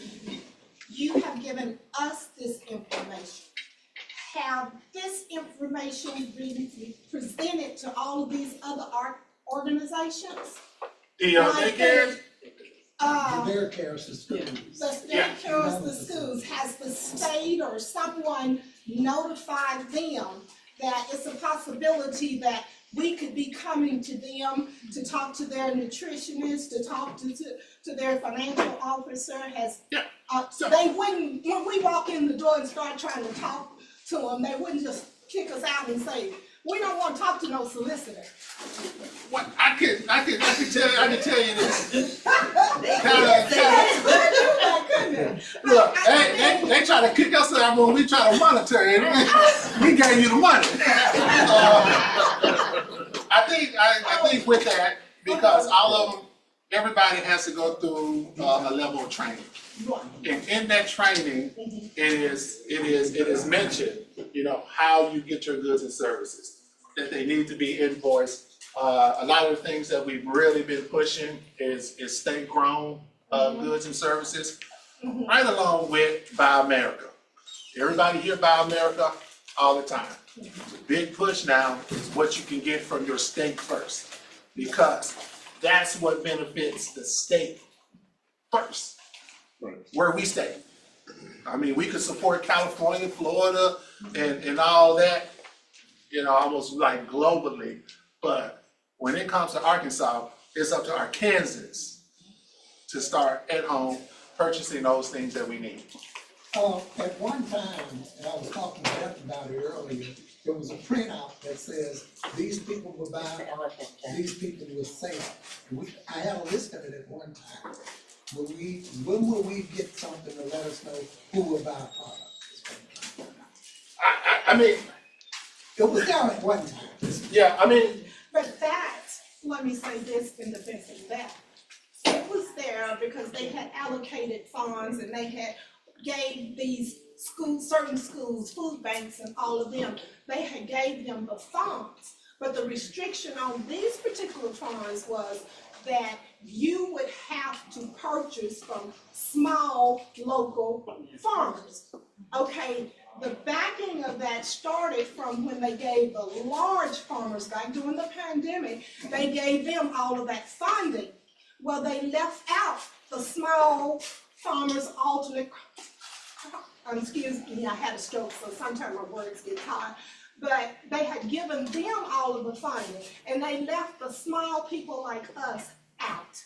you have given us this information. Have this information been presented to all of these other organizations? The daycares? The daycares, the schools. The daycares, the schools, has the state or someone notified them that it's a possibility that we could be coming to them to talk to their nutritionist, to talk to their financial officer? They wouldn't, when we walk in the door and start trying to talk to them, they wouldn't just kick us out and say, we don't want to talk to no solicitor. What I can tell you this. Look, they try to kick us out when we try to monitor it. We gave you the money. I think with that, because all of them, everybody has to go through a level of training. And in that training, it is mentioned, you know, how you get your goods and services, that they need to be invoiced. A lot of the things that we've really been pushing is state-grown goods and services, right along with Buy America. Everybody hear Buy America all the time. The big push now is what you can get from your state first, because that's what benefits the state first, where we stay. I mean, we could support California, Florida, and all that, you know, almost like globally, but when it comes to Arkansas, it's up to Arkansans to start at home purchasing those things that we need. At one time, and I was talking to Beth about it earlier, there was a printout that says, these people will buy, these people will sell. I had a list of it at one time. When will we get something to let us know who will buy a product? I mean, it was down at one time. Yeah, I mean. But that, let me say this in defense of that. It was there because they had allocated funds and they had gave these schools, certain schools, food banks and all of them, they had gave them the funds. But the restriction on these particular funds was that you would have to purchase from small local farmers. Okay, the backing of that started from when they gave the large farmers back during the pandemic, they gave them all of that funding. Well, they left out the small farmers alternate, excuse me, I had a stroke, so sometimes my words get tired. But they had given them all of the funding, and they left the small people like us out.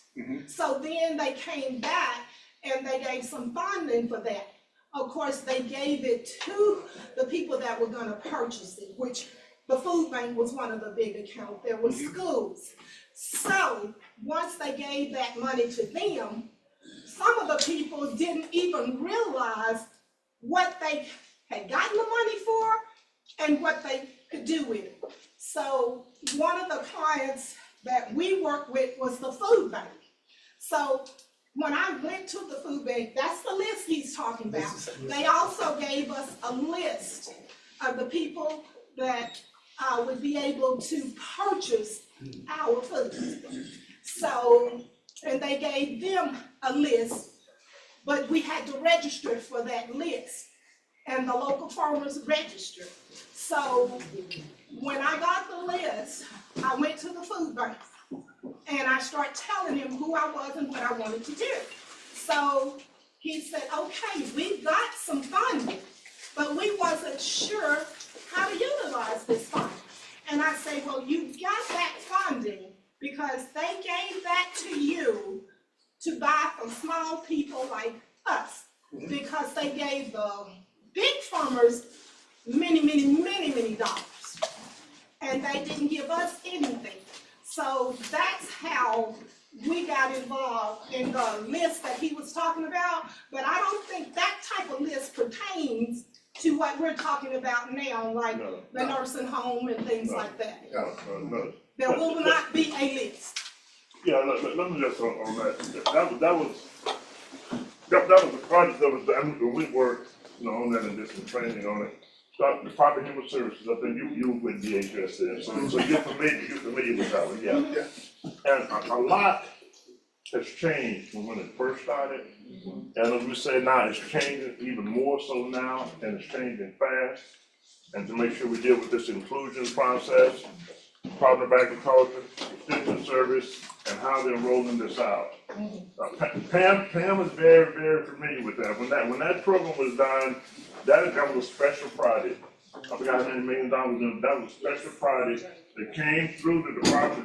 So then they came back and they gave some funding for that. Of course, they gave it to the people that were gonna purchase it, which the food bank was one of the big accounts. There were schools. So once they gave that money to them, some of the people didn't even realize what they had gotten the money for and what they could do with it. So one of the clients that we worked with was the food bank. So when I went to the food bank, that's the list he's talking about. They also gave us a list of the people that would be able to purchase our food. So, and they gave them a list, but we had to register for that list. And the local farmers registered. So when I got the list, I went to the food bank and I started telling him who I was and what I wanted to do. So he said, okay, we've got some funding, but we wasn't sure how to utilize this funding. And I say, well, you got that funding because they gave that to you to buy from small people like us, because they gave the big farmers many dollars, and they didn't give us anything. So that's how we got involved in the list that he was talking about, but I don't think that type of list pertains to what we're talking about now, like the nursing home and things like that. No. There will not be a list. Yeah, let me just on that. That was a project that was done, and we worked, you know, on that and did some training on it. The Department of Human Services, I think you with DHS there, so you're familiar with that one, yeah. And a lot has changed from when it first started, and as we say now, it's changing even more so now, and it's changing fast. And to make sure we deal with this inclusion process, Department of Agriculture, Extension Service, and how they're rolling this out. Pam is very familiar with that. When that program was done, that was a special project. I forgot how many $1 million that was a special project that came through the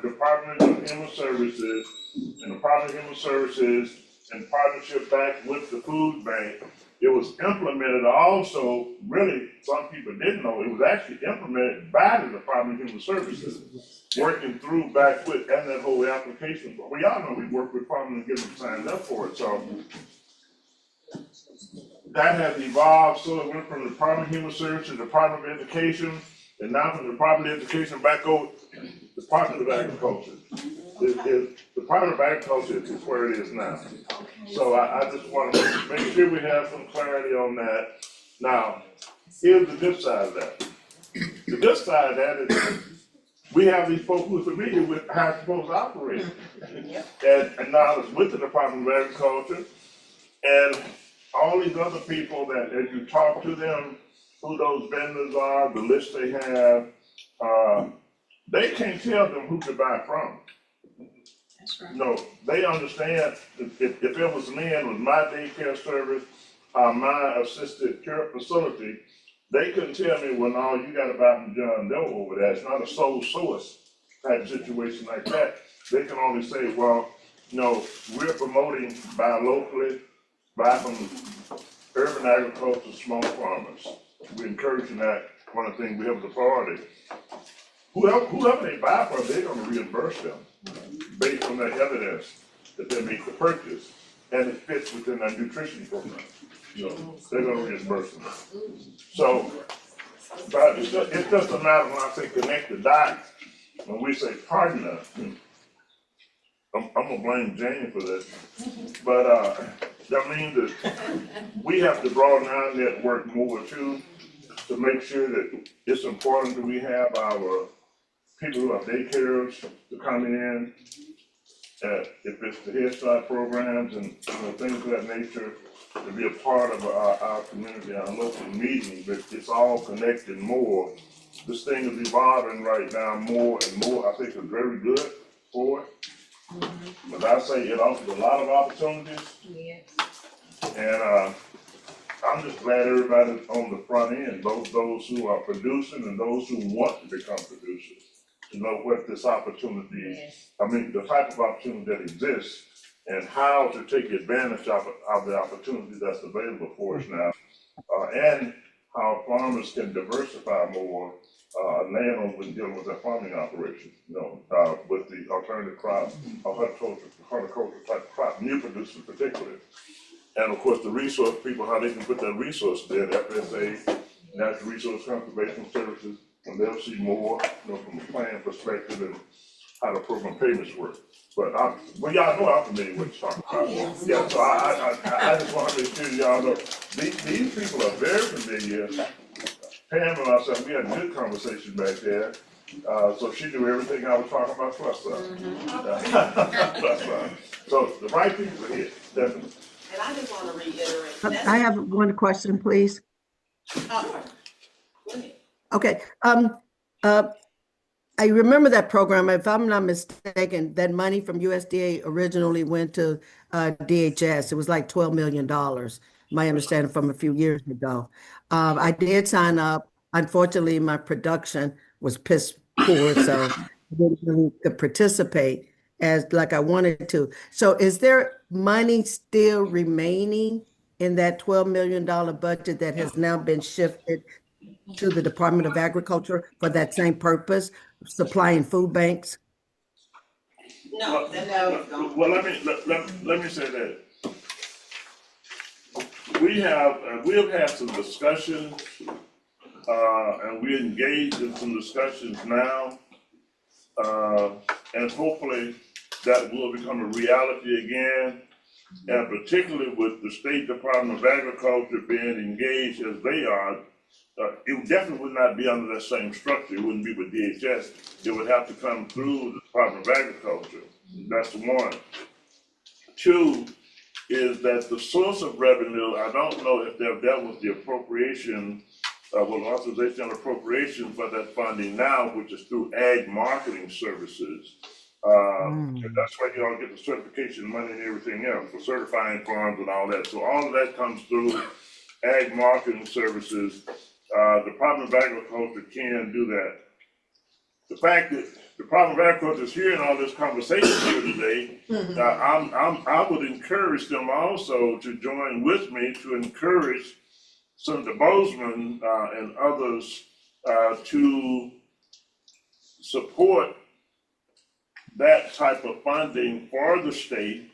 Department of Human Services, and the Department of Human Services in partnership back with the food bank. It was implemented also, really, some people didn't know, it was actually implemented by the Department of Human Services, working through back with, and that whole application. But we all know we work with farmers and get them signed up for it, so. That has evolved, so it went from the Department of Human Services to the Department of Education, and now from the Department of Education back over to the Department of Agriculture. The Department of Agriculture is where it is now. So I just want to make sure we have some clarity on that. Now, here's the good side of that. The good side of that is we have these folks who are familiar with how it's supposed to operate. And now it's with the Department of Agriculture and all these other people that, as you talk to them, who those vendors are, the list they have, they can't tell them who to buy from. That's right. No, they understand if it was me and with my daycare service, my assisted care facility, they couldn't tell me, well, no, you gotta buy from John Doe over there. It's not a sole source type situation like that. They can only say, well, no, we're promoting buy locally, buy from urban agriculture, small farmers. We're encouraging that. One of the things we have as a priority. Whoever they buy from, they're gonna reimburse them based on the evidence that they make the purchase, and it fits within our nutrition program. So they're gonna reimburse them. So, but it's just a matter when I say connect the dots, when we say partner, I'm gonna blame Jane for this, but that means that we have to broaden our network more too, to make sure that it's important that we have our people who have daycares to come in, if it's the Head Start programs and things of that nature, to be a part of our community, our local meeting, but it's all connected more. This thing is evolving right now more and more. I think it's very good for it. But I say it offers a lot of opportunities. Yes. And I'm just glad everybody's on the front end, both those who are producing and those who want to become producers, to know what this opportunity, the type of opportunity that exists and how to take advantage of the opportunity that's available for us now. And how farmers can diversify more, landowners when dealing with their farming operation, with the alternative crop, horticulture type crop, new producers particularly. And of course, the resource people, how they can put that resource there, FSA, Natural Resource Conservation Services, and they'll see more, from a plan perspective and how the program payments work. But y'all know I'm familiar with what you're talking about. Yeah, so I just want to make sure y'all know, these people are very familiar. Pam and myself, we had a good conversation back there. So she knew everything I was talking about plus So the right people are here, definitely. And I just want to reiterate. I have one question, please. Go ahead. Okay. I remember that program. If I'm not mistaken, that money from USDA originally went to DHS. It was like $12 million. My understanding from a few years ago. I did sign up. Unfortunately, my production was piss poor, so I didn't really participate as like I wanted to. So is there money still remaining in that $12 million budget that has now been shifted to the Department of Agriculture for that same purpose, supplying food banks? No, well, let me say that. We have had some discussions, and we're engaged in some discussions now, and hopefully that will become a reality again, and particularly with the State Department of Agriculture being engaged as they are. It definitely would not be under that same structure. It wouldn't be with DHS. It would have to come through the Department of Agriculture. That's one. Two is that the source of revenue, I don't know if they've dealt with the appropriation, authorization and appropriation for that funding now, which is through ag marketing services. And that's why you all get the certification money and everything else for certifying farms and all that. So all of that comes through ag marketing services. Department of Agriculture can do that. The fact that the Department of Agriculture is hearing all this conversation here today, I would encourage them also to join with me to encourage Senator Bozeman and others to support that type of funding for the state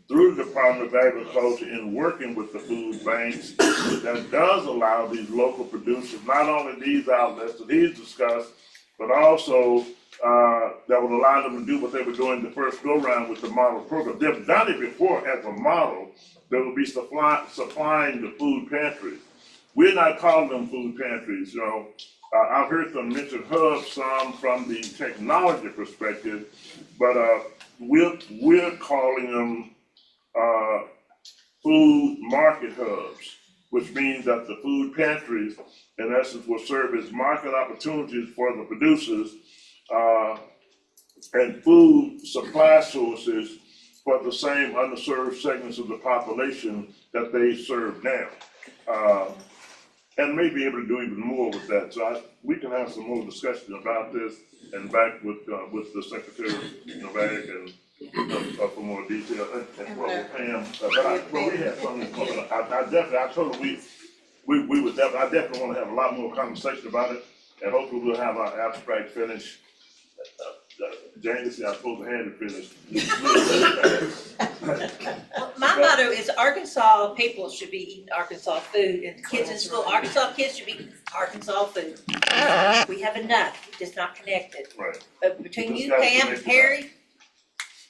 through the Department of Agriculture in working with the food banks that does allow these local producers, not only these outlets that he's discussed, but also that would allow them to do what they were doing the first go-round with the model program. They've done it before as a model. They will be supplying the food pantries. We're not calling them food pantries, you know. I've heard them mention hubs, some from the technology perspective, but we're calling them food market hubs, which means that the food pantries, in essence, will serve as market opportunities for the producers and food supply sources for the same underserved segments of the population that they serve now. And may be able to do even more with that. So we can have some more discussion about this and back with the Secretary of Ag and for more detail and with Pam. But we have something coming up. I told her we would definitely, I definitely want to have a lot more conversation about it, and hopefully we'll have our abstract finished. Jane said I was supposed to have it finished. My motto is Arkansas people should be eating Arkansas food, and kids in school, Arkansas kids should be eating Arkansas food. We have enough, just not connected. Right. But between you, Pam, and Perry.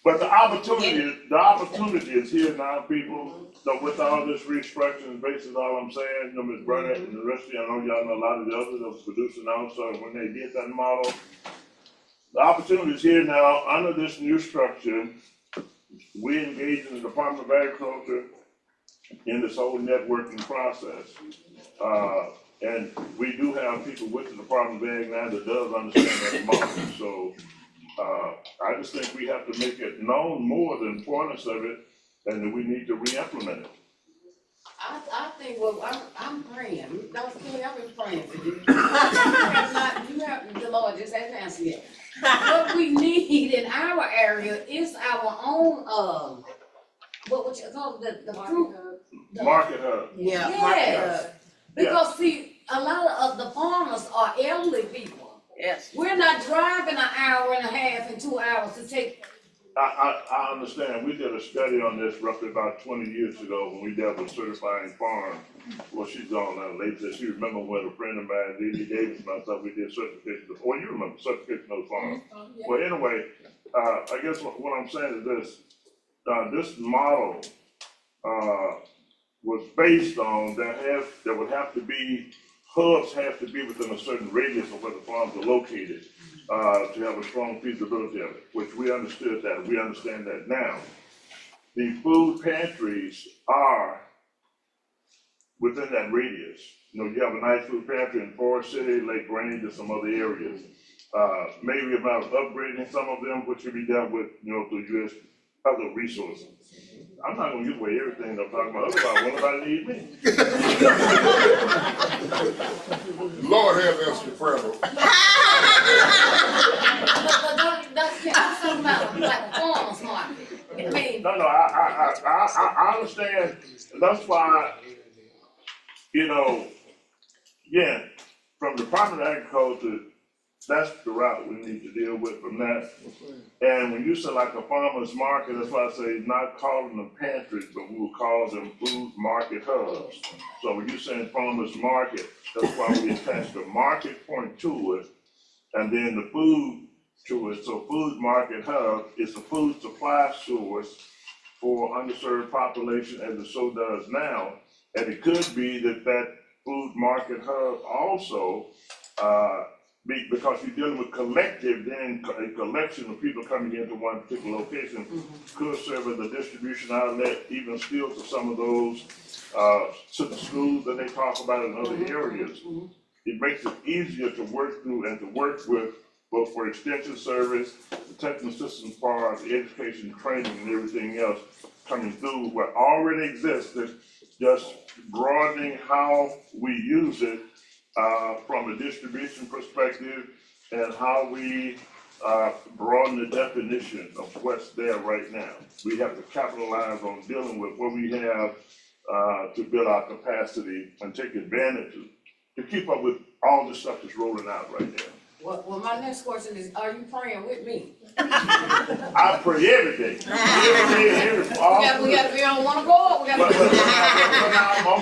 But the opportunity is here now, people. So with all this restructuring, basically all I'm saying, you know, Ms. Burnett and the rest of you, I know y'all know a lot of the others that was producing also when they did that model. The opportunity is here now under this new structure. We engage in the Department of Agriculture in this whole networking process. And we do have people with the Department of Ag now that does understand that model. So I just think we have to make it known more the importance of it and that we need to re-implement it. I think, well, I'm praying, Dr. Kelly, I've been praying for you. You have, the Lord just hasn't answered yet. What we need in our area is our own, what would you call it, the fruit? Market hub. Yeah. Yes. Because see, a lot of the farmers are elderly people. Yes. We're not driving an hour and a half and 2 hours to take. I understand. We did a study on this roughly about 20 years ago when we dealt with certifying farms. Well, she's gone now later. She remember when a friend of mine, Dee Davis, and myself, we did certification. Well, you remember certification of those farms. Yeah. Well, anyway, I guess what I'm saying is this. This model was based on there would have to be, hubs have to be within a certain radius of where the farms are located to have a strong feasibility of it, which we understood that. We understand that now. The food pantries are within that radius. You know, you have a nice food pantry in Forest City, Lake Range, and some other areas. Maybe about upgrading some of them, which should be dealt with, you know, through U.S. other resources. I'm not gonna give away everything I'm talking about, otherwise won't nobody need me. Lord have mercy, your prayer. I'm talking about like a farmer's market. No, I understand. That's why, you know, yeah, from the Department of Agriculture, that's the route we need to deal with from that. And when you say like a farmer's market, that's why I say not calling them pantries, but we will call them food market hubs. So when you're saying farmer's market, that's why we attach the market point to it and then the food to it. So food market hub is a food supply source for underserved population as it so does now. And it could be that food market hub also, because you're dealing with collective, then a collection of people coming into one particular location could serve as a distribution outlet, even still to some of those, to the schools that they talk about in other areas. It makes it easier to work through and to work with, both for extension service, the technical assistance part, the education, training, and everything else coming through what already existed, just broadening how we use it from a distribution perspective and how we broaden the definition of what's there right now. We have to capitalize on dealing with what we have to build our capacity and take advantage of, to keep up with all the stuff that's rolling out right now. Well, my next question is, are you praying with me? I pray every day. We gotta be on one accord. I'm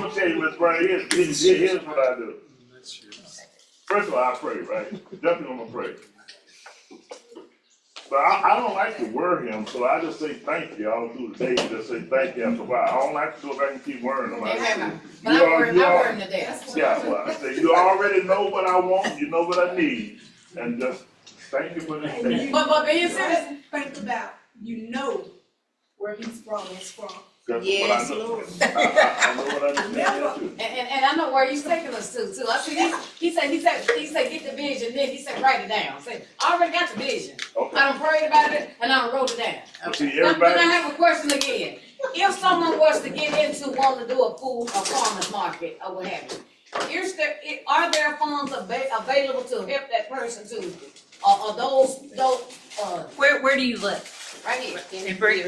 gonna tell you, Ms. Brown, here's what I do. first of all, I pray, right? Definitely I'm gonna pray. But I don't like to worry him, so I just say thank you all through the day. Just say thank you after a while. I don't like to go back and keep worrying him. But I worry him to death. Yeah, well, I say you already know what I want, you know what I need, and just thank you for this day. But being serious, Think about, you know where he's from. That's Yes, what I know. Lord. I know what I understand too. and I know where he's taking us to too. I see he said get the vision, then he said write it down. Say, I already got the vision. Okay. I done prayed about it and I done wrote it down. But see, Now, everybody. I have a question again. If someone was to get into wanting to do a farmer's market or what have you, are there funds available to help that person too? Or those Where do you live? right here? In Bree.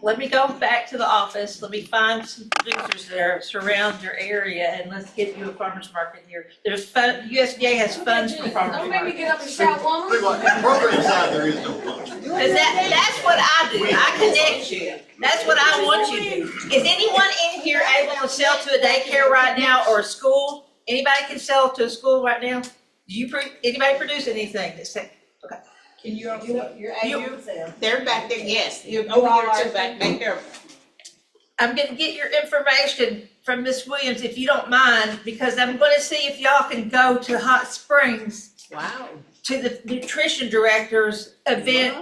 Let me go back to the office, let me find some producers that surround your area, and let's get you a farmer's market here. There's USDA has funds for farmers Don't market. make me get up and shout, woman. Program side, there is no funds. Cause that's what I do, I connect you, that's what I want you to do. Is anyone in here able to sell to a daycare right now or a school? Anybody can sell to a school right now? Do you, anybody produce anything that say, okay? Can you, They're back there, yes, you're over here too, back there. I'm gonna get your information from Miss Williams if you don't mind, because I'm gonna see if y'all can go to Hot Springs. Wow. To the nutrition director's event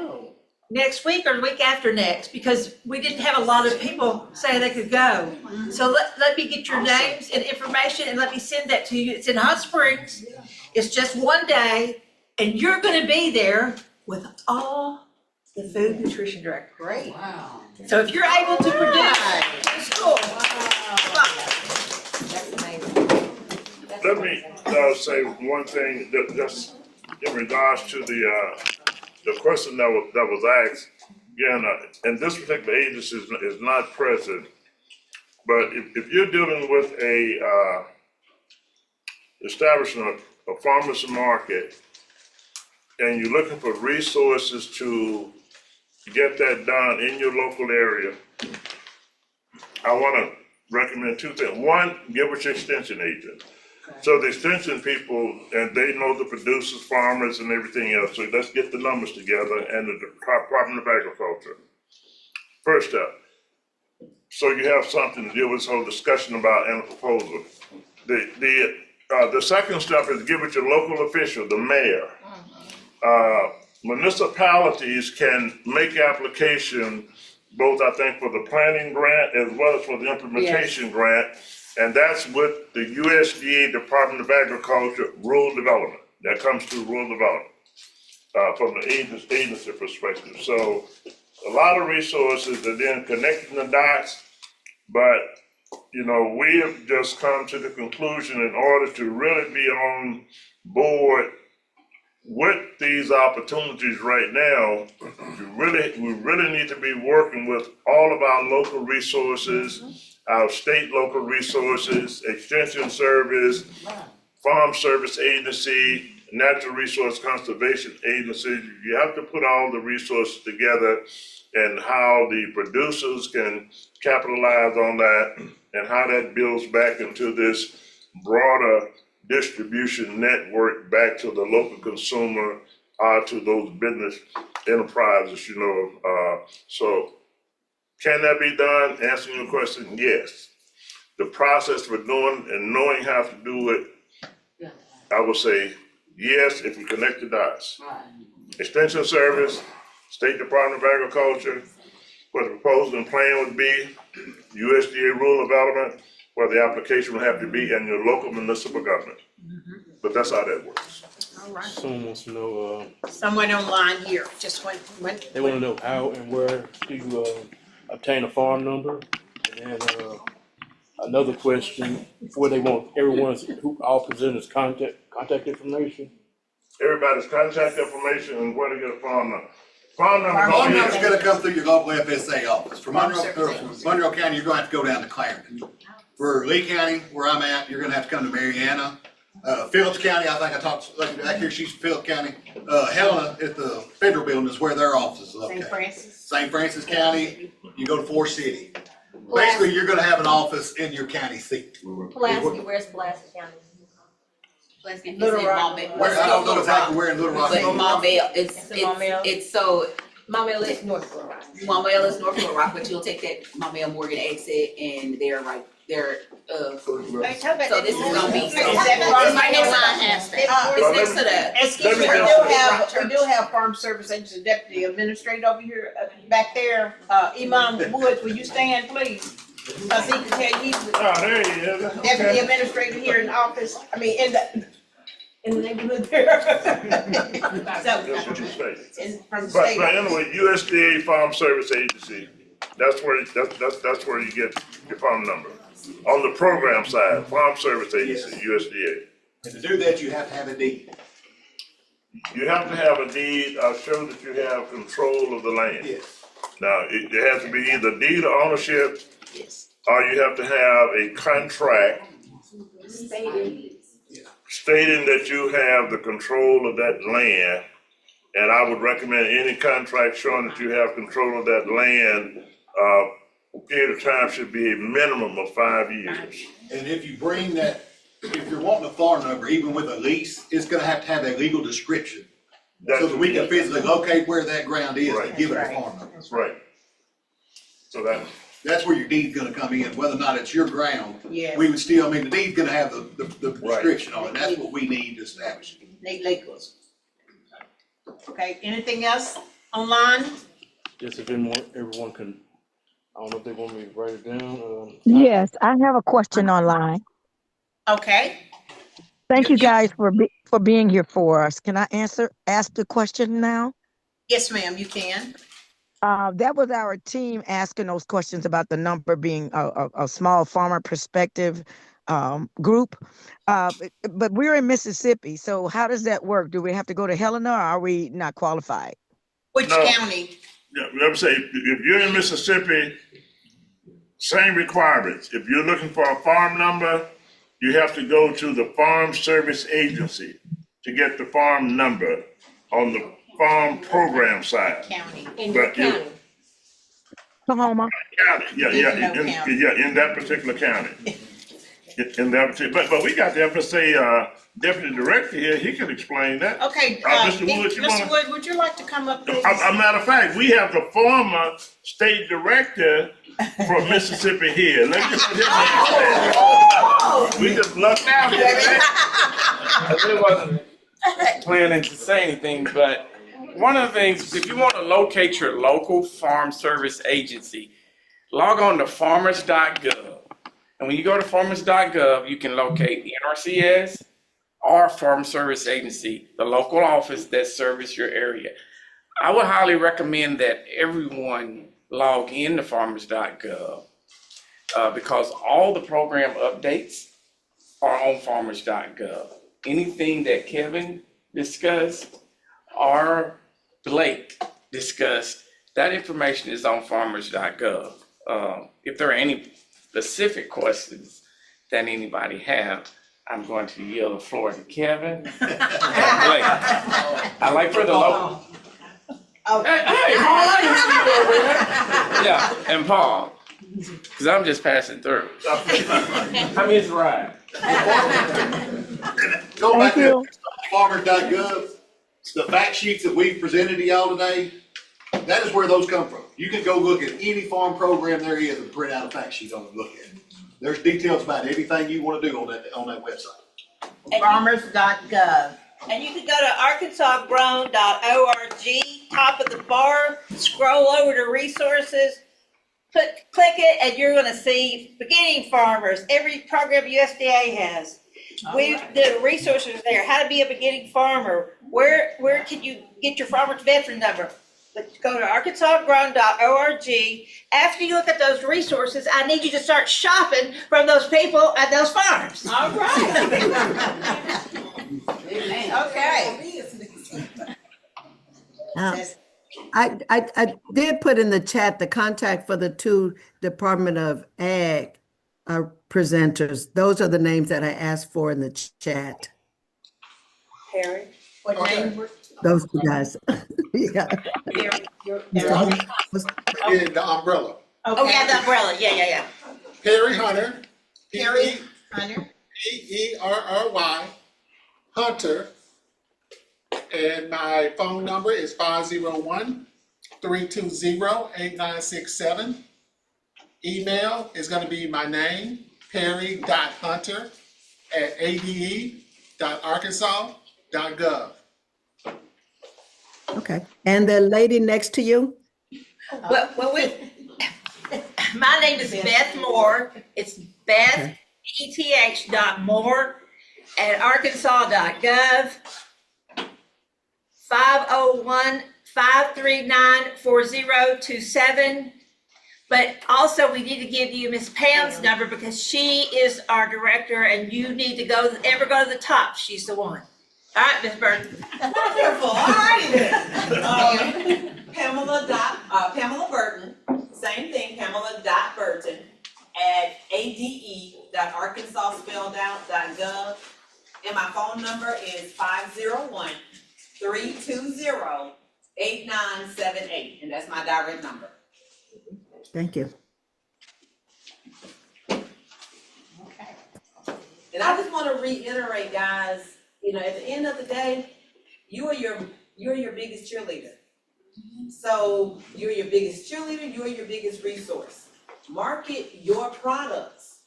next week or the week after next, because we didn't have a lot of people say they could go. So let me get your names and information and let me send that to you. It's in Hot Springs. It's just one day and you're gonna be there with all the food nutrition director. Great. Wow. So if you're able to produce, it's cool. That's amazing. Let me say one thing that just in regards to the question that was asked. Again, and this particular agency is not present, but if you're dealing with establishing a farmer's market and you're looking for resources to get that done in your local area, I want to recommend two things. One, get with your extension agent. So the extension people, and they know the producers, farmers, and everything else. So let's get the numbers together and the Department of Agriculture. First step. So you have something to deal with this whole discussion about and a proposal. The second step is get with your local official, the mayor. Municipalities can make application both, I think, for the planning grant as well as for the implementation grant. And that's with the USDA Department of Agriculture Rural Development. That comes through rural development from the agency perspective. So a lot of resources are then connecting the dots, but you know, we have just come to the conclusion in order to really be on board with these opportunities right now, we really need to be working with all of our local resources, our state local resources, extension service, farm service agency, natural resource conservation agency. You have to put all the resources together and how the producers can capitalize on that and how that builds back into this broader distribution network back to the local consumer, to those business enterprises, you know. So can that be done? Answering your question, yes. The process for doing and knowing how to do it, I would say yes if you connect the dots. Extension Service, State Department of Agriculture, what the proposal and plan would be, USDA Rural Development, where the application would have to be in your local municipal government. But that's how that works. All right. Someone wants to know, Someone online here, just when. they want to know how and where do you obtain a farm number? And then another question, where they want everyone's, who all presenters contact information? Everybody's contact information and where to get a farm number. Farm number's gonna come through your local FSA office. For Monroe County, you're gonna have to go down to Clarendon. For Lee County, where I'm at, you're gonna have to come to Mariana. Phillips County, I think I talked, back here, she's from Phillips County. Helena at the federal building is where their office is located. St. Francis County, you go to Forest City. Basically, you're gonna have an office in your county seat. Pulaski, where's Pulaski County? It's in Little Rock. Maumelle. Where, I don't know exactly where in Little Rock. But it is. Maumelle, It's in Maumelle. it's so, Maumelle is North Little Rock. Maumelle is North Little Rock, but you'll take that Maumelle Morgan exit and they're right there, so this is gonna be. Is that right next to It's next to that. Excuse me, we do have Farm Service Agency Deputy Administrator over here, back there, Imam Woods, will you stand, please? Cause he can tell you, he's Oh, there he is. Deputy Okay. Administrator here in the office, I mean, in the neighborhood there. That's what you say. From the But state. anyway, USDA Farm Service Agency, that's where you get your farm number. On the program side, Farm Service Agency, USDA. And to do that, you have to have a deed. You have to have a deed, show that you have control of the land. Yes. Now, it has to be either deed of ownership, Yes. or you have to have a contract stating that you have the control of that land. And I would recommend any contract showing that you have control of that land, period of time should be a minimum of 5 years. And if you bring that, if you're wanting a farm number, even with a lease, it's gonna have to have a legal description. So that we can physically locate where that ground is and give it a farm number. That's right. So that's where your deed's gonna come in, whether or not it's your ground. Yes. We would still, I mean, the deed's gonna have the description on it, that's what we need to establish. Nate Lakers. Okay, anything else online? Just if everyone can, I don't know if they want me to write it down. Yes, I have a question online. Okay. Thank you guys for being here for us. Can I ask the question now? Yes, ma'am, you can. That was our team asking those questions about the number being a small farmer perspective group. But we're in Mississippi, so how does that work? Do we have to go to Helena or are we not qualified? Which county? Yeah, let me say, if you're in Mississippi, same requirements. If you're looking for a farm number, you have to go to the Farm Service Agency to get the farm number on the farm program side. County. But you- Oklahoma. County, in that particular county. In that particular, but we got the FSA deputy director here. He can explain that. Okay, Mr. Wood, Mr. Wood, would you like to come up, please? A matter of fact, we have the former state director from Mississippi here. Let's just put him on. We just lucked out here. I really wasn't planning to say anything, but one of the things, if you want to locate your local farm service agency, log on to farmers.gov. And when you go to farmers.gov, you can locate NRCS or Farm Service Agency, the local office that serves your area. I would highly recommend that everyone log in to farmers.gov because all the program updates are on farmers.gov. Anything that Kevin discussed or Blake discussed, that information is on farmers.gov. If there are any specific questions that anybody have, I'm going to yield the floor to Kevin and Blake. I like for the local. Hey, Paul, yeah, and Paul, because I'm just passing through. I mean, it's right. Go back to farmers.gov, the fact sheets that we've presented to y'all today, that is where those come from. You can go look at any farm program there is and print out a fact sheet on it and look at it. There's details about everything you want to do on that website. Farmers.gov. And you can go to arkansasgrown.org, top of the bar, scroll over to resources, click it, and you're gonna see beginning farmers, every program USDA has. The resources there, how to be a beginning farmer, where can you get your farmer's veteran number? Let's go to arkansasgrown.org. After you look at those resources, I need you to start shopping from those people at those farms. All right. Okay. I did put in the chat the contact for the two Department of Ag presenters. Those are the names that I asked for in the chat. Harry, what name? Those two guys. Yeah. In the umbrella. Oh, yeah, the umbrella. Yeah. Perry Hunter. Perry Hunter. Perry, Hunter. And my phone number is 501-320-8967. Email is gonna be my name, perry.hunter@ade.arkansas.gov. Okay. And the lady next to you? My name is Beth Moore. It's Beth, ETH.Moore@arkansas.gov. 501-539-4027. But also we need to give you Miss Pam's number because she is our director and you need to go to the top. She's the one. All right, Ms. Burton. Wonderful, all righty then. Pamela Burton, same thing, Pamela.Burton @ade.arkansas.gov. And my phone number is 501-320-8978, and that's my direct number. Thank you. And I just want to reiterate, guys, you know, at the end of the day, you're your biggest cheerleader. So you're your biggest cheerleader, you're your biggest resource. Market your products.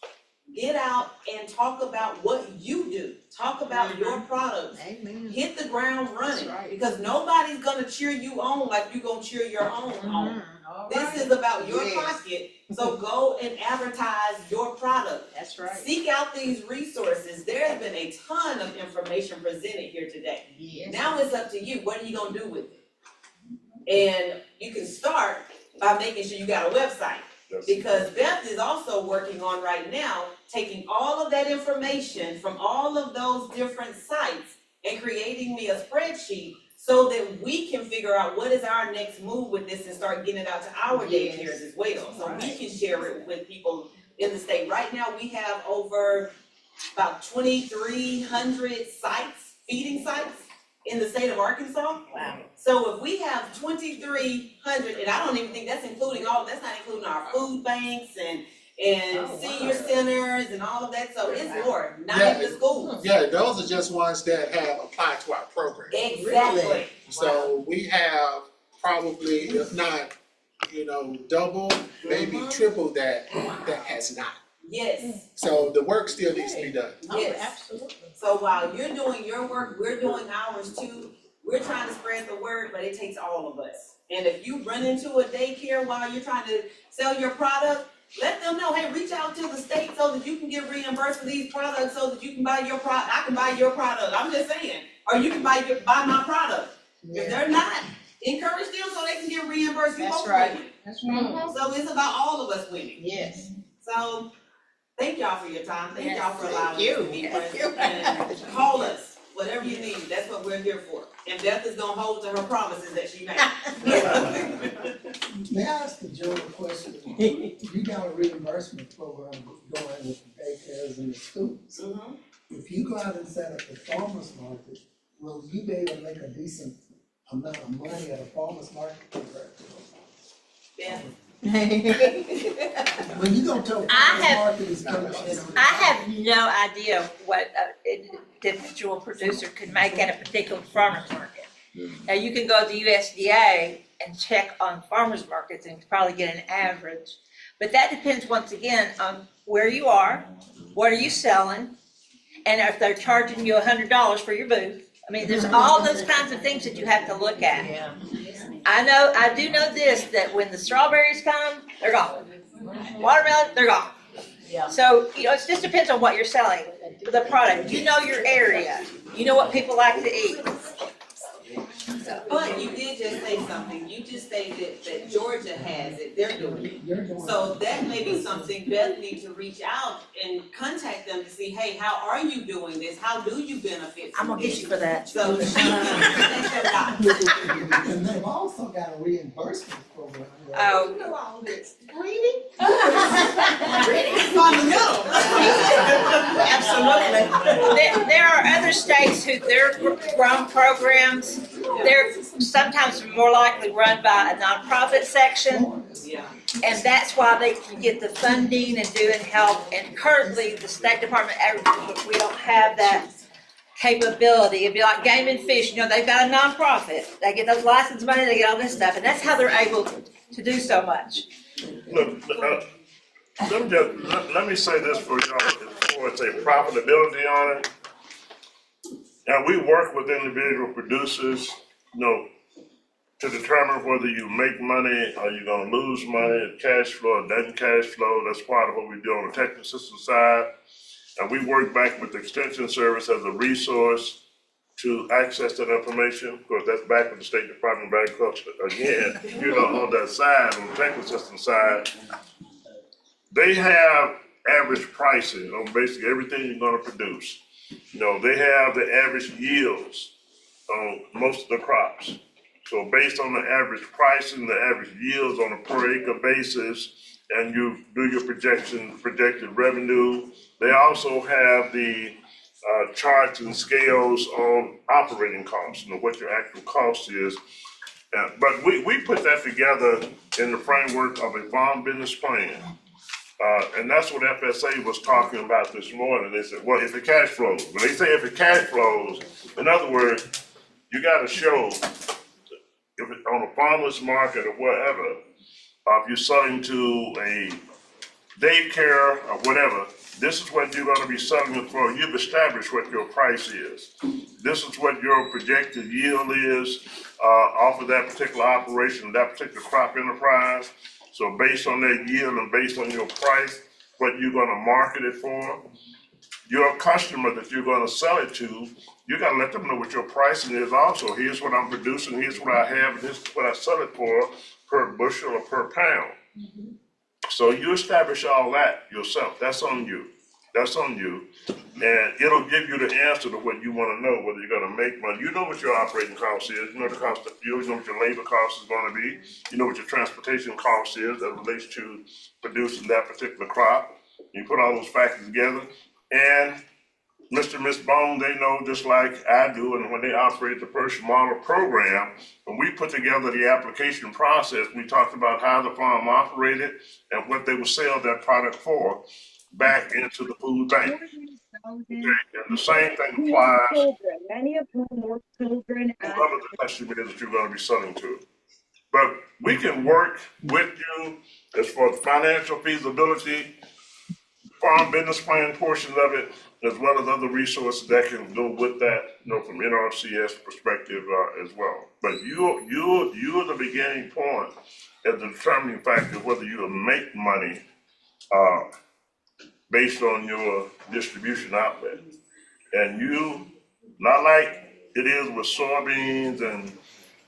Get out and talk about what you do. Talk about your products. Amen. Hit the ground running, That's right. because nobody's gonna cheer you on like you're gonna cheer your own on. This is about your pocket, so go and advertise your product. That's right. Seek out these resources. There has been a ton of information presented here today. Yes. Now it's up to you. What are you gonna do with it? And you can start by making sure you got a website. Because Beth is also working on right now, taking all of that information from all of those different sites and creating me a spreadsheet so that we can figure out what is our next move with this and start getting it out to our daycares as well. So we can share it with people in the state. Right now, we have over about 2,300 sites, feeding sites in the state of Arkansas. Wow. So if we have 2,300, and I don't even think that's not including our food banks and senior centers and all of that, so it's more, not even the schools. Yeah, those are just ones that have applied to our program. Exactly. So we have probably, if not, double, maybe triple that has not. Yes. So the work still needs to be done. Yes. Absolutely. So while you're doing your work, we're doing ours too. We're trying to spread the word, but it takes all of us. And if you run into a daycare while you're trying to sell your product, let them know, hey, reach out to the state so that you can get reimbursed for these products so that you can buy your product. I can buy your product. I'm just saying. Or you can buy my product. If they're not, encourage them so they can get reimbursed. That's right. That's right. So it's about all of us winning. Yes. So thank y'all for your time. Thank y'all for Thank allowing us to be you. present. And call us, whatever you need. That's what we're here for. And Beth is gonna hold to her promises that she made. May I ask the general question? You got a reimbursement program going with the daycares and the schools. If you go out and set up a farmer's market, will you be able to make a decent amount of money at a farmer's market compared to Yeah. when you go to a farmer's market, it's gonna be. I have no idea what an individual producer could make at a particular farmer's market. Now, you can go to the USDA and check on farmers markets and probably get an average. But that depends, once again, on where you are, what are you selling, and if they're charging you $100 for your booth. I mean, there's all those kinds of things that you have to look at. I do know this, that when the strawberries come, they're gone. Watermelon, they're gone. Yeah. So, it just depends on what you're selling, the product. You know your area. You know what people like to eat. But you did just say something. You just stated that Georgia has it. They're doing it. So that may be something Beth needs to reach out and contact them to see, hey, how are you doing this? How do you benefit I'm from gonna get this? you for that. So she can And they've also got a reimbursement program. Oh. You know all this. Reading? It's on the middle. Absolutely. There are other states who their grown programs, they're sometimes more likely run by a nonprofit section. Yeah. And that's why they can get the funding and do and help. And currently, the State Department of Agriculture, we don't have that capability. It'd be like Game and Fish, they've got a nonprofit. They get those license money, they get all this stuff, and that's how they're able to do so much. Look, let me say this for y'all, before it's a profitability on it. And we work with individual producers, to determine whether you make money or you're gonna lose money, cash flow, or doesn't cash flow. That's part of what we do on the technical system side. And we work back with the Extension Service as a resource to access that information. Of course, that's back with the State Department of Agriculture again, on that side, on the technical system side. They have average pricing on basically everything you're gonna produce. They have the average yields on most of the crops. So based on the average pricing, the average yields on a per acre basis, and you do your projected revenue, they also have the charts and scales on operating costs, what your actual cost is. But we put that together in the framework of a farm business plan. And that's what FSA was talking about this morning. They said, well, if it cash flows. When they say if it cash flows, in other words, you got to show, if it's on a farmer's market or whatever, if you're selling to a daycare or whatever, this is what you're going to be selling it for. You've established what your price is. This is what your projected yield is off of that particular operation, that particular crop enterprise. So based on that yield and based on your price, what you're going to market it for, your customer that you're going to sell it to, you got to let them know what your pricing is also. Here's what I'm producing, here's what I have, and here's what I sell it for per bushel or per pound. So you establish all that yourself. That's on you. That's on you. And it'll give you the answer to what you want to know, whether you're going to make money. You know what your operating cost is. You know the cost of fuel. You know what your labor cost is going to be. You know what your transportation cost is that relates to producing that particular crop. You put all those factors together. And Mr. and Ms. Bone, they know just like I do, and when they operate the first model program, when we put together the application process, we talked about how the farm operated and what they would sell that product for back into the food bank. Okay? And the same thing applies many of whom were children to other customers that you're going to be selling to. But we can work with you as far as financial feasibility, farm business plan portions of it, as well as other resources that can go with that, from NRCS perspective as well. But you're the beginning point as the determining factor of whether you'll make money based on your distribution outlet. And you, not like it is with soybeans and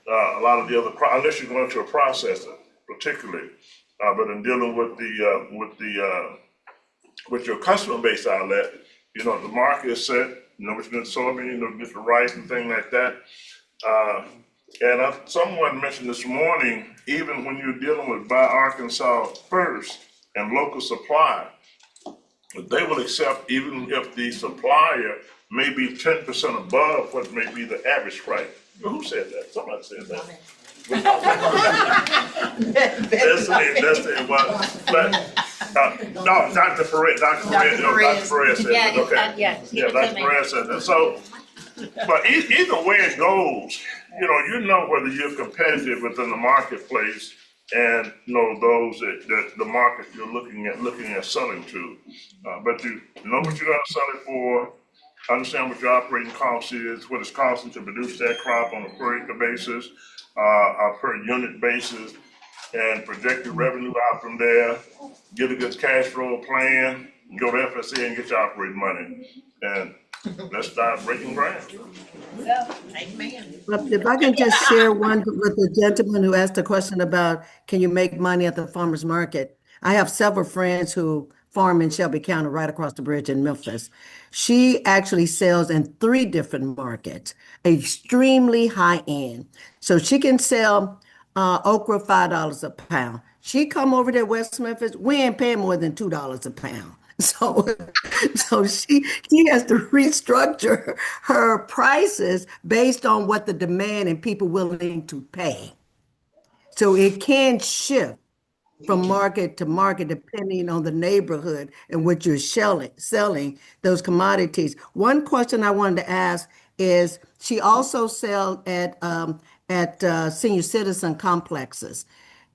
a lot of the other crops, unless you're going to a processor, particularly. But in dealing with your customer base outlet, the market is set. What you get soybean, you get the rice and things like that. And someone mentioned this morning, even when you're dealing with Buy Arkansas First and local supply, they will accept even if the supplier may be 10% above what may be the average price. Who said that? Somebody said that. No, Dr. Perez said that. Okay. Yeah, Dr. Perez said that. So, but either way it goes, you know whether you're competitive within the marketplace and those that the market you're looking at selling to. But you know what you're going to sell it for, understand what your operating cost is, what it's costing to produce that crop on a per acre basis, per unit basis, and project your revenue out from there, get a good cash flow plan, go to FSA and get your operating money. And let's start breaking ground. If I can just share one with the gentleman who asked a question about, can you make money at the farmer's market? I have several friends who farm in Shelby County right across the bridge in Memphis. She actually sells in 3 different markets, extremely high end. So she can sell okra $5 a pound. She come over to West Memphis, we ain't paying more than $2 a pound. So she has to restructure her prices based on what the demand and people willing to pay. So it can shift from market to market, depending on the neighborhood in which you're selling those commodities. One question I wanted to ask is, she also sell at senior citizen complexes,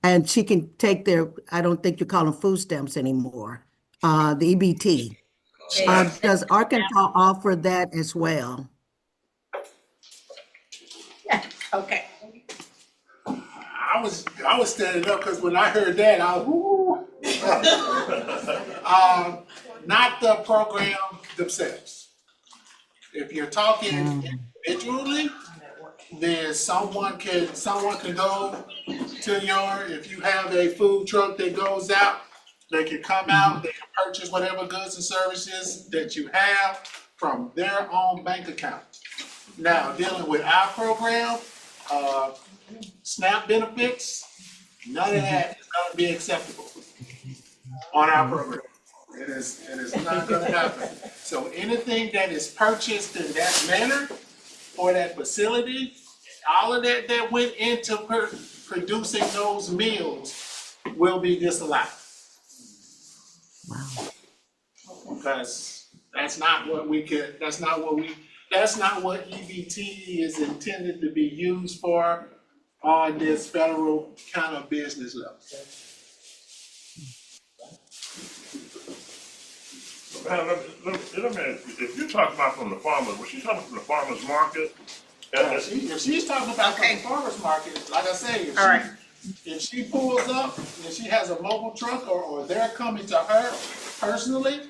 and she can take their, I don't think you call them food stamps anymore, the EBT. Does Arkansas offer that as well? Okay. I was standing up because when I heard that, I was, woo. Not the program themselves. If you're talking individually, then someone can go to if you have a food truck that goes out, they can come out, they can purchase whatever goods and services that you have from their own bank account. Now, dealing with our program, SNAP benefits, none of that is gonna be acceptable on our program. It is not gonna happen. So anything that is purchased in that manner for that facility, all of that went into producing those meals will be disallowed. Wow. Because that's not what EBT is intended to be used for on this federal kind of business level. If you're talking about from the farmers, was she talking from the farmers market? If she's talking about from the farmers market, like I say, if she pulls up, if she has a mobile truck or they're coming to her personally,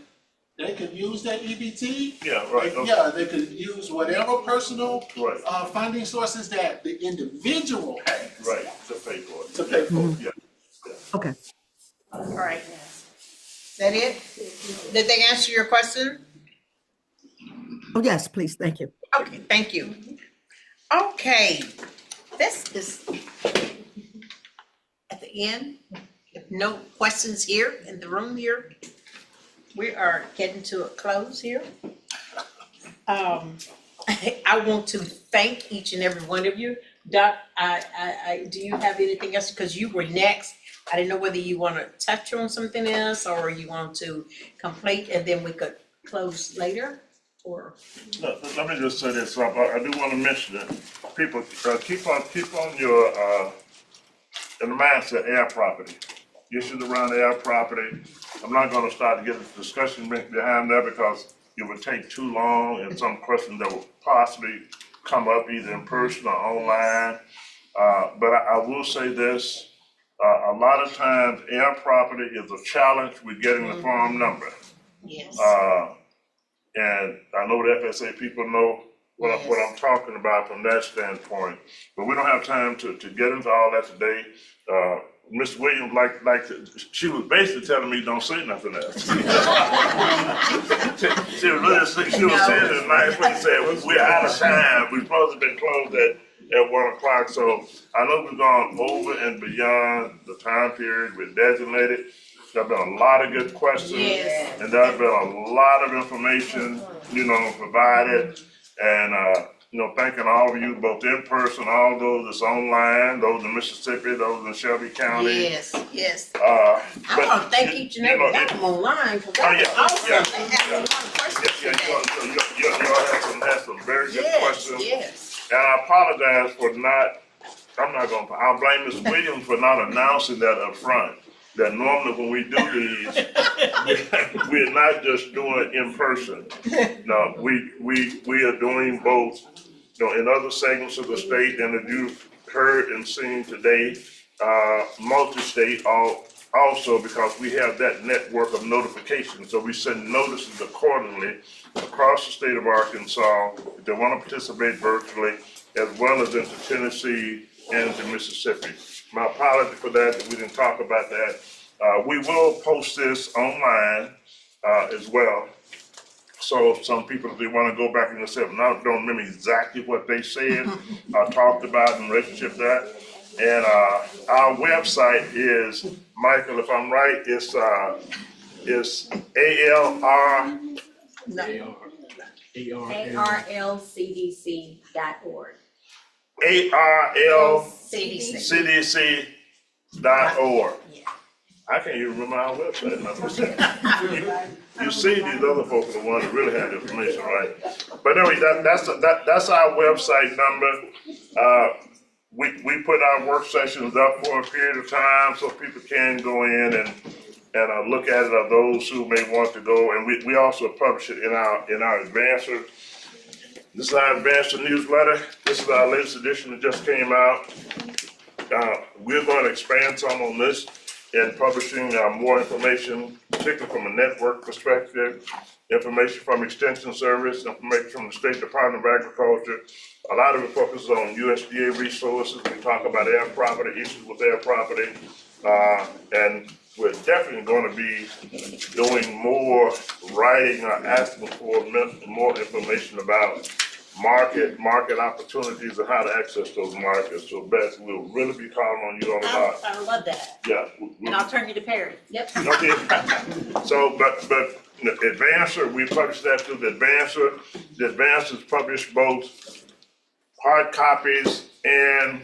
they could use that EBT. Yeah, right. Yeah, they could use whatever personal funding sources that the individual has. Right, to pay for it. To pay for it. Yeah. Okay. All right. Is that it? Did they answer your question? Oh, yes, please, thank you. Okay, thank you. Okay, this is at the end. If no questions here in the room here, we are getting to a close here. I want to thank each and every one of you. Doc, do you have anything else? Because you were next. I didn't know whether you want to touch on something else or you want to complete and then we could close later, or? No, let me just say this. I do want to mention that people keep on your in the mindset air property. Issues around air property. I'm not going to start to get a discussion behind that because it would take too long and some questions that will possibly come up either in person or online. But I will say this. A lot of times, air property is a challenge with getting the farm number. Yes. And I know the FSA people know what I'm talking about from that standpoint. But we don't have time to get into all that today. Ms. Williams, she was basically telling me don't say nothing else. she was saying it nice when she said we're out of time. We're supposed to be closed at 1 o'clock. So I know we've gone over and beyond the time period we designated. There've been a lot of good questions, and there's been a lot of information, provided. And thanking all of you, both in person, all those that's online, those in Mississippi, those in Shelby County. Yes. I want to thank each and every one of them online because that was awesome. They had a lot of questions today. Y'all had some very good questions. Yes. And I apologize for I'll blame Ms. Williams for not announcing that up front. That normally when we do these, we're not just doing it in person. No, we are doing both, in other segments of the state, and as you've heard and seen today, multi-state also because we have that network of notifications. So we send notices accordingly across the state of Arkansas if they want to participate virtually, as well as into Tennessee and into Mississippi. My apology for that we didn't talk about that. We will post this online as well. So some people, if they want to go back and say, I don't remember exactly what they said, talked about in relationship to that. And our website is, Michael, if I'm right, it's ARLCDC.org. ARLCDC.org. I can't even remember our website. You see, these other folks are the ones that really have the information, right? But anyway, that's our website number. We put our work sessions up for a period of time so people can go in and look at it, or those who may want to go. And we also publish it in our Advancer. This is our Advancer newsletter. This is our latest edition that just came out. We're going to expand some on this in publishing more information, particularly from a network perspective, information from Extension Service, information from the State Department of Agriculture. A lot of it focuses on USDA resources. We talk about air property, issues with air property, and we're definitely going to be doing more writing or asking for more information about market opportunities and how to access those markets. So Beth, we'll really be calling on you on a lot. I love that. Yeah. And I'll turn you to Perry. Yep. Okay. So, but the Advancer, we publish that through the Advancer. The Advancer is published both hard copies, and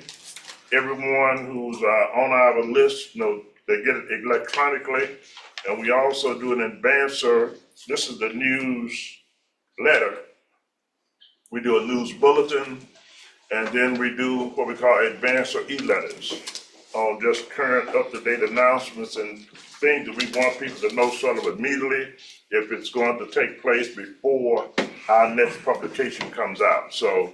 everyone who's on our list, they get it electronically. And we also do an Advancer. This is the newsletter. We do a news bulletin, and then we do what we call Advancer e-letters on just current up-to-date announcements and things that we want people to know sort of immediately if it's going to take place before our next publication comes out. So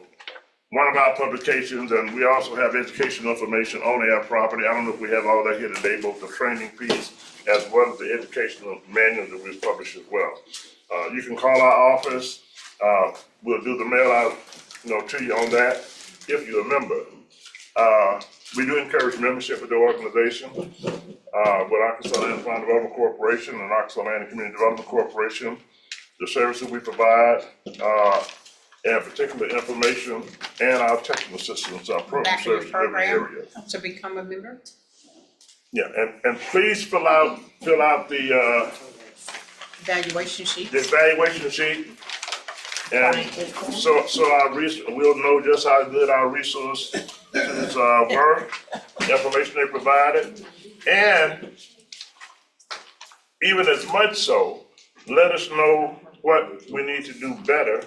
one of our publications, and we also have educational information on air property. I don't know if we have all that here today, both the training piece as well as the educational manual that we publish as well. You can call our office. We'll do the mail out, to you on that if you're a member. We do encourage membership with the organization, with Arkansas Land and Farm Development Corporation and Arkansas Land and Community Development Corporation. The services we provide, and particular information and our technical assistance, our program service in every area. To become a member? Yeah, and please fill out the Evaluation sheet. And so we'll know just how good our resources were, the information they provided, and even as much so, let us know what we need to do better,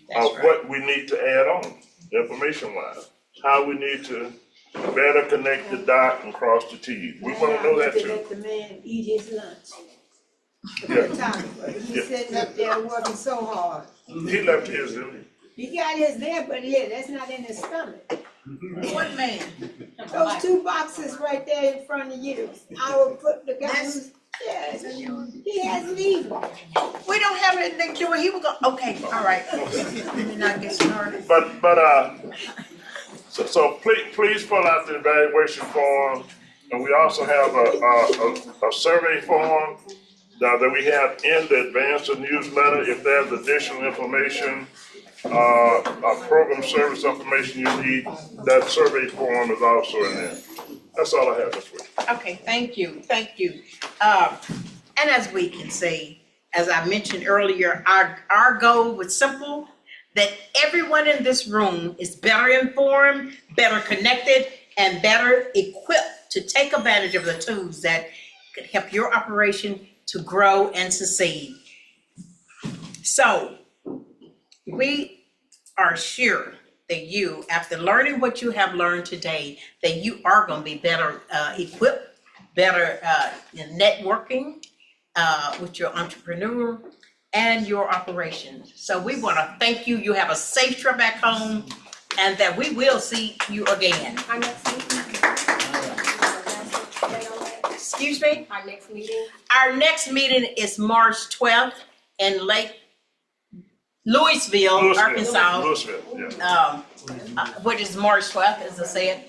what we need to add on, information-wise, how we need to better connect the dot and cross the T. We want to know that too. Let the man eat his lunch. Yeah. He's sitting up there working so hard. He left his, didn't he? He got his there, but yeah, that's not in his stomach. What man? Those two boxes right there in front of you. I will put the guy who's, yes, he hasn't eaten. We don't have anything to do with, he was going, okay, all right. Let me not get started. So please fill out the evaluation form, and we also have a survey form that we have in the Advancer newsletter. If there's additional information, program service information you need, that survey form is also in there. That's all I have this week. Okay, thank you. And as we can see, as I mentioned earlier, our goal was simple, that everyone in this room is better informed, better connected, and better equipped to take advantage of the tools that could help your operation to grow and succeed. So we are sure that you, after learning what you have learned today, that you are going to be better equipped, better in networking with your entrepreneur and your operation. So we want to thank you. You have a safe trip back home, and that we will see you again. Our next meeting. Excuse me? Our next meeting. Our next meeting is March 12th in Louisville, Arkansas. Louisville, yeah. Which is March 12th, as I said.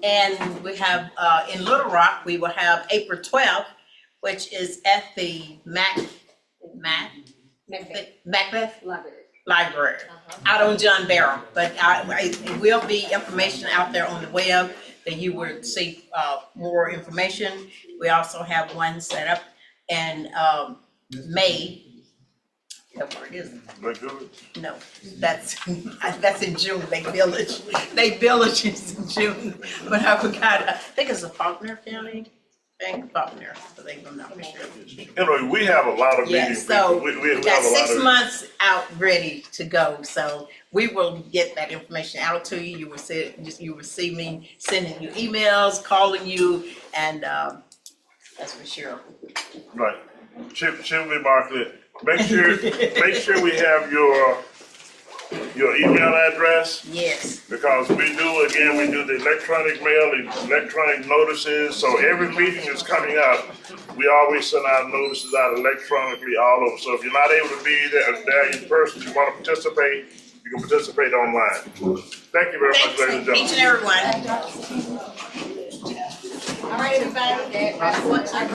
And we have, in Little Rock, we will have April 12th, which is at the Macbeth Library, out on John Barrow. But it will be information out there on the web that you will see more information. We also have one set up in May. Where it is. No, that's in June. Lake Village is in June, but I forgot. I think it's a Faulkner County. and Buckner, so they will know for sure. Anyway, we have a lot of Yes, meetings. so We we have got a lot 6 of. months out ready to go, so we will get that information out to you. You will see, you will see me sending you emails, calling you, and, that's for sure. Right. Chimney Markley, make sure we have your email address. Yes. Because we do the electronic mail, the electronic notices, so every meeting is coming up. We always send our notices out electronically all over. So if you're not able to be there in person, you want to participate, you can participate online. Thank you very much, ladies and gentlemen. Each and every one. All right, everybody.